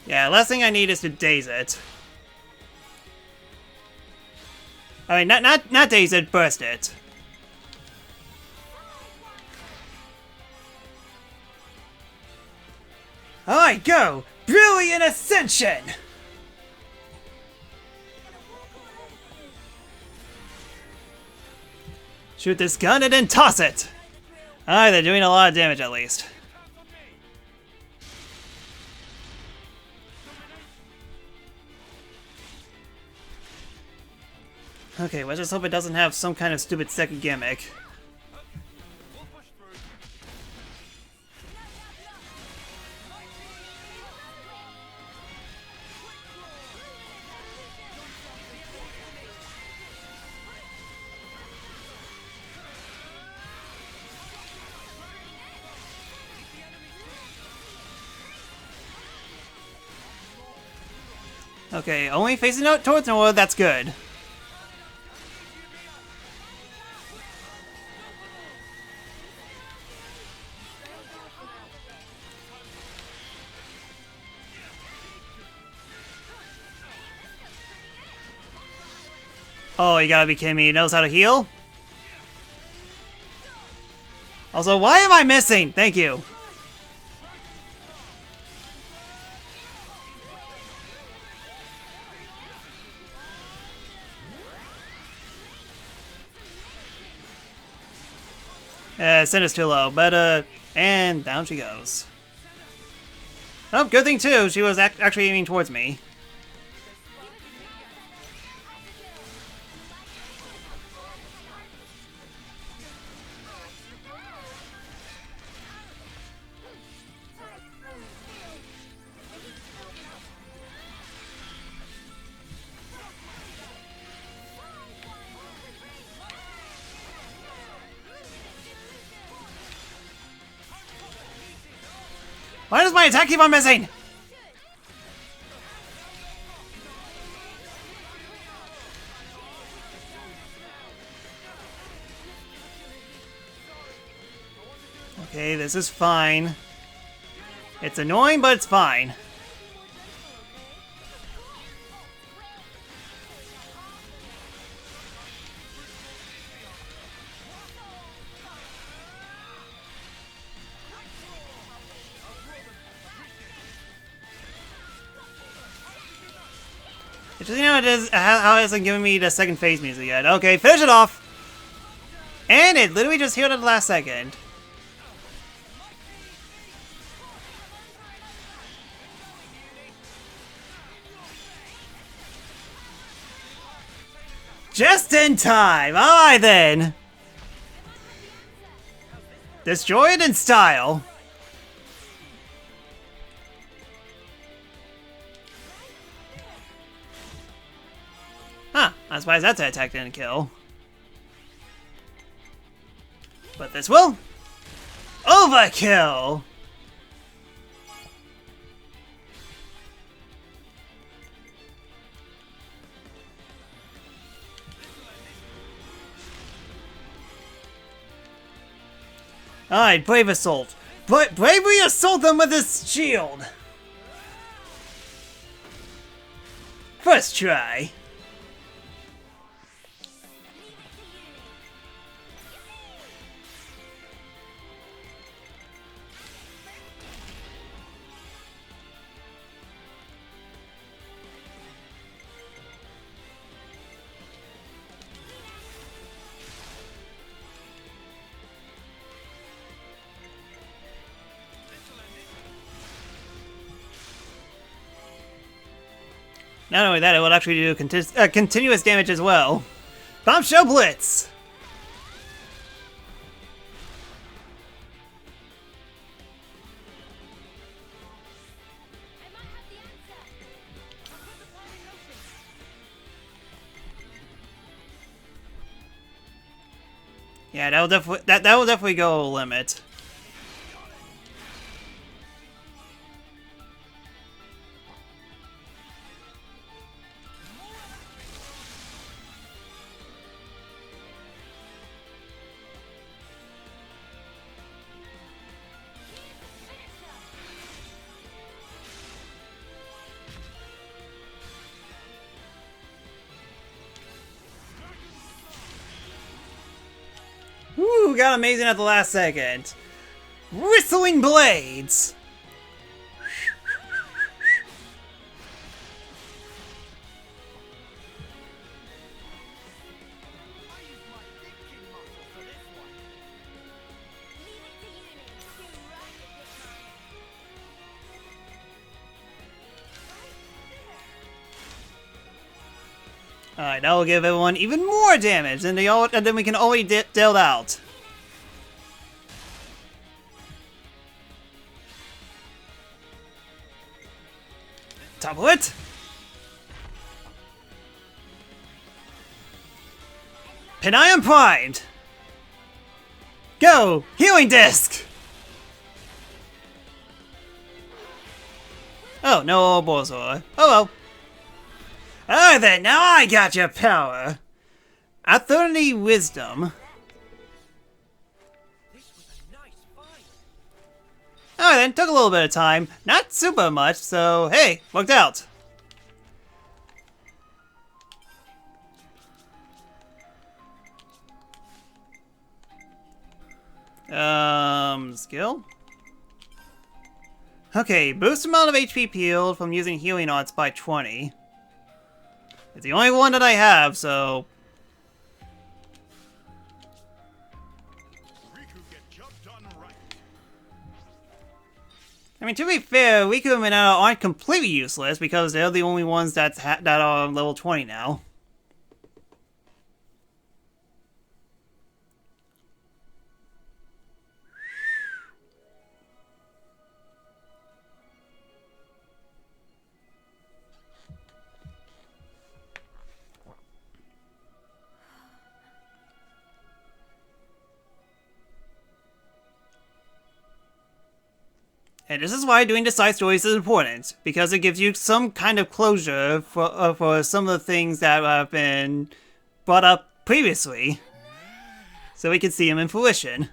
A: Yeah, last thing I need is to daze it. I mean, not daze it, burst it. Alright, go! Brilliant Ascension! Shoot this gun and then toss it! Alright, they're doing a lot of damage at least. Okay, let's just hope it doesn't have some kind of stupid second gimmick. Okay, only facing out towards Noah, that's good. Oh, you gotta be kidding me. He knows how to heal? Also, why am I missing? Thank you. Cinder's too low, but, and down she goes. Oh, good thing too, she was actually aiming towards me. Why does my attack keep on missing? Okay, this is fine. It's annoying, but it's fine. Just, you know, it is how it hasn't given me the second phase music yet. Okay, finish it off! And it literally just healed at the last second. Just in time! Alright then! Destroy it in style! Huh, I'm surprised that attack didn't kill. But this will! Overkill! Alright, Brave Assault. Bravely assault them with this shield! First try. Not only that, it will actually do continuous damage as well. Bombshell Blitz! Yeah, that will definitely go limit. Woo, got amazing at the last second. Whistling Blades! Alright, that will give everyone even more damage than than we can already dealt out. Top of it! Penium primed! Go! Healing Disc! Oh, no Borzoi. Oh well. Alright then, now I got your power. Authority Wisdom. Alright then, took a little bit of time. Not super much, so hey, worked out. Skill? Okay, boost amount of HP peeled from using healing arts by 20. It's the only one that I have, so...
K: Riku get job done right.
A: I mean, to be fair, Riku and Mineta aren't completely useless because they're the only ones that are level 20 now. And this is why doing the side stories is important, because it gives you some kind of closure for some of the things that have been brought up previously, so we can see them in fruition.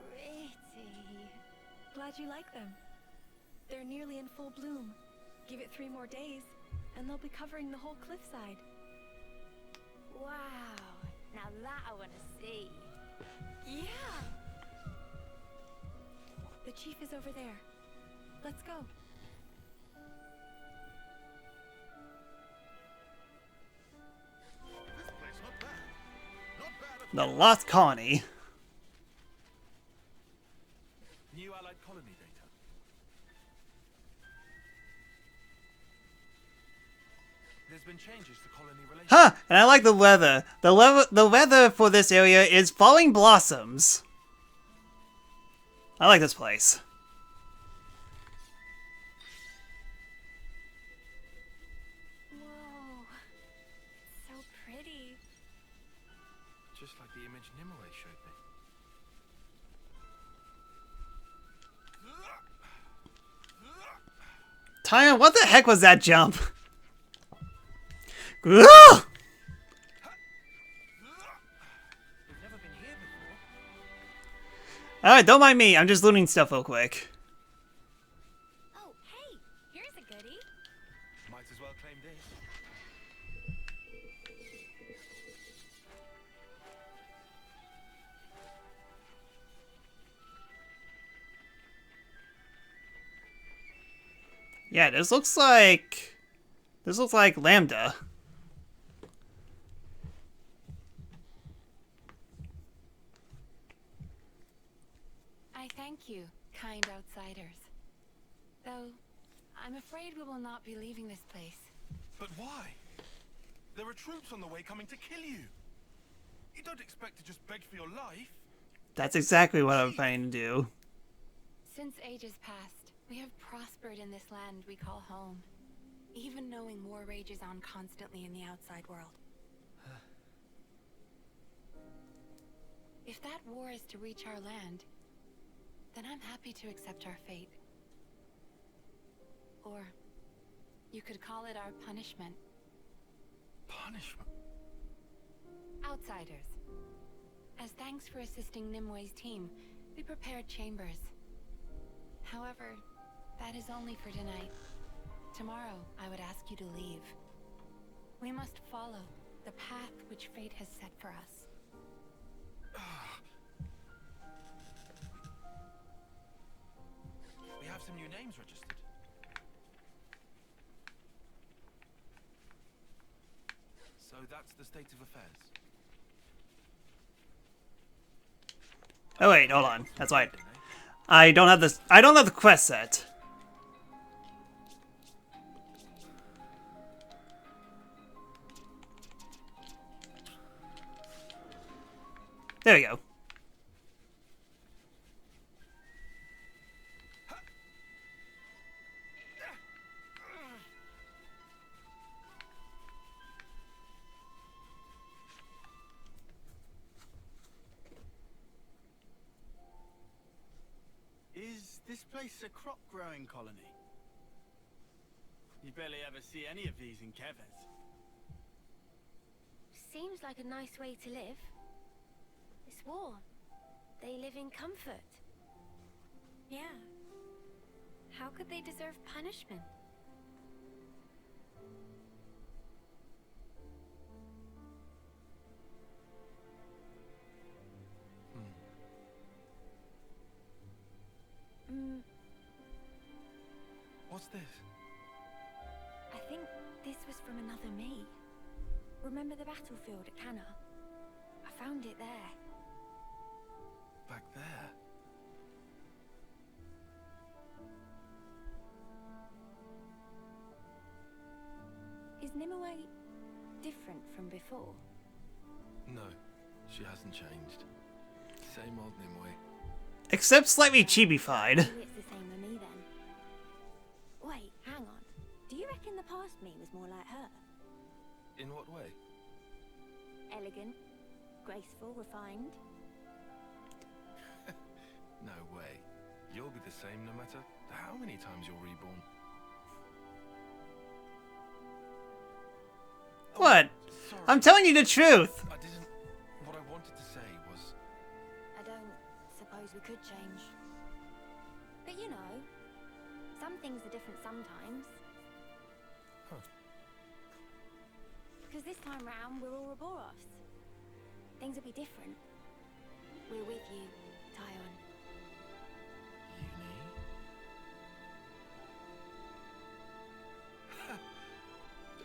D: Pretty. Glad you like them. They're nearly in full bloom. Give it 3 more days, and they'll be covering the whole cliffside.
G: Wow. Now that I want to see.
D: Yeah! The chief is over there. Let's go.
K: This place not bad. Not bad at
A: The Lost Colony.
F: New allied colony data. There's been changes to colony relations.
A: Huh! And I like the weather. The weather for this area is falling blossoms. I like this place.
D: Whoa. It's so pretty.
F: Just like the image Nimue showed me.
A: Tyron, what the heck was that jump? Ugh!
H: We've never been here before.
A: Alright, don't mind me. I'm just looting stuff real quick.
G: Oh, hey, here's a goodie.
F: Might as well claim this.
A: Yeah, this looks like Lambda.
D: I thank you, kind outsiders. Though, I'm afraid we will not be leaving this place.
F: But why? There are troops on the way coming to kill you. You don't expect to just beg for your life.
A: That's exactly what I'm planning to do.
D: Since ages past, we have prospered in this land we call home. Even knowing war rages on constantly in the outside world. If that war is to reach our land, then I'm happy to accept our fate. Or you could call it our punishment.
F: Punishment?
D: Outsiders. As thanks for assisting Nimue's team, we prepared chambers. However, that is only for tonight. Tomorrow, I would ask you to leave. We must follow the path which fate has set for us.
F: We have some new names registered. So that's the state of affairs.
A: Oh wait, hold on. That's right. I don't have the quest set. There we go.
E: Is this place a crop-growing colony? You barely ever see any of these in Keves.
C: Seems like a nice way to live. It's warm. They live in comfort.
D: Yeah. How could they deserve punishment?
F: this?
D: I think this was from another me. Remember the battlefield at Cana? I found it there.
F: Back there?
D: Is Nimue different from before?
F: No, she hasn't changed. Same old Nimue.
A: Except slightly chibi-fied.
D: Maybe it's the same with me then. Wait, hang on. Do you reckon the past me was more like her?
F: In what way?
D: Elegant, graceful, refined?
F: No way. You'll be the same no matter how many times you're reborn.
A: What?
F: Sorry.
A: I'm telling you the truth.
F: I didn't... What I wanted to say was...
D: I don't suppose we could change. But you know, some things are different sometimes.
F: Huh.
D: Because this time round, we're all Ouroboros. Things will be different. We're with you, Tyon.
F: Uni?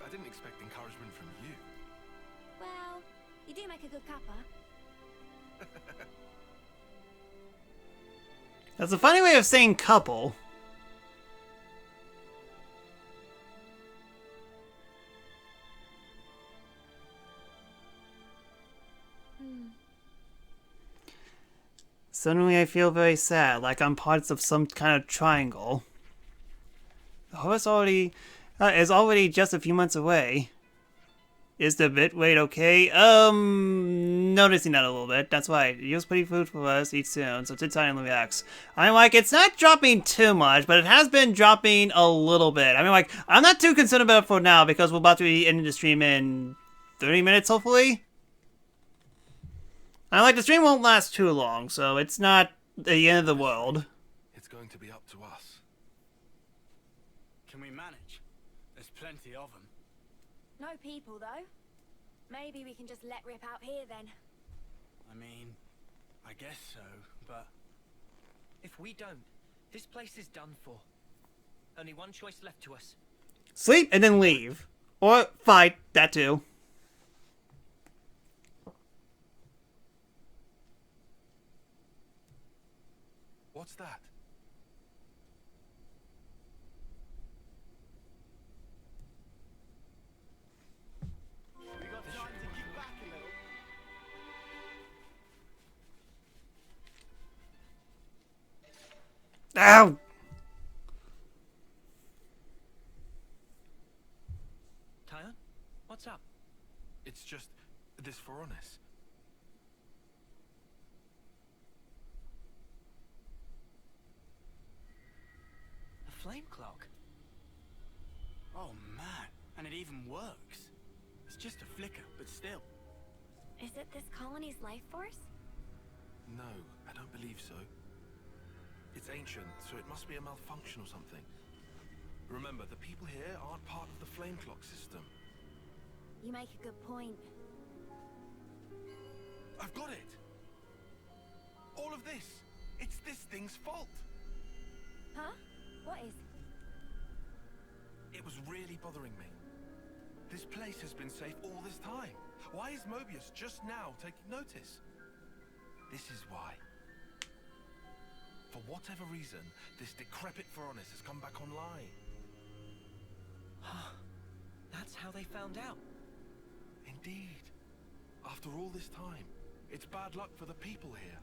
F: I didn't expect encouragement from you.
D: Well, you do make a good cuppa.
A: That's a funny way of saying couple. Suddenly I feel very sad, like I'm part of some kind of triangle. The horse is already just a few months away. Is the bit weight okay? Noticing that a little bit. That's why. Use plenty food for us, eat soon, so sit tight and relax. I'm like, it's not dropping too much, but it has been dropping a little bit. I mean, like, I'm not too concerned about it for now, because we're about to be ending the stream in 30 minutes, hopefully? I like, the stream won't last too long, so it's not the end of the world.
F: It's going to be up to us.
E: Can we manage? There's plenty of them.
D: No people, though. Maybe we can just let rip out here, then.
E: I mean, I guess so, but...
H: If we don't, this place is done for. Only one choice left to us.
A: Sleep and then leave. Or fight, that too.
F: What's that?
E: We got time to kick back a little.
A: Ow!
H: Tyon? What's up?
F: It's just... this Veronis.
H: A flame clock?
E: Oh man, and it even works. It's just a flicker, but still.
C: Is it this colony's life force?
F: No, I don't believe so. It's ancient, so it must be a malfunction or something. Remember, the people here aren't part of the flame clock system.
D: You make a good point.
F: I've got it! All of this! It's this thing's fault!
D: Huh? What is?
F: It was really bothering me. This place has been safe all this time. Why is Mobius just now taking notice? This is why. For whatever reason, this decrepit Veronis has come back online.
H: That's how they found out.
F: Indeed. After all this time, it's bad luck for the people here.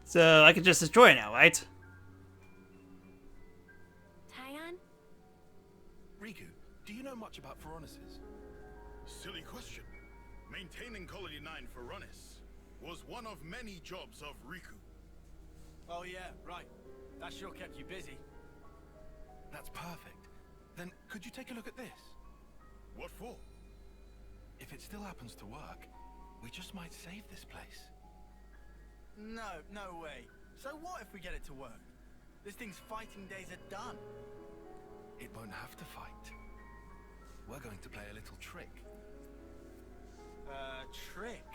A: So I could just destroy it now, right?
C: Tyon?
F: Riku, do you know much about Veronises?
K: Silly question. Maintaining Colony 9 for Veronis was one of many jobs of Riku.
E: Oh yeah, right. That sure kept you busy.
F: That's perfect. Then could you take a look at this?
K: What for?
F: If it still happens to work, we just might save this place.
E: No way. So what if we get it to work? This thing's fighting days are done.
F: It won't have to fight. We're going to play a little trick.
E: Trick?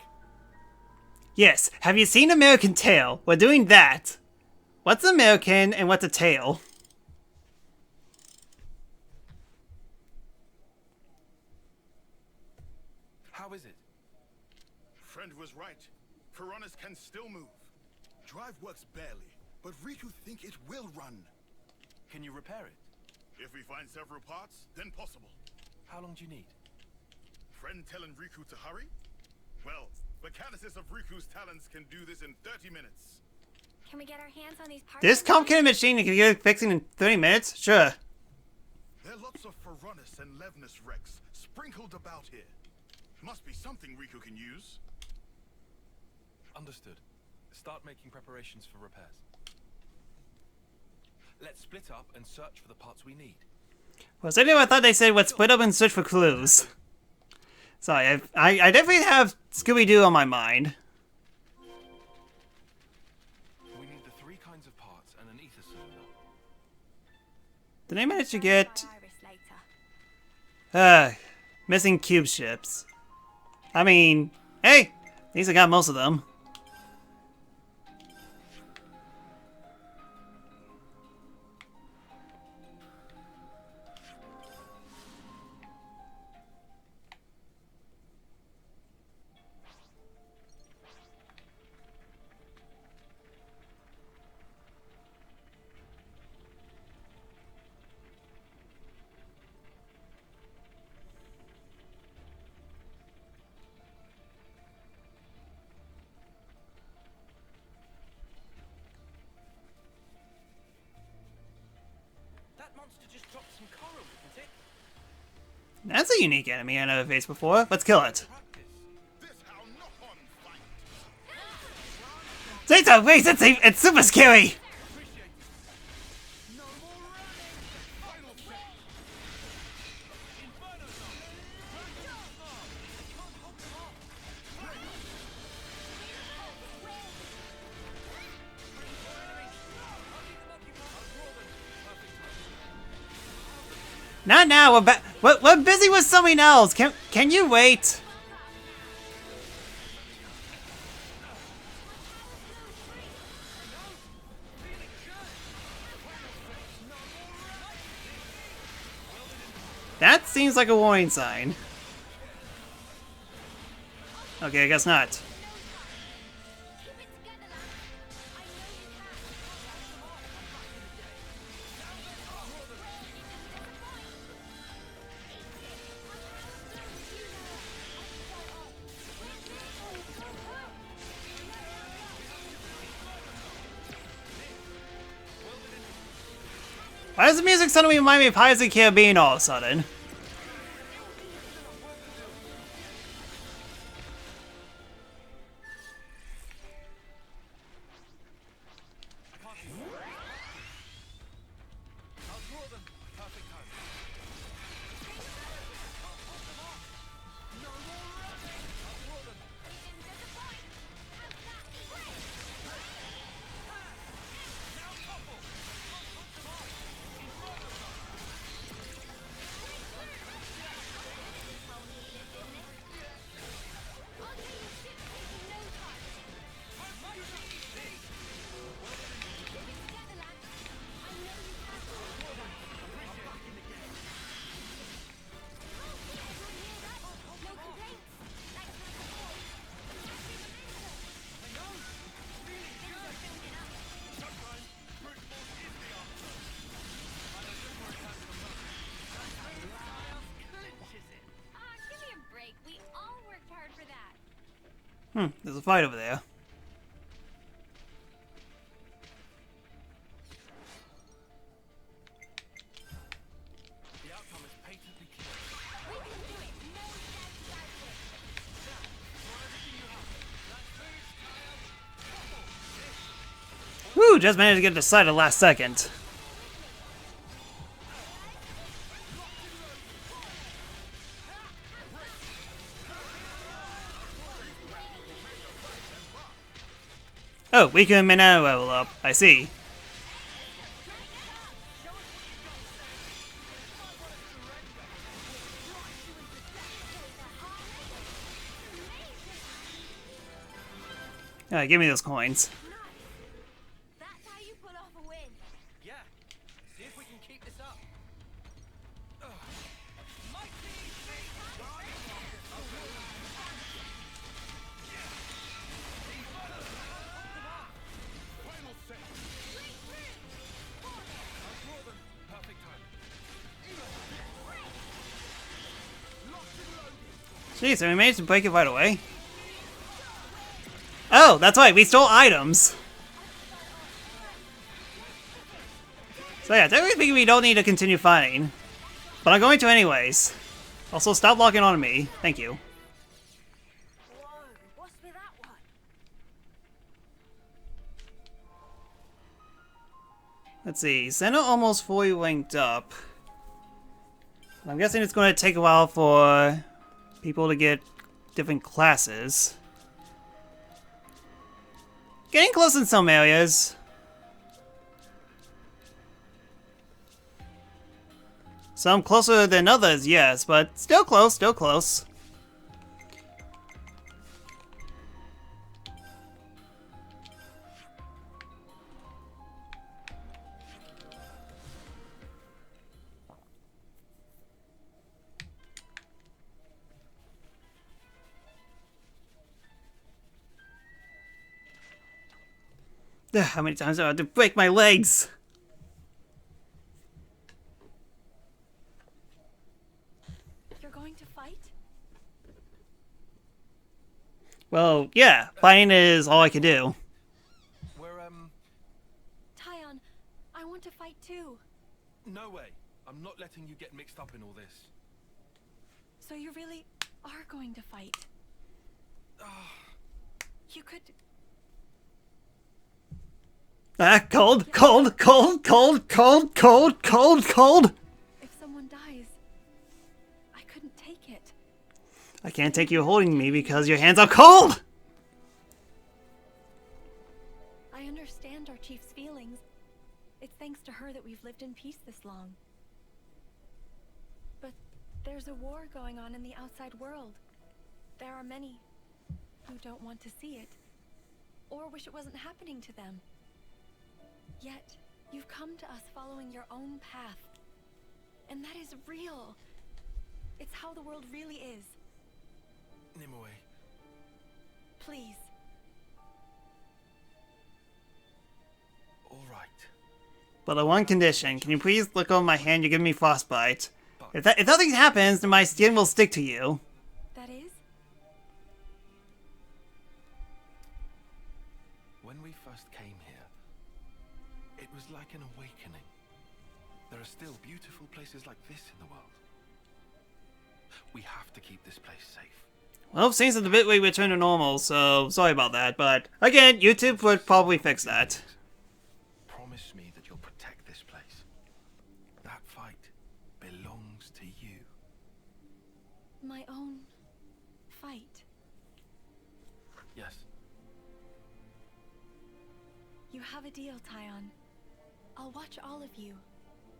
A: Yes, have you seen American Tail? We're doing that. What's American and what's a tail?
K: Friend was right. Piranhas can still move. Drive works barely, but Riku think it will run.
F: Can you repair it?
K: If we find several parts, then possible.
F: How long do you need?
K: Friend telling Riku to hurry? Well, the catalysis of Riku's talents can do this in 30 minutes.
C: Can we get our hands on these parts?
A: This complicated machine can get fixing in 30 minutes? Sure.
K: There are lots of Piranhas and Levnus wrecks sprinkled about here. Must be something Riku can use.
F: Understood. Start making preparations for repairs. Let's split up and search for the parts we need.
A: Well, so anyway, I thought they said let's split up and search for clues. Sorry, I definitely have Scooby-Doo on my mind.
F: We need the 3 kinds of parts and an ether cylinder.
A: Did I manage to get...
C: Later.
A: missing cube ships. I mean, hey, at least I got most of them.
H: That monster just dropped some coral, didn't it?
A: That's a unique enemy I never faced before. Let's kill it. Zeta, wait, it's super scary! Not now, we're busy with something else. Can you wait? That seems like a warning sign. Okay, I guess not. Why does the music suddenly remind me of Pirates of the Caribbean all of a sudden? There's a fight over there.
F: The outcome is patently clear.
A: Whew, just managed to get it decided last second. Oh, we can now level up. I see. Alright, give me those coins.
G: That's how you pull off a win.
H: Yeah. See if we can keep this up.
A: Jeez, so we managed to break it right away. Oh, that's right, we stole items. So yeah, technically we don't need to continue fighting. But I'm going to anyways. Also, stop locking on me. Thank you.
I: Whoa, what's with that one?
A: Let's see, Senna almost fully linked up. I'm guessing it's going to take a while for people to get different classes. Getting close in some areas. Some closer than others, yes, but still close, still close. Ugh, how many times do I have to break my legs?
D: You're going to fight?
A: Well, yeah, fighting is all I can do.
F: We're,
D: Tyon, I want to fight too.
F: no way. I'm not letting you get mixed up in all this.
D: So you really are going to fight? You could...
A: Ah, cold, cold, cold, cold, cold, cold, cold, cold.
D: If someone dies, I couldn't take it.
A: I can't take you holding me because your hands are cold!
D: I understand our chief's feelings. It's thanks to her that we've lived in peace this long. But there's a war going on in the outside world. There are many who don't want to see it, or wish it wasn't happening to them. Yet, you've come to us following your own path. And that is real. It's how the world really is.
F: Nimue.
D: Please.
F: All right.
A: But on one condition, can you please look over my hand? You're giving me frostbite. If nothing happens, then my skin will stick to you.
D: That is?
F: When we first came here, it was like an awakening. There are still beautiful places like this in the world. We have to keep this place safe.
A: Well, it seems that the bit we returned to normal, so sorry about that, but again, YouTube would probably fix that.
F: Promise me that you'll protect this place. That fight belongs to you.
D: My own fight.
F: Yes.
D: You have a deal, Tyon. I'll watch all of you.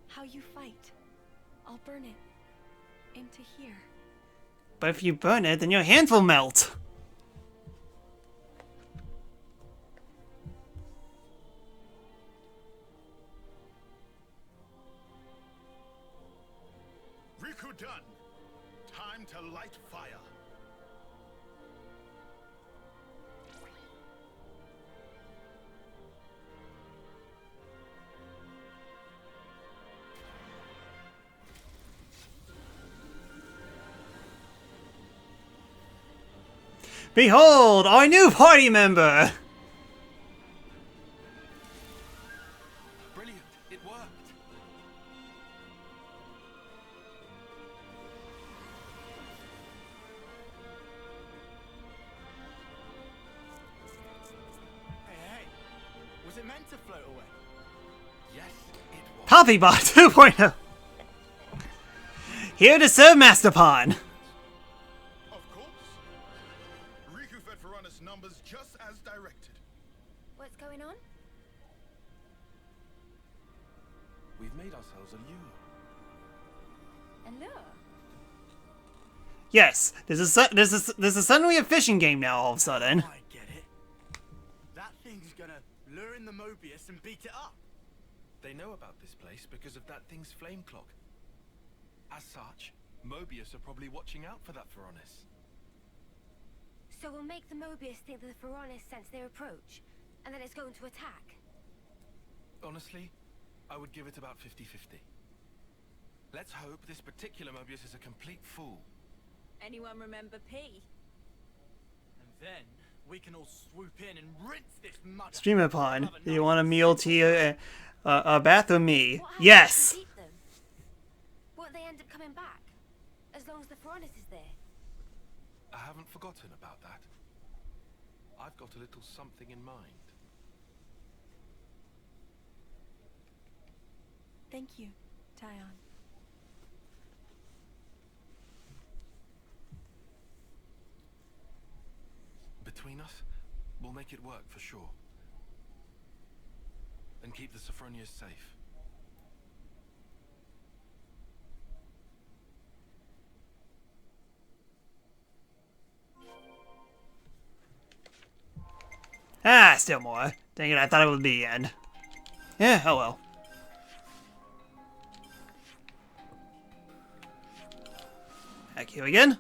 D: How you fight. I'll burn it into here.
A: But if you burn it, then your hands will melt.
K: Riku done. Time to light fire.
A: Behold, our new party member!
F: Brilliant. It worked.
E: Hey, was it meant to float away?
F: Yes, it was.
A: Poppybot 2.0! Here to serve Master Pawn!
K: Of course. Riku fed Ferronis numbers just as directed.
C: What's going on?
F: We've made ourselves a lure.
C: A lure?
A: Yes, this is suddenly a fishing game now all of a sudden.
E: I get it. That thing's gonna lure in the Mobius and beat it up.
F: They know about this place because of that thing's flame clock. As such, Mobius are probably watching out for that Ferronis.
C: So we'll make the Mobius think that the Ferronis sense their approach, and that it's going to attack.
F: Honestly, I would give it about 50-50. Let's hope this particular Mobius is a complete fool.
I: Anyone remember P?
B: And then we can all swoop in and rinse this mud.
A: Streamer Pond, do you want a meal, tea, a bath, or me? Yes!
D: Keep them. Won't they end up coming back? As long as the Pharaonis is there.
F: I haven't forgotten about that. I've got a little something in mind.
D: Thank you, Tyon.
F: Between us, we'll make it work for sure. And keep the Sophronias safe.
A: Ah, still more. Dang it, I thought it would be the end. Yeah, oh well. Back you again.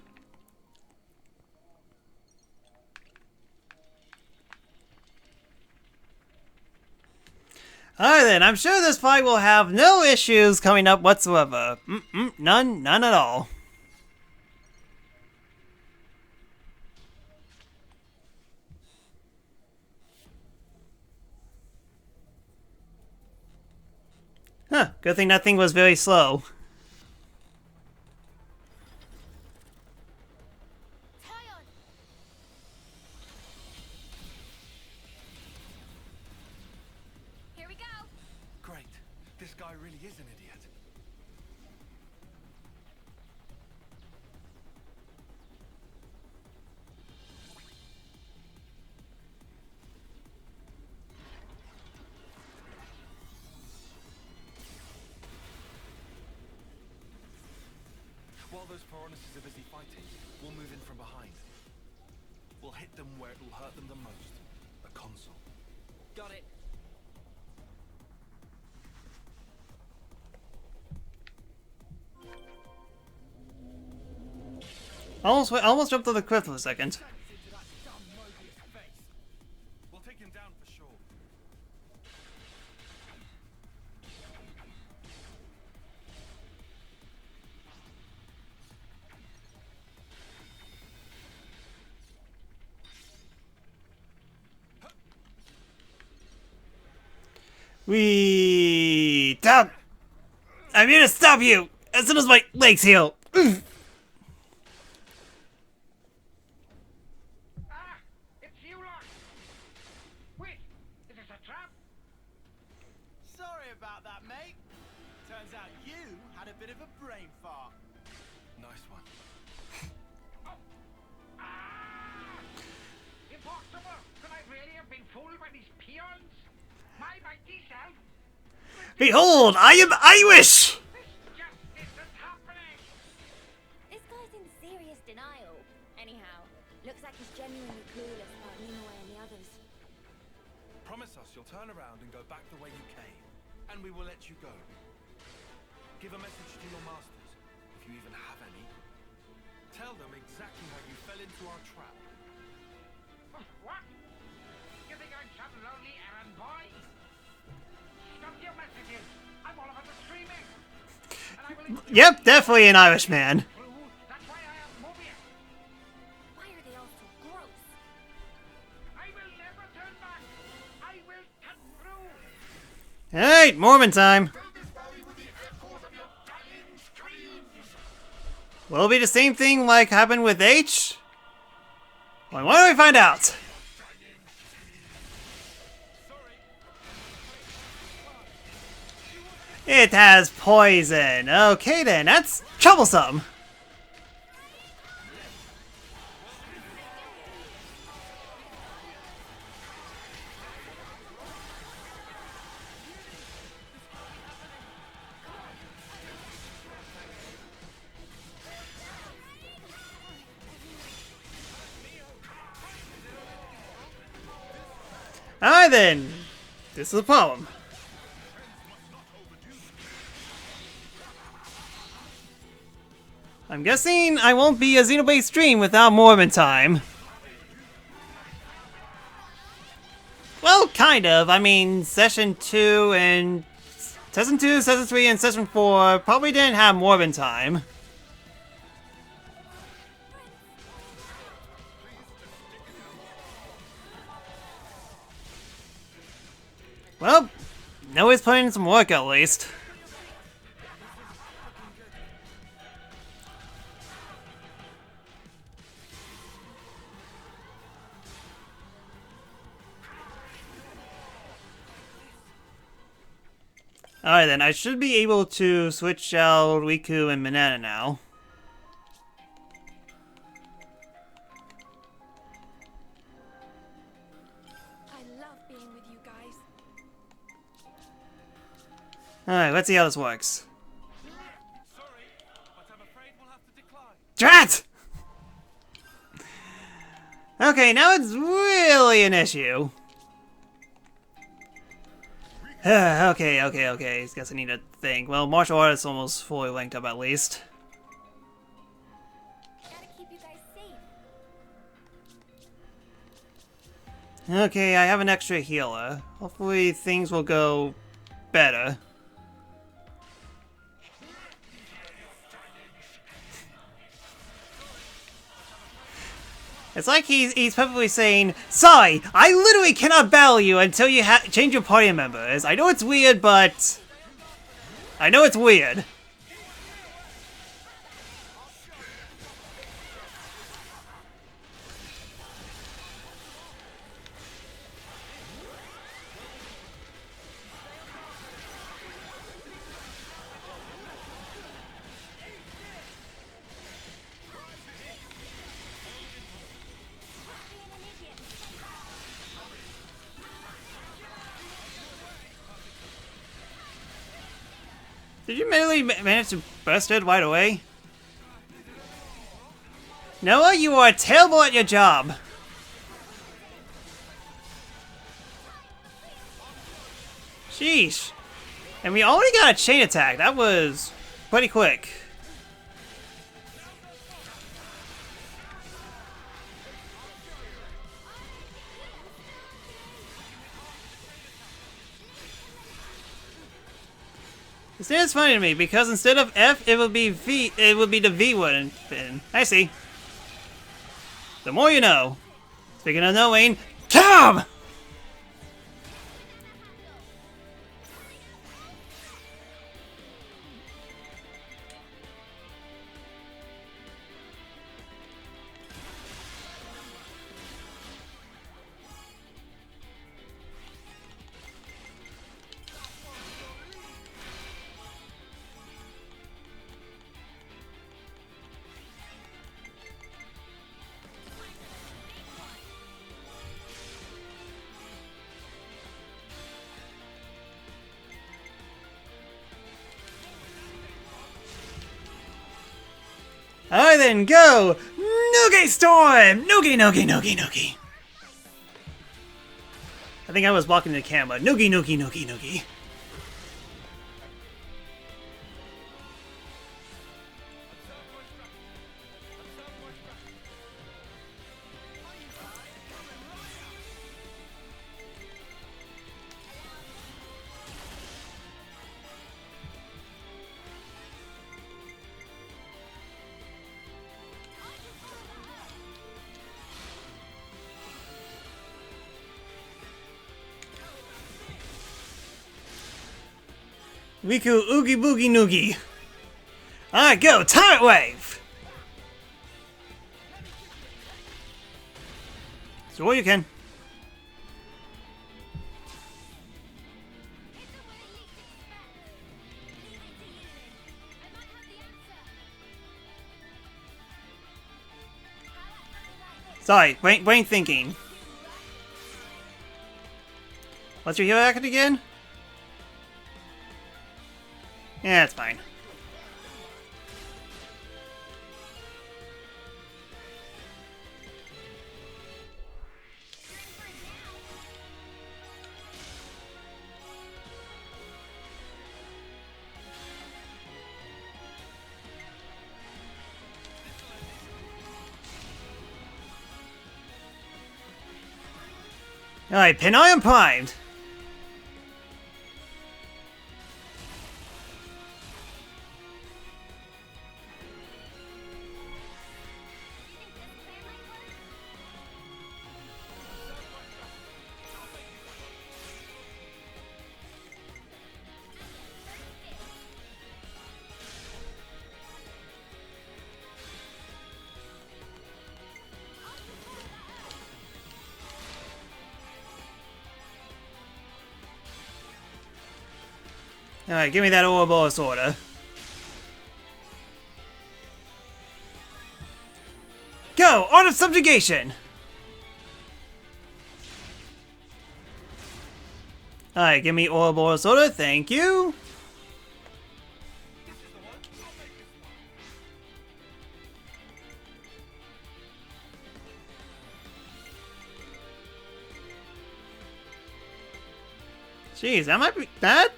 A: Alright then, I'm sure this fight will have no issues coming up whatsoever. None at all. Huh, good thing that thing was very slow.
G: Here we go.
F: Great. This guy really is an idiot. While those Pharaonises are busy fighting, we'll move in from behind. We'll hit them where it will hurt them the most. The console.
H: Got it.
A: Almost jumped on the cliff for a second.
F: We'll take him down for sure.
A: We stop. I'm here to stop you as soon as my legs heal.
L: It's you lot! Wait, is this a trap?
B: Sorry about that, mate. Turns out you had a bit of a brain fart.
F: Nice one.
L: Impossible! Could I really have been fooled by these peons? My mighty self?
A: Behold, I am Irish!
L: This just isn't happening!
D: This guy's in serious denial. Anyhow, looks like he's genuinely clueless about Nimue and the others.
F: Promise us you'll turn around and go back the way you came, and we will let you go. Give a message to your masters, if you even have any. Tell them exactly how you fell into our trap.
L: What? You think I'm some lonely errand boy? Stop your messages! I'm all about the streaming! And I will
A: Yep, definitely an Irish man.
L: That's why I am Mobius!
D: Why are they all so gross?
L: I will never turn back! I will cut through!
A: Alright, Mormon time. Will it be the same thing like happened with H? Well, why don't we find out? It has poison. Okay then, that's troublesome. Alright then, this is a problem. I'm guessing I won't be a Xenoblade stream without Mormon time. Well, kind of. I mean, Session 2, Session 3, and Session 4 probably didn't have Mormon time. Well, nobody's putting in some work at least. Alright then, I should be able to switch out Riku and Mineta now.
D: I love being with you guys.
A: Alright, let's see how this works.
F: Sorry, but I'm afraid we'll have to decline.
A: Drat! Okay, now it's really an issue. Okay. Guess I need to think. Well, martial arts is almost fully linked up at least.
D: Gotta keep you guys safe.
A: Okay, I have an extra healer. Hopefully things will go better. It's like he's perfectly saying, Sai, I literally cannot battle you until you change your party members. I know it's weird, but... I know it's weird. Did you really manage to burst it right away? Noah, you are terrible at your job. Sheesh. And we already got a chain attack. That was pretty quick. This is funny to me because instead of F, it would be V. It would be the V one. I see. The more you know. Speaking of knowing, come! Alright then, go! Noogie Storm! Noogie! I think I was blocking the camera. Noogie. Riku Oogie Boogie Noogie. Alright, go! Turret Wave! Sure you can. Sorry, brain thinking. What's your heal action again? Yeah, it's fine. Alright, Pin Iron primed! Alright, give me that Ouroboros order. Go! Art of Subjugation! Alright, give me Ouroboros order, thank you! Jeez, that might be... that?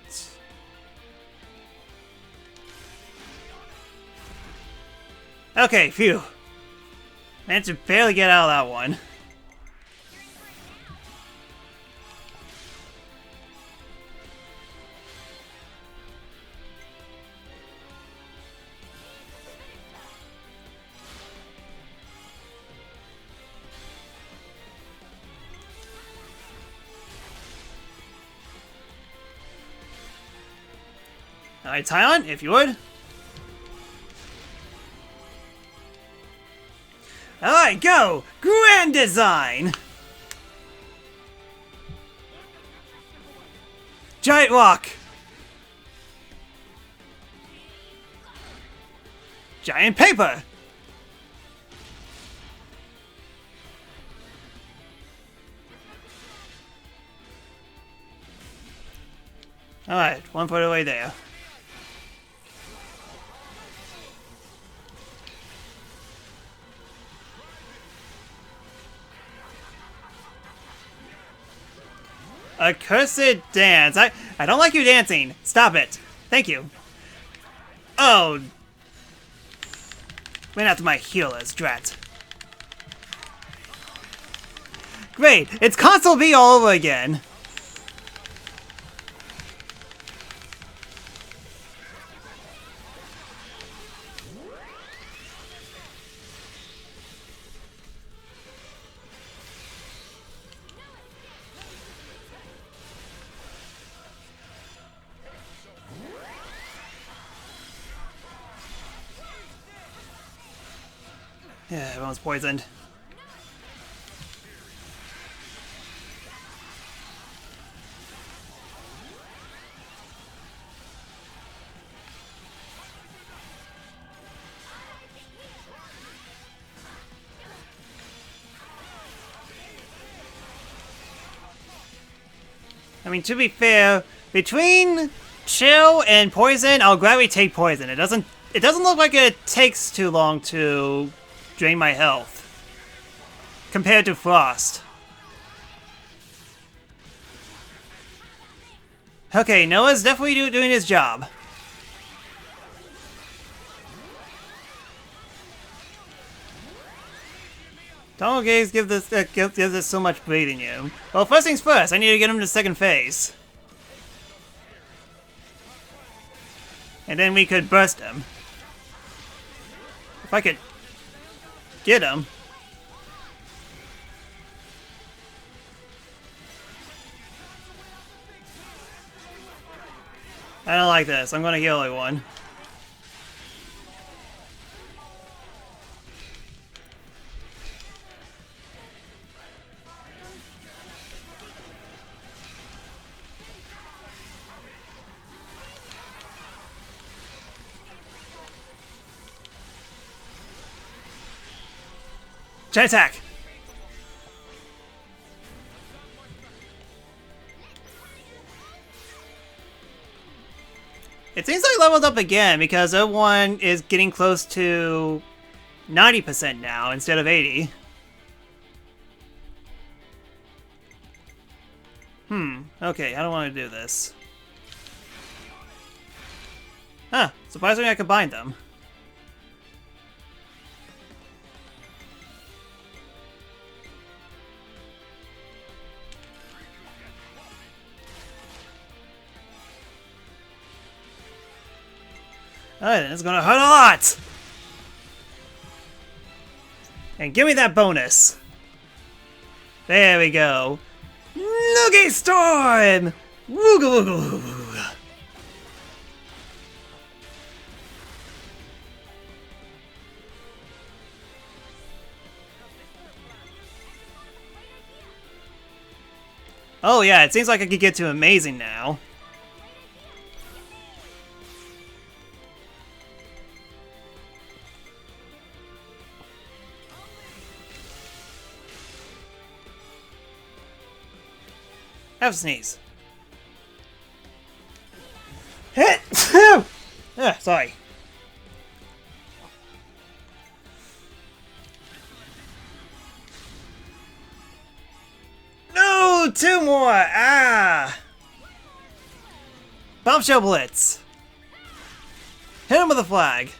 A: Okay, phew. Managed to barely get out of that one. Alright, Tyon, if you would. Alright, go! Grand Design! Giant Rock! Giant Paper! Alright, one foot away there. Accursed dance. I don't like you dancing. Stop it. Thank you. Oh. Went after my healers, drat. Great. It's console B all over again. Yeah, everyone's poisoned. I mean, to be fair, between chill and poison, I'll gladly take poison. It doesn't look like it takes too long to drain my health compared to frost. Okay, Noah's definitely doing his job. Tunnel gaze gives this so much breathing room. Well, first things first, I need to get him to second phase. And then we could burst him. If I could get him. I don't like this. I'm gonna heal everyone. Giant attack! It seems like I leveled up again because everyone is getting close to 90% now instead of 80. Okay, I don't want to do this. Huh, surprisingly I combined them. Alright, it's gonna hurt a lot! And give me that bonus! There we go! Noogie Storm! Wooga wooga wooga! Oh yeah, it seems like I could get to amazing now. Have a sneeze. Sorry. No, 2 more. Ah. Bombshell Blitz. Hit him with a flag.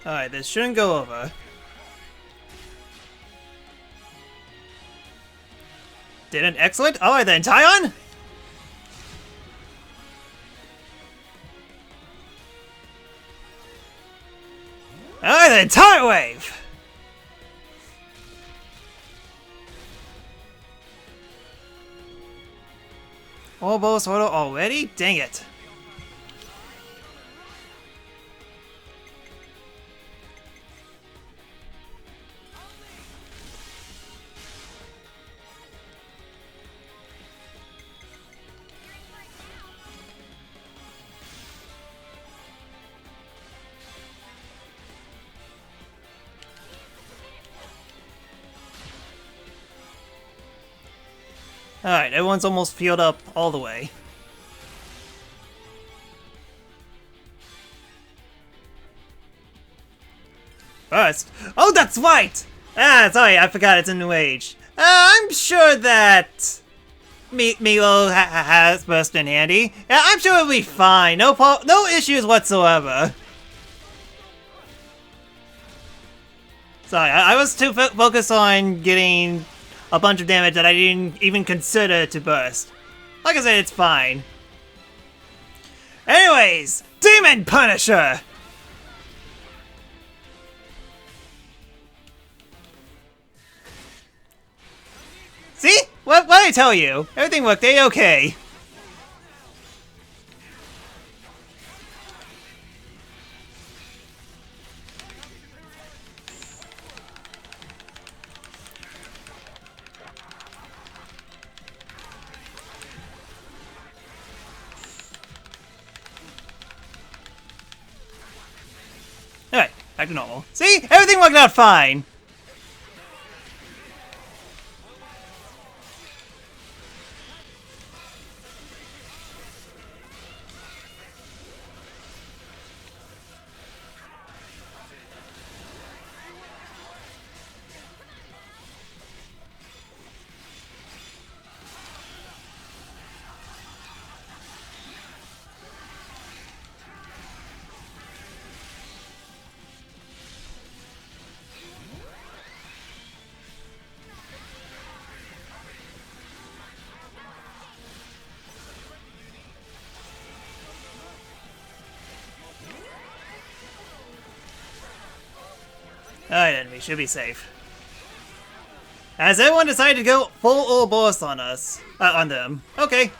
A: Alright, this shouldn't go over. Didn't? Excellent. Alright then, Tyon! Alright then, Tire Wave! Almost auto already? Dang it. Alright, everyone's almost filled up all the way. First. Oh, that's right! Ah, sorry, I forgot it's a new age. I'm sure that Milo has burst in handy. Yeah, I'm sure it'll be fine. No issues whatsoever. Sorry, I was too focused on getting a bunch of damage that I didn't even consider to burst. Like I said, it's fine. Anyways, Demon Punisher! See? What did I tell you? Everything worked A-okay. Alright, back to normal. See? Everything worked out fine! Alright then, we should be safe. Has everyone decided to go full Ouroboros on us? On them. Okay.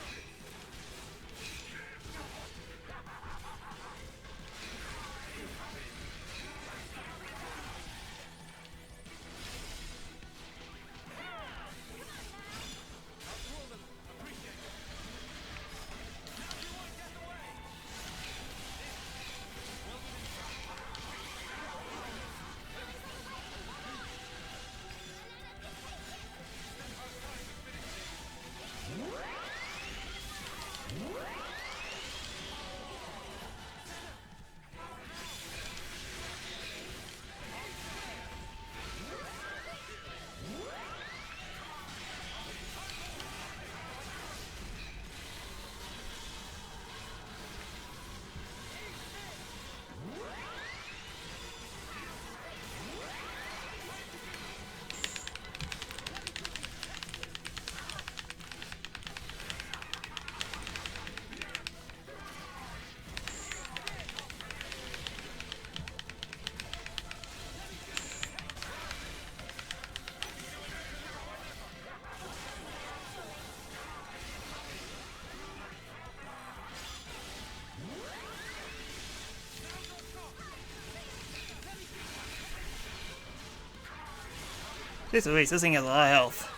A: This thing has a lot of health.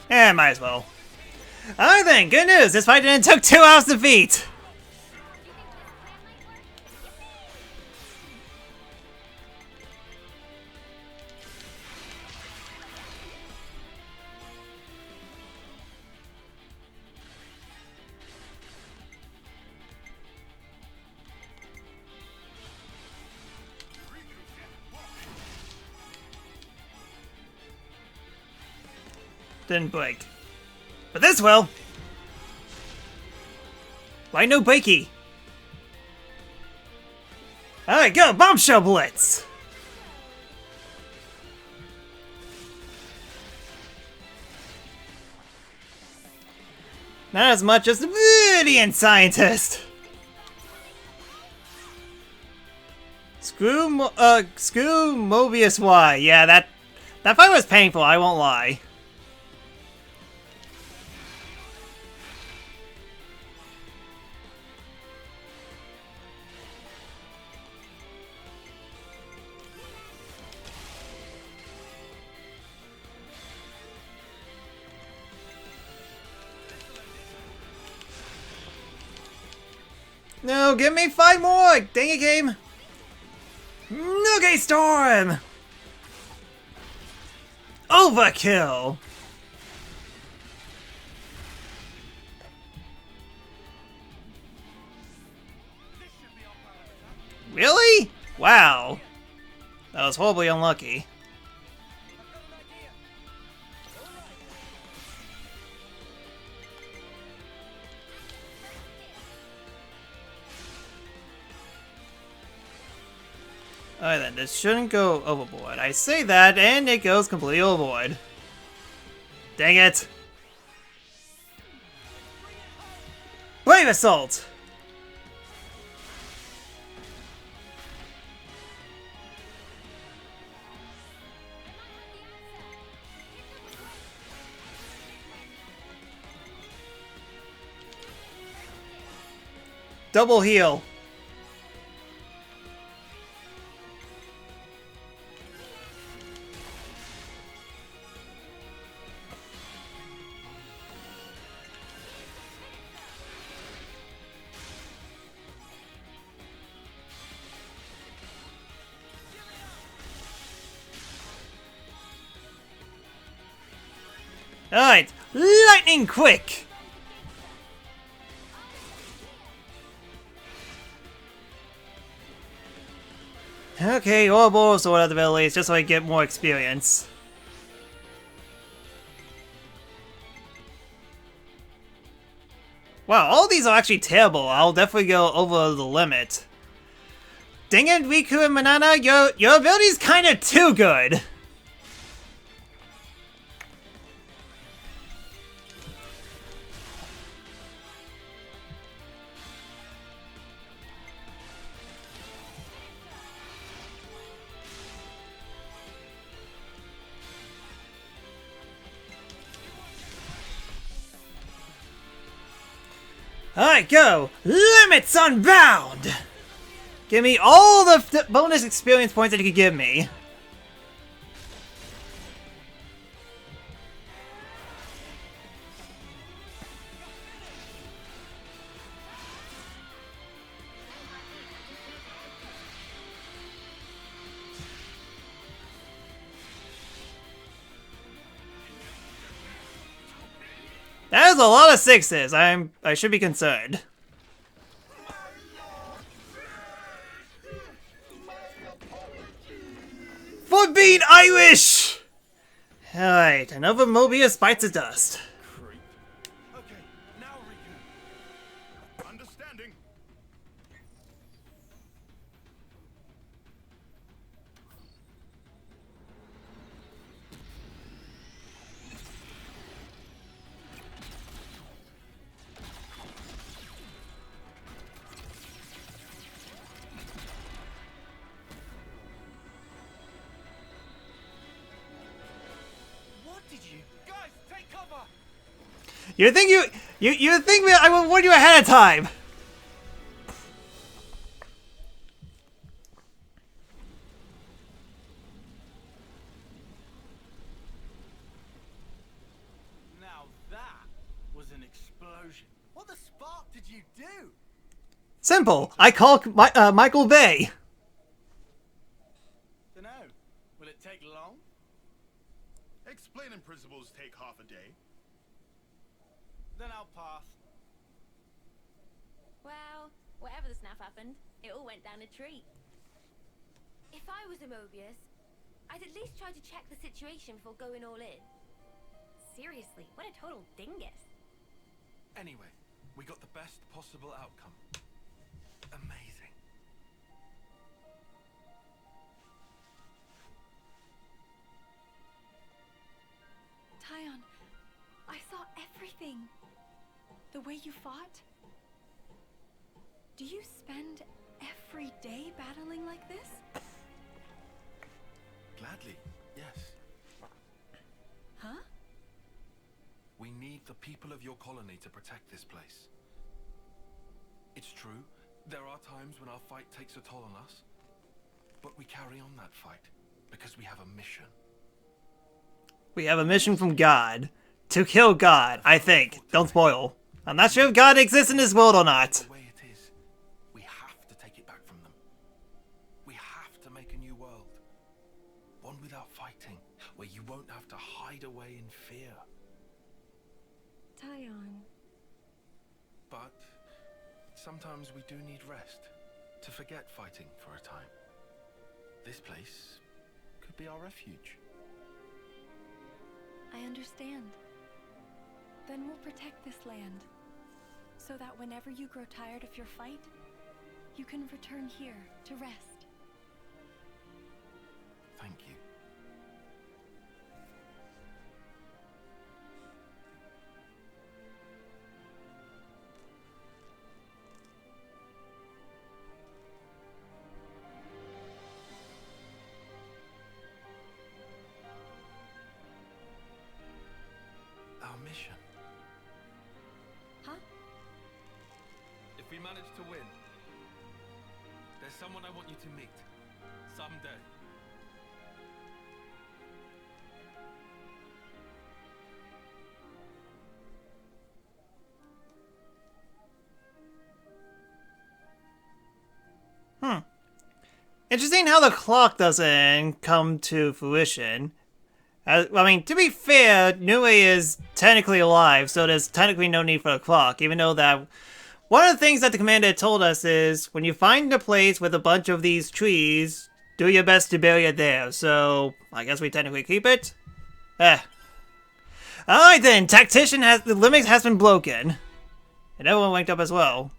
A: Eh, might as well. Alright then, good news! This fight didn't took 2 hours to beat! Didn't break. But this will! Why no breaky? Alright, go! Bombshell Blitz! Not as much as the brilliant scientist! Screw Mobius Y. Yeah, that fight was painful, I won't lie. No, give me 5 more! Dang it, game! Noogie Storm! Overkill! Really? Wow. That was horribly unlucky. Alright then, this shouldn't go overboard. I say that, and it goes completely overboard. Dang it! Brave Assault! Double heal. Alright, lightning quick! Okay, Ouroboros or whatever the is, just so I get more experience. Wow, all these are actually terrible. I'll definitely go over the limit. Dang it, Riku and Manana, your ability's kinda too good! Alright, go! Limits Unbound! Give me all the bonus experience points that you could give me. That is a lot of 6s. I should be concerned. For being Irish! Alright, another Mobius bites the dust.
K: Okay, now Riku. Understanding.
A: You think I would warn you ahead of time?
B: explosion? What the spark did you do?
A: Simple. I call Michael Bay.
B: Dunno. Will it take long?
K: Explaining principles take half a day.
B: Then I'll pass.
G: Well, whatever the snap happened, it all went down a treat. If I was a Mobius, I'd at least try to check the situation before going all in. Seriously, what a total dingus.
F: Anyway, we got the best possible outcome. Amazing.
D: Tyon, I saw everything. The way you fought. Do you spend every day battling like this?
F: Gladly, yes.
D: Huh?
F: We need the people of your colony to protect this place. It's true, there are times when our fight takes a toll on us, but we carry on that fight because we have a mission.
A: We have a mission from God. To kill God, I think. Don't spoil. I'm not sure if God exists in this world or not.
F: The way it is, we have to take it back from them. We have to make a new world. One without fighting, where you won't have to hide away in fear.
D: Tyon.
F: But sometimes we do need rest, to forget fighting for a time. This place could be our refuge.
D: I understand. Then we'll protect this land, so that whenever you grow tired of your fight, you can return here to rest.
F: Thank you. Our mission.
D: Huh?
F: If we manage to win, there's someone I want you to meet. Someday.
A: Interesting how the clock doesn't come to fruition. I mean, to be fair, Nue is technically alive, so there's technically no need for a clock, even though that... One of the things that the commander told us is, when you find a place with a bunch of these trees, do your best to bury it there, so I guess we technically keep it? Alright then, Tactician has... The limit has been broken. And everyone waked up as well.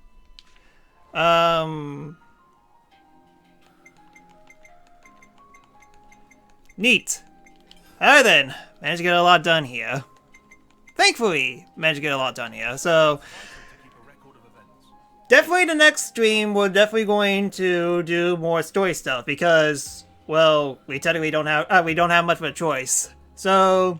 A: Neat. Alright then, managed to get a lot done here. Thankfully, managed to get a lot done here, so... Definitely the next stream, we're definitely going to do more story stuff, because, well, we technically don't have much of a choice. So...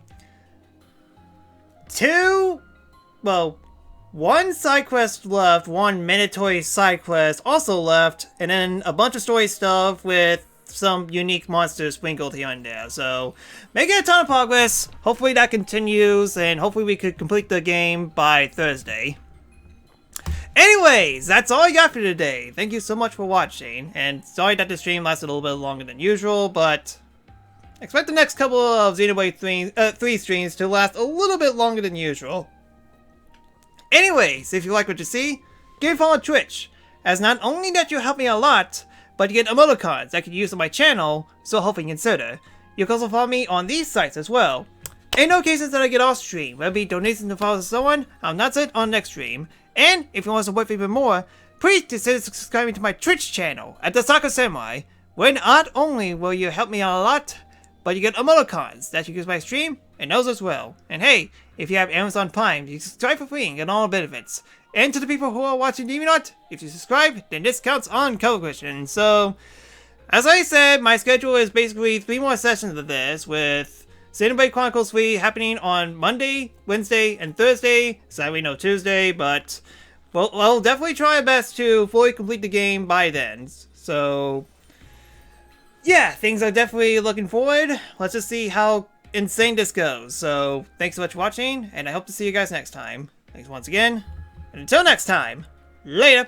A: one side quest left, one mandatory side quest also left, and then a bunch of story stuff with some unique monsters sprinkled here and there. So, making a ton of progress. Hopefully that continues, and hopefully we could complete the game by Thursday. Anyways, that's all I got for today. Thank you so much for watching, and sorry that the stream lasted a little bit longer than usual, but expect the next couple of Xenoblade 3 streams to last a little bit longer than usual. Anyways, if you like what you see, give a follow on Twitch, as not only that you help me a lot, but you get emoticons that I can use on my channel, so hopefully consider. You can also follow me on these sites as well. In no cases that I get off stream, whether it be donations to follow and so on, I'll not say it on next stream. And if you want to support me even more, please consider subscribing to my Twitch channel at The-Sakura-Samurai, where not only will you help me out a lot, but you get emoticons that you use my stream, and those as well. And hey, if you have Amazon Prime, you can subscribe for free and get all the benefits. And to the people who are watching DeviantArt, if you subscribe, then discounts on color. So, as I said, my schedule is basically 3 more sessions of this, with Xenoblade Chronicles 3 happening on Monday, Wednesday, and Thursday. Sadly, no Tuesday, but we'll definitely try our best to fully complete the game by then. So, yeah, things are definitely looking forward. Let's just see how insane this goes. So, thanks so much for watching, and I hope to see you guys next time. Thanks once again, and until next time, later!